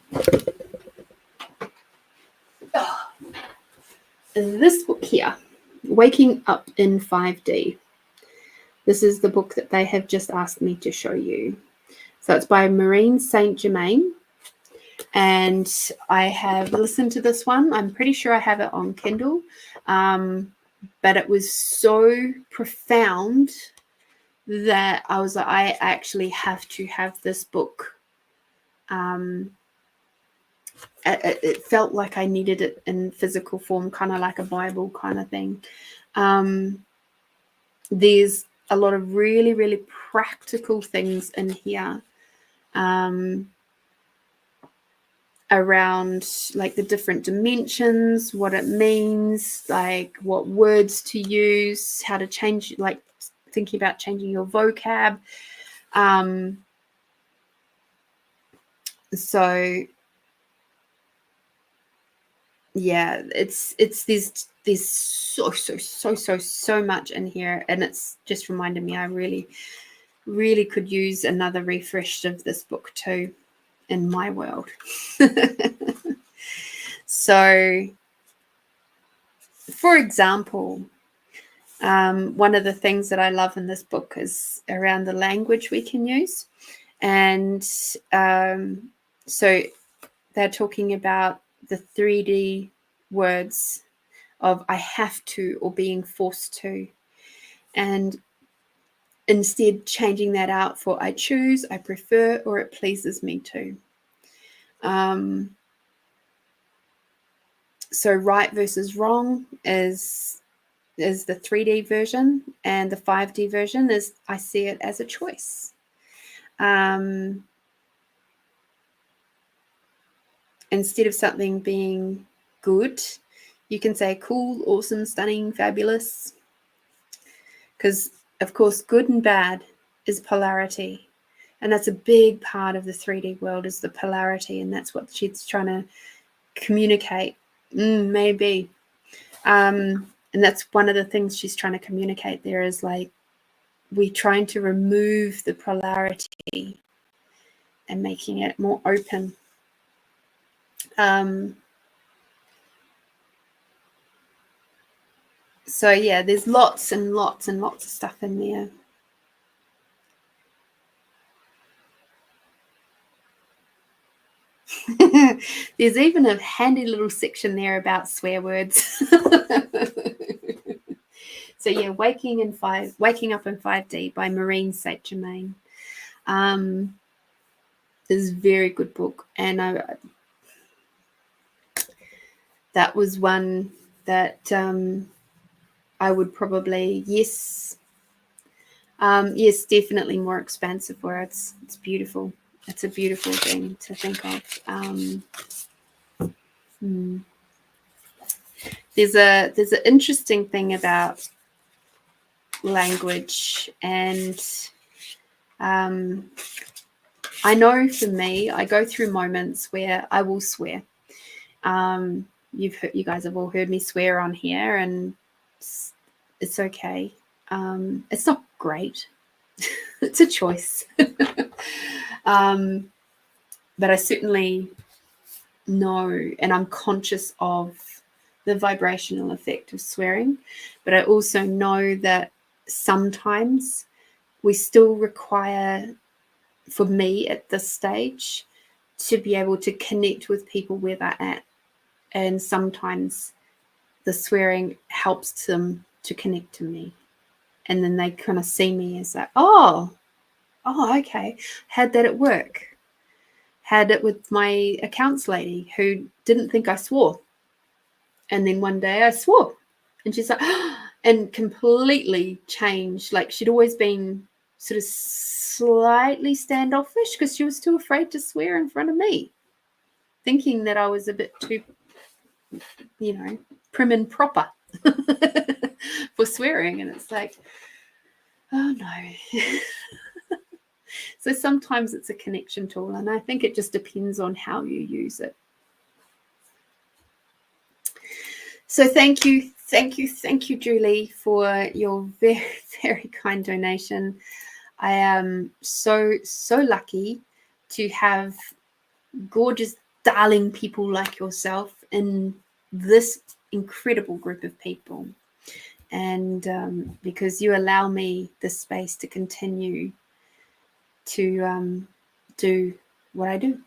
This book here, Waking Up in 5D. This is the book that they have just asked me to show you. So it's by Maureen St. Germain. And I have listened to this one. I'm pretty sure I have it on Kindle. But it was so profound that I was like, I actually have to have this book. It felt like I needed it in physical form, kind of like a Bible kind of thing. There's a lot of really, really practical things in here around like the different dimensions, what it means, like what words to use, how to change, like thinking about changing your vocab. So yeah, it's there's so much in here, and it's just reminded me I really could use another refresh of this book too in my world. So for example, one of the things that I love in this book is around the language we can use. And so they're talking about the 3D words of I have to or being forced to, and instead changing that out for I choose, I prefer, or it pleases me to. So right versus wrong is the 3D version, and the 5D version is I see it as a choice. Instead of something being good, you can say cool, awesome, stunning, fabulous. Because, of course, good and bad is polarity. And that's a big part of the 3D world, is the polarity. And that's what she's trying to communicate. Maybe. And that's one of the things she's trying to communicate there, is like, we're trying to remove the polarity and making it more open. So yeah, there's lots and lots and lots of stuff in there. There's even a handy little section there about swear words. So yeah, Waking Up in 5D by Maureen St. Germain. Is a very good book, and that was one that I would probably yes, definitely more expansive words. It's beautiful. It's a beautiful thing to think of. There's an interesting thing about language, and I know for me, I go through moments where I will swear. You guys have all heard me swear on here, and it's okay. It's not great. It's a choice. But I certainly know, and I'm conscious of the vibrational effect of swearing, but I also know that sometimes we still require, for me at this stage, to be able to connect with people where they're at. And sometimes the swearing helps them to connect to me. And then they kind of see me as like, oh, okay. Had that at work. Had it with my accounts lady who didn't think I swore. And then one day I swore. And she's like, and completely changed. Like, she'd always been sort of slightly standoffish because she was too afraid to swear in front of me, thinking that I was a bit too, prim and proper for swearing. And it's like, oh no. So sometimes it's a connection tool, and I think it just depends on how you use it. So thank you, Julie, for your very, very kind donation. I am so lucky to have gorgeous, darling people like yourself in this incredible group of people. And because you allow me the space to continue to do what I do.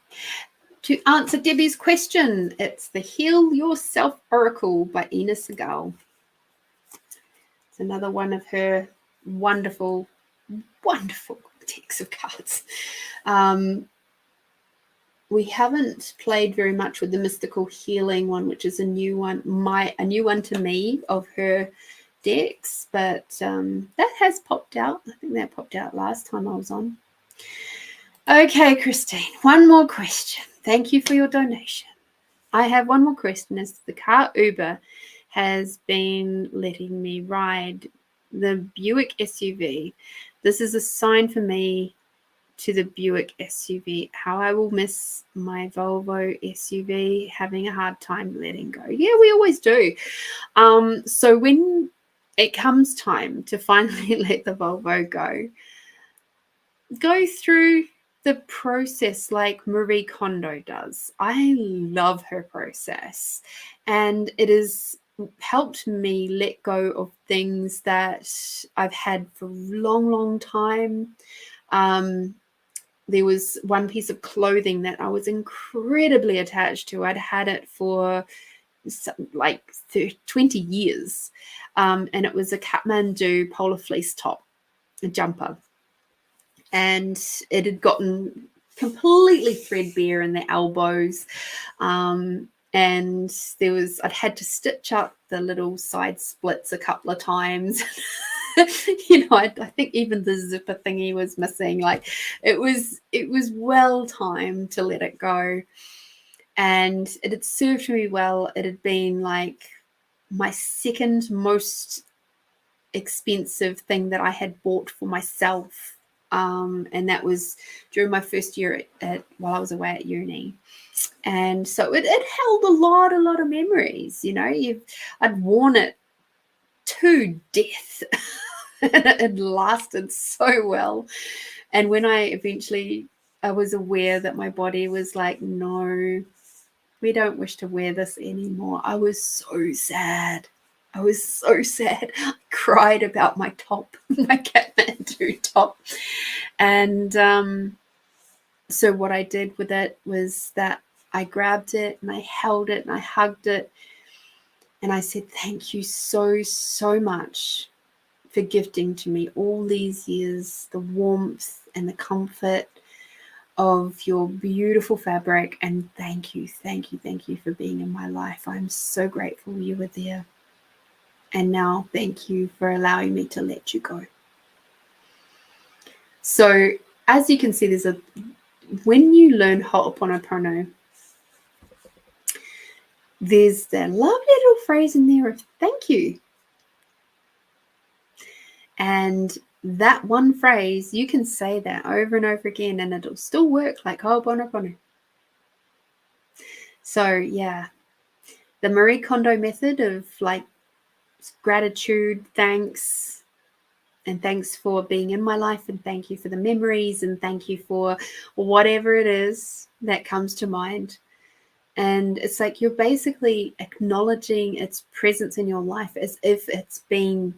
To answer Debbie's question, it's the Heal Yourself Oracle by Ina Segal. It's another one of her wonderful, wonderful decks of cards. We haven't played very much with the Mystical Healing one, which is a new one, a new one to me of her decks, but that has popped out. I think that popped out last time I was on. Okay, Christine, one more question. Thank you for your donation. I have one more question. As the car Uber has been letting me ride the Buick SUV, this is a sign for me to the Buick SUV, how I will miss my Volvo SUV, having a hard time letting go. Yeah, we always do. So when it comes time to finally let the Volvo go through the process like Marie Kondo does. I love her process, and it has helped me let go of things that I've had for a long time. There was one piece of clothing that I was incredibly attached to. I'd had it for like 20 years. And it was a Kathmandu polar fleece top, a jumper. And it had gotten completely threadbare in the elbows. And I'd had to stitch up the little side splits a couple of times. I think even the zipper thingy was missing. Like it was well time to let it go. And it had served me well. It had been like my second most expensive thing that I had bought for myself. And that was during my first year while I was away at uni. And so it held a lot of memories. I'd worn it to death. And it lasted so well. And when I was aware that my body was like, no, we don't wish to wear this anymore, I was so sad. I cried about my top, my Kathmandu top. And so what I did with it was that I grabbed it and I held it and I hugged it. And I said, thank you so, so much for gifting to me all these years the warmth and the comfort of your beautiful fabric. And thank you for being in my life. I'm so grateful you were there. And now thank you for allowing me to let you go. So as you can see, when you learn Ho'oponopono, there's that lovely little phrase in there of thank you. And that one phrase, you can say that over and over again and it'll still work like Ho'oponopono. So yeah, the Marie Kondo method of like gratitude, thanks, and thanks for being in my life, and thank you for the memories, and thank you for whatever it is that comes to mind. And it's like you're basically acknowledging its presence in your life as if it's been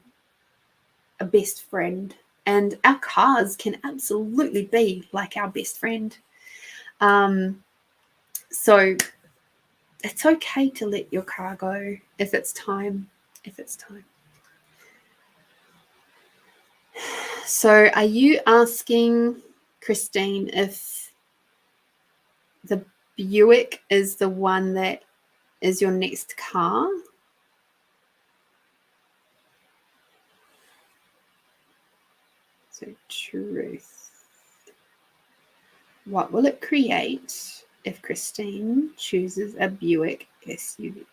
a best friend. And our cars can absolutely be like our best friend. So it's okay to let your car go if it's time. So are you asking, Christine, if the Buick is the one that is your next car? So truth. What will it create if Christine chooses a Buick SUV?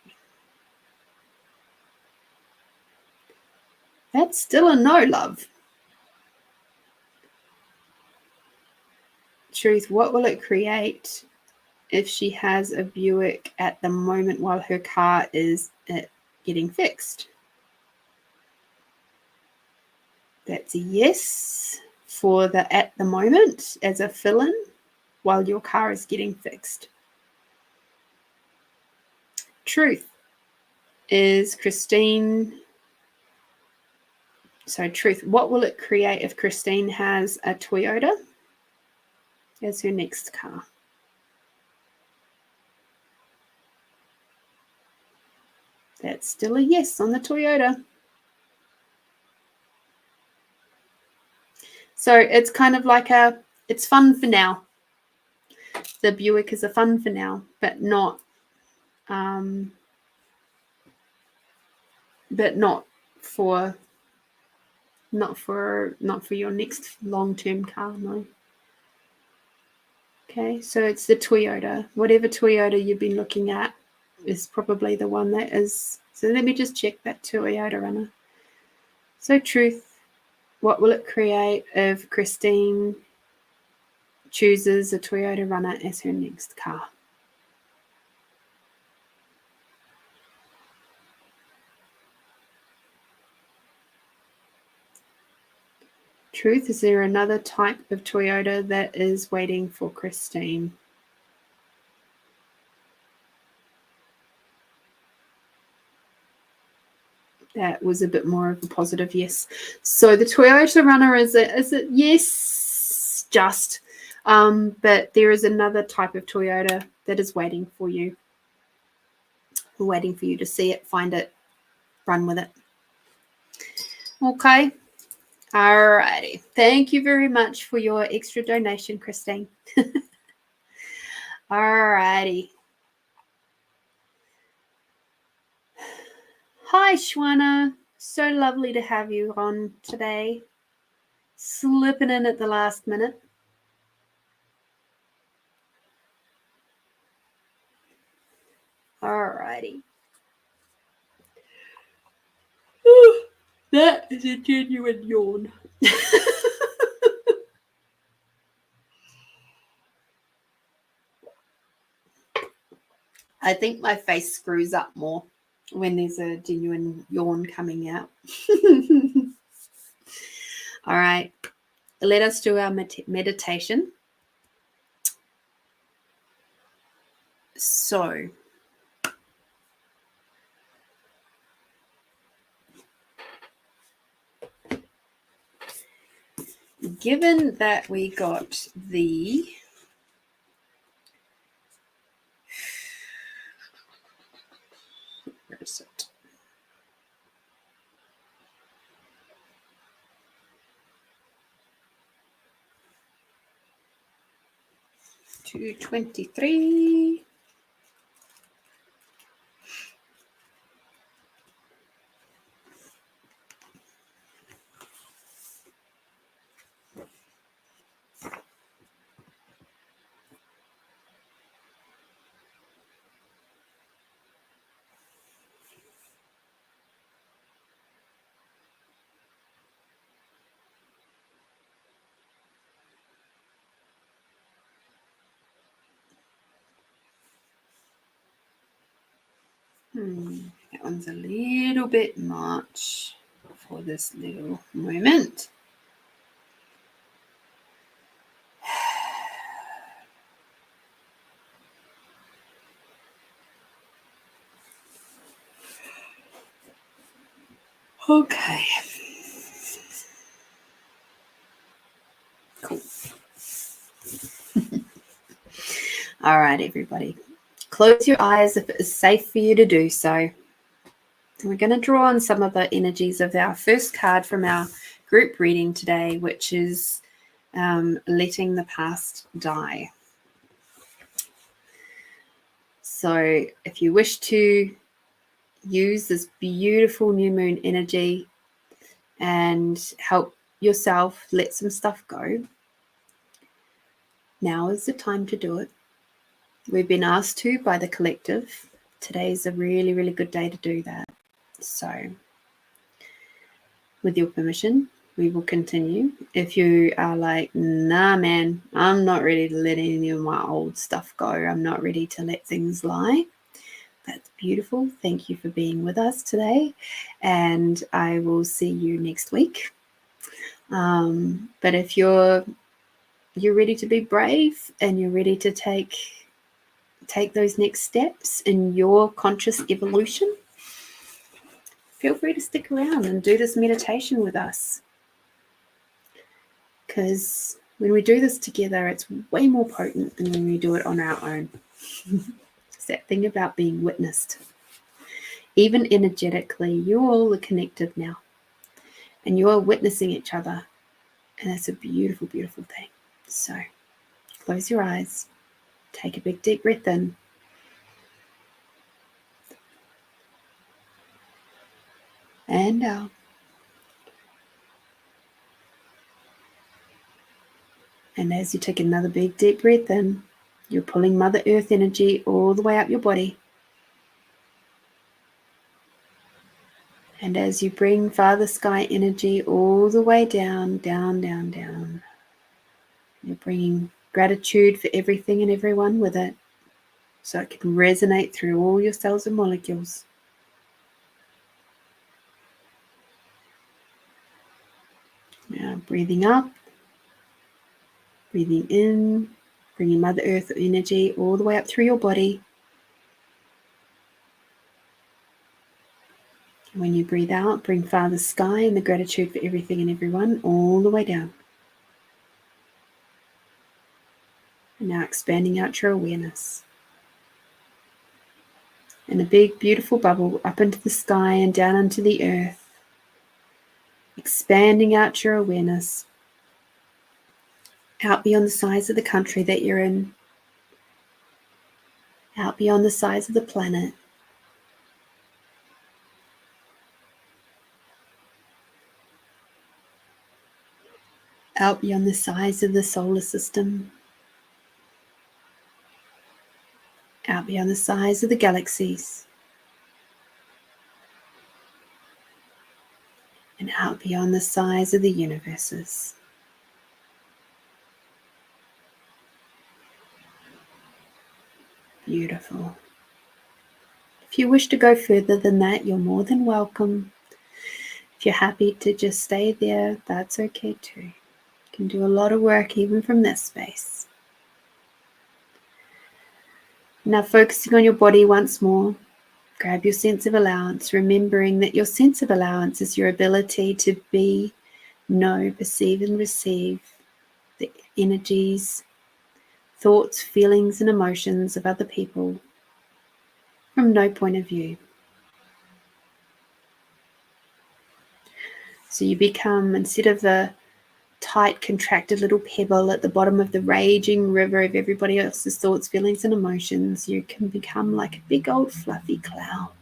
That's still a no, love. Truth, what will it create if she has a Buick at the moment while her car is getting fixed? That's a yes for the at the moment as a fill-in while your car is getting fixed. Truth is Christine. So truth, what will it create if Christine has a Toyota as her next car? That's still a yes on the Toyota. So it's kind of like it's fun for now. The Buick is a fun for now, but not for your next long-term car, no. Okay, so it's the Toyota. Whatever Toyota you've been looking at is probably the one that is. So let me just check that Toyota runner. So truth, what will it create if Christine chooses a Toyota runner as her next car? Truth, is there another type of Toyota that is waiting for Christine? That was a bit more of a positive yes. So the Toyota runner is a yes, just. But there is another type of Toyota that is waiting for you. We're waiting for you to see it, find it, run with it. Okay. Alrighty. Thank you very much for your extra donation, Christine. Alrighty. Hi, Shwana. So lovely to have you on today. Slipping in at the last minute. Alrighty. That is a genuine yawn. I think my face screws up more when there's a genuine yawn coming out. All right, let us do our meditation. So, given that we got the where is it? $223. That one's a little bit much for this little moment. Okay. Cool. All right, everybody. Close your eyes if it is safe for you to do so. And we're going to draw on some of the energies of our first card from our group reading today, which is letting the past die. So if you wish to use this beautiful new moon energy and help yourself let some stuff go, now is the time to do it. We've been asked to by the collective. Today is a really, really good day to do that. So with your permission, we will continue. If you are like, nah, man, I'm not ready to let any of my old stuff go. I'm not ready to let things lie. That's beautiful. Thank you for being with us today. And I will see you next week. But if you're ready to be brave and you're ready to take those next steps in your conscious evolution, feel free to stick around and do this meditation with us. Because when we do this together, it's way more potent than when we do it on our own. It's that thing about being witnessed. Even energetically, you all are connected now. And you are witnessing each other. And it's a beautiful, beautiful thing. So close your eyes. Take a big deep breath in. And out. And as you take another big deep breath in, you're pulling Mother Earth energy all the way up your body. And as you bring Father Sky energy all the way down, down, down, down, you're bringing gratitude for everything and everyone with it, so it can resonate through all your cells and molecules. Now breathing up, breathing in, bringing Mother Earth energy all the way up through your body. When you breathe out, bring Father Sky and the gratitude for everything and everyone all the way down. And now expanding out your awareness. in a big, beautiful bubble up into the sky and down into the earth, expanding out your awareness, out beyond the size of the country that you're in, out beyond the size of the planet, out beyond the size of the solar system, out beyond the size of the galaxies, and out beyond the size of the universes. Beautiful. If you wish to go further than that, you're more than welcome. If you're happy to just stay there, that's okay too. You can do a lot of work even from this space. Now focusing on your body once more, grab your sense of allowance, remembering that your sense of allowance is your ability to be, know, perceive and receive the energies, thoughts, feelings and emotions of other people from no point of view. So you become, instead of a tight, contracted little pebble at the bottom of the raging river of everybody else's thoughts, feelings and emotions, you can become like a big old fluffy cloud,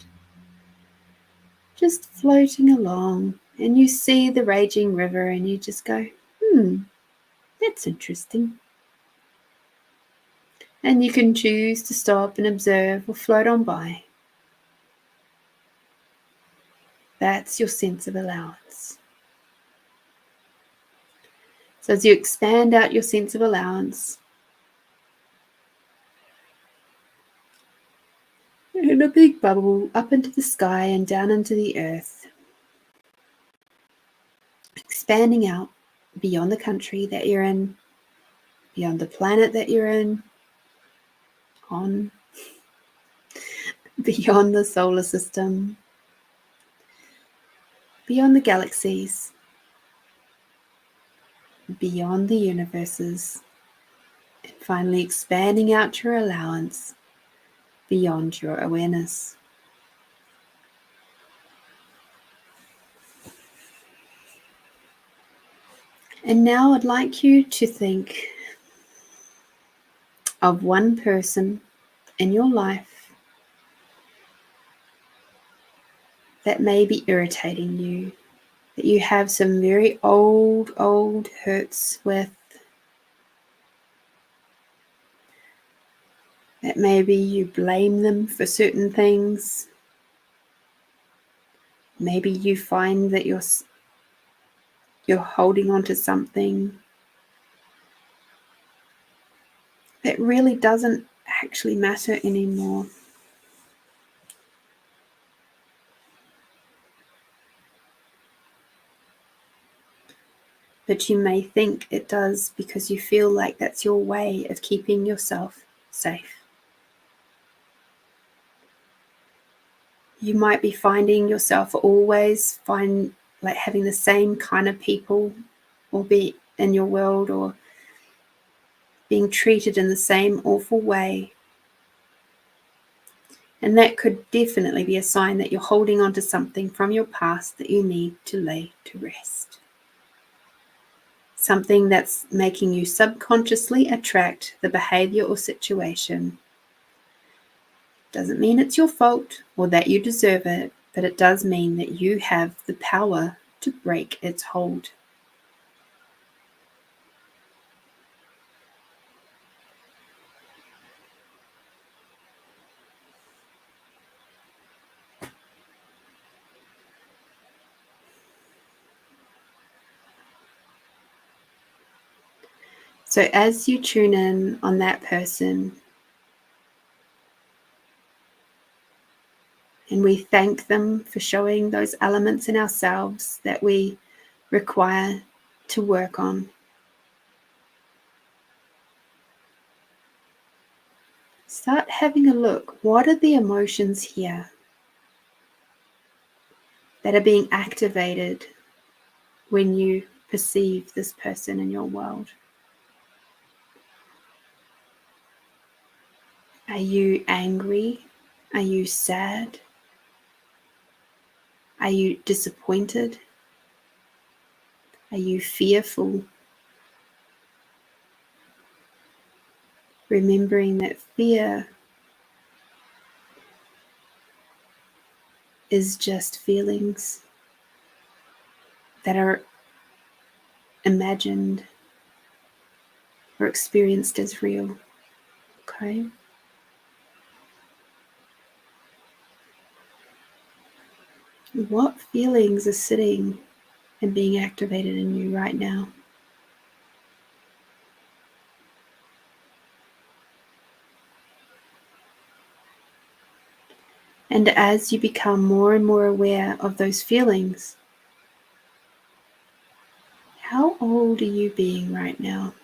just floating along. And you see the raging river and you just go, that's interesting. And you can choose to stop and observe or float on by. That's your sense of allowance. So as you expand out your sense of allowance, in a big bubble up into the sky and down into the earth, expanding out beyond the country that you're in, beyond the planet that you're in, on, beyond the solar system, beyond the galaxies, beyond the universes, and finally expanding out your allowance beyond your awareness. And now I'd like you to think of one person in your life that may be irritating you, that you have some very old hurts with, that maybe you blame them for certain things. Maybe you find that you're holding on to something that really doesn't actually matter anymore. But you may think it does because you feel like that's your way of keeping yourself safe. You might be finding yourself always having the same kind of people or be in your world, or being treated in the same awful way. And that could definitely be a sign that you're holding on to something from your past that you need to lay to rest. Something that's making you subconsciously attract the behavior or situation. Doesn't mean it's your fault or that you deserve it, but it does mean that you have the power to break its hold. So as you tune in on that person, and we thank them for showing those elements in ourselves that we require to work on. Start having a look. What are the emotions here that are being activated when you perceive this person in your world? Are you angry? Are you sad? Are you disappointed? Are you fearful? Remembering that fear is just feelings that are imagined or experienced as real. Okay? What feelings are sitting and being activated in you right now? And as you become more and more aware of those feelings, how old are you being right now?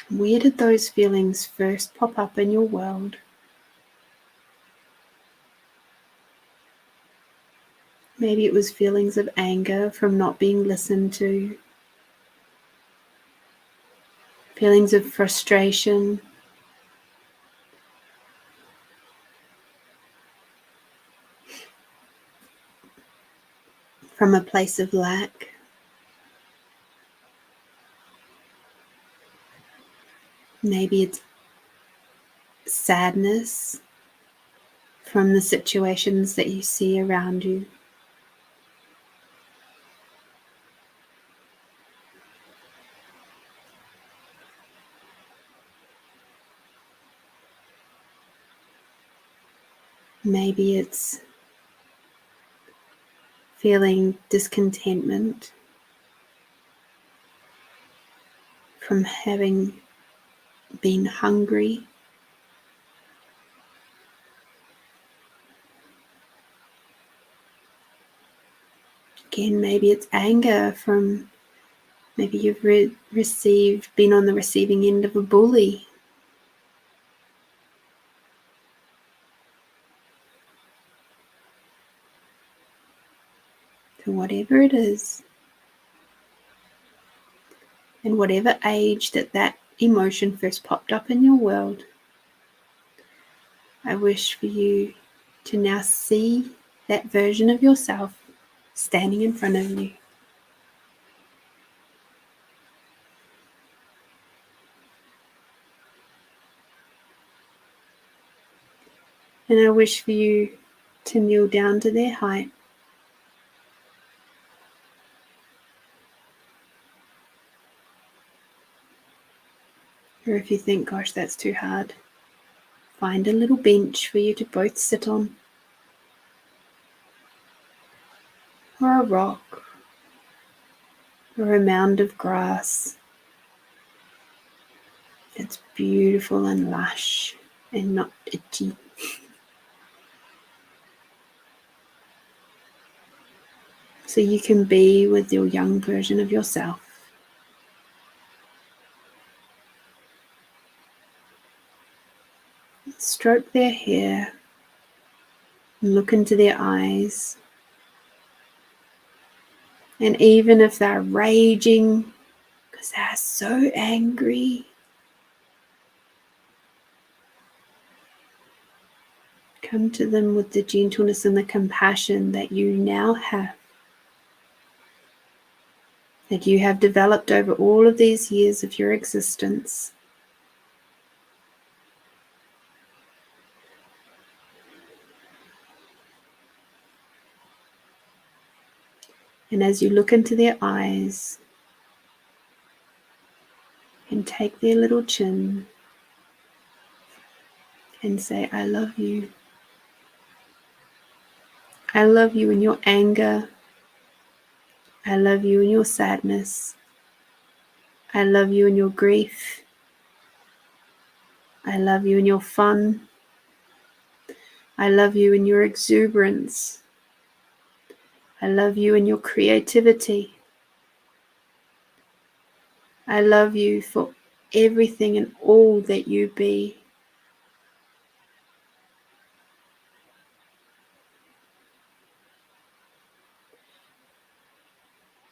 Where did those feelings first pop up in your world? Maybe it was feelings of anger from not being listened to, feelings of frustration, from a place of lack. Maybe it's sadness from the situations that you see around you. Maybe it's feeling discontentment from having been hungry. Again, maybe it's anger from maybe you've been on the receiving end of a bully. So whatever it is, and whatever age that emotion first popped up in your world, I wish for you to now see that version of yourself standing in front of you. And I wish for you to kneel down to their height. Or if you think, gosh, that's too hard, find a little bench for you to both sit on. Or a rock. Or a mound of grass. It's beautiful and lush and not itchy. So you can be with your young version of yourself. Stroke their hair, look into their eyes, and even if they're raging because they're so angry, come to them with the gentleness and the compassion that you now have, that you have developed over all of these years of your existence. And as you look into their eyes and take their little chin and say, I love you. I love you in your anger. I love you in your sadness. I love you in your grief. I love you in your fun. I love you in your exuberance. I love you in your creativity. I love you for everything and all that you be.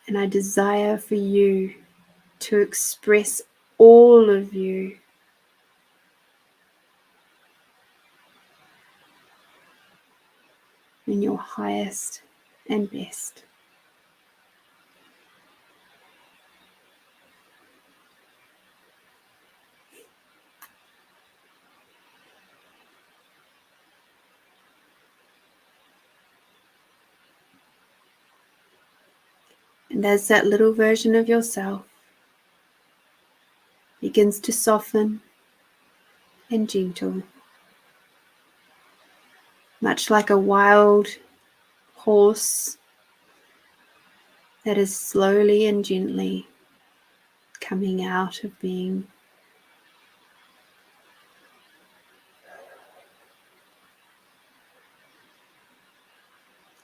And I desire for you to express all of you in your highest and best. And as that little version of yourself begins to soften and gentle, much like a wild horse that is slowly and gently coming out of being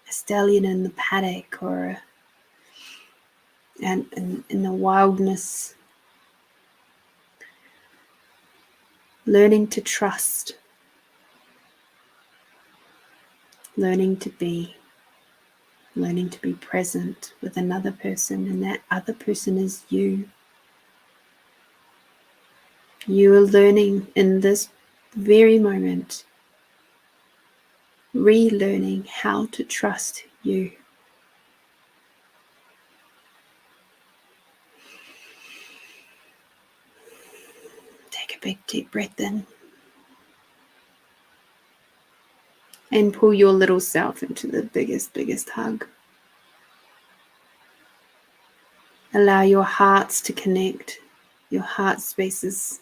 a stallion in the paddock or in the wildness, learning to trust, learning to be present with another person, and that other person is you. You are learning in this very moment, relearning how to trust you. Take a big deep breath in and pull your little self into the biggest hug. Allow your hearts to connect, your heart spaces.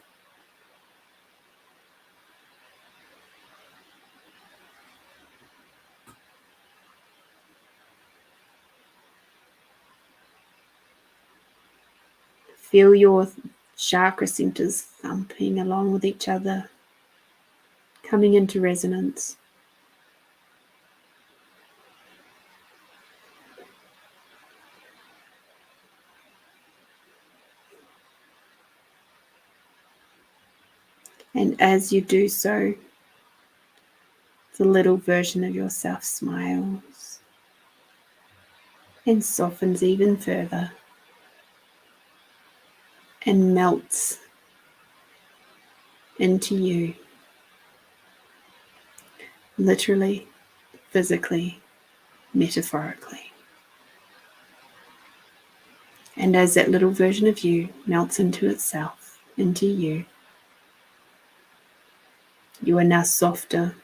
Feel your chakra centers thumping along with each other, coming into resonance. And as you do so, the little version of yourself smiles and softens even further and melts into you, literally, physically, metaphorically. And as that little version of you melts into itself, into you, you are now softer,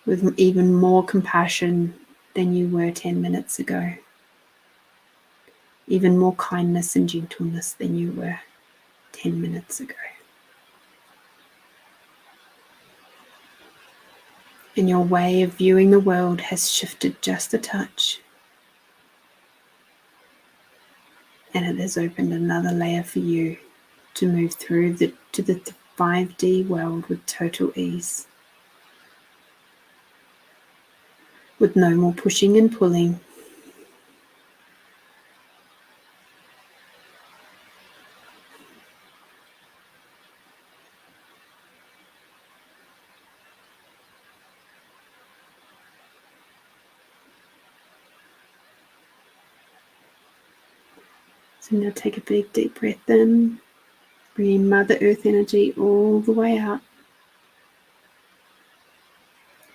with even more compassion than you were 10 minutes ago, even more kindness and gentleness than you were 10 minutes ago. And your way of viewing the world has shifted just a touch, and it has opened another layer for you to move through to the 5D world with total ease, with no more pushing and pulling. So now take a big deep breath in, bringing Mother Earth energy all the way out.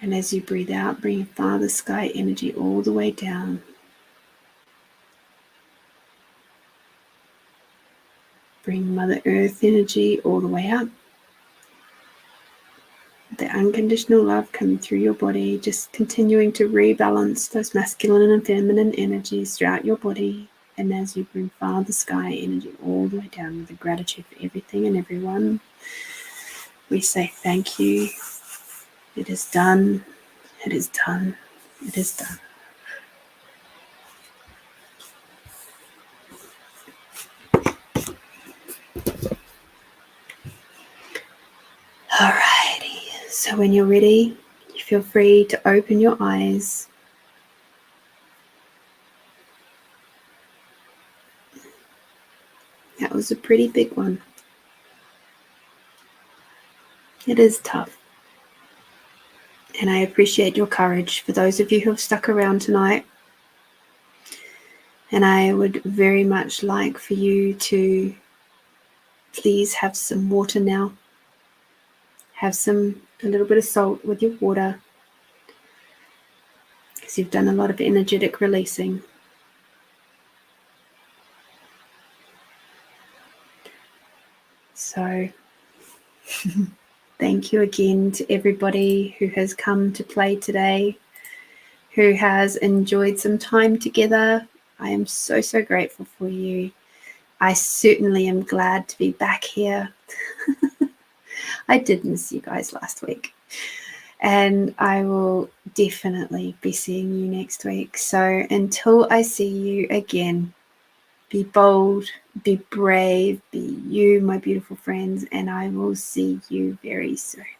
And as you breathe out, bring Father Sky energy all the way down. Bring Mother Earth energy all the way up. The unconditional love coming through your body, just continuing to rebalance those masculine and feminine energies throughout your body. And as you bring Father Sky energy all the way down with the gratitude for everything and everyone, we say thank you. It is done. It is done. It is done. Alrighty. So when you're ready, you feel free to open your eyes. That was a pretty big one. It is tough. And I appreciate your courage. For those of you who have stuck around tonight, And I would very much like for you to please have some water now. Have a little bit of salt with your water, because you've done a lot of energetic releasing. So thank you again to everybody who has come to play today, who has enjoyed some time together. I am so, so grateful for you. I certainly am glad to be back here. I did miss you guys last week. And I will definitely be seeing you next week. So until I see you again, be bold, be brave, be you, my beautiful friends, and I will see you very soon.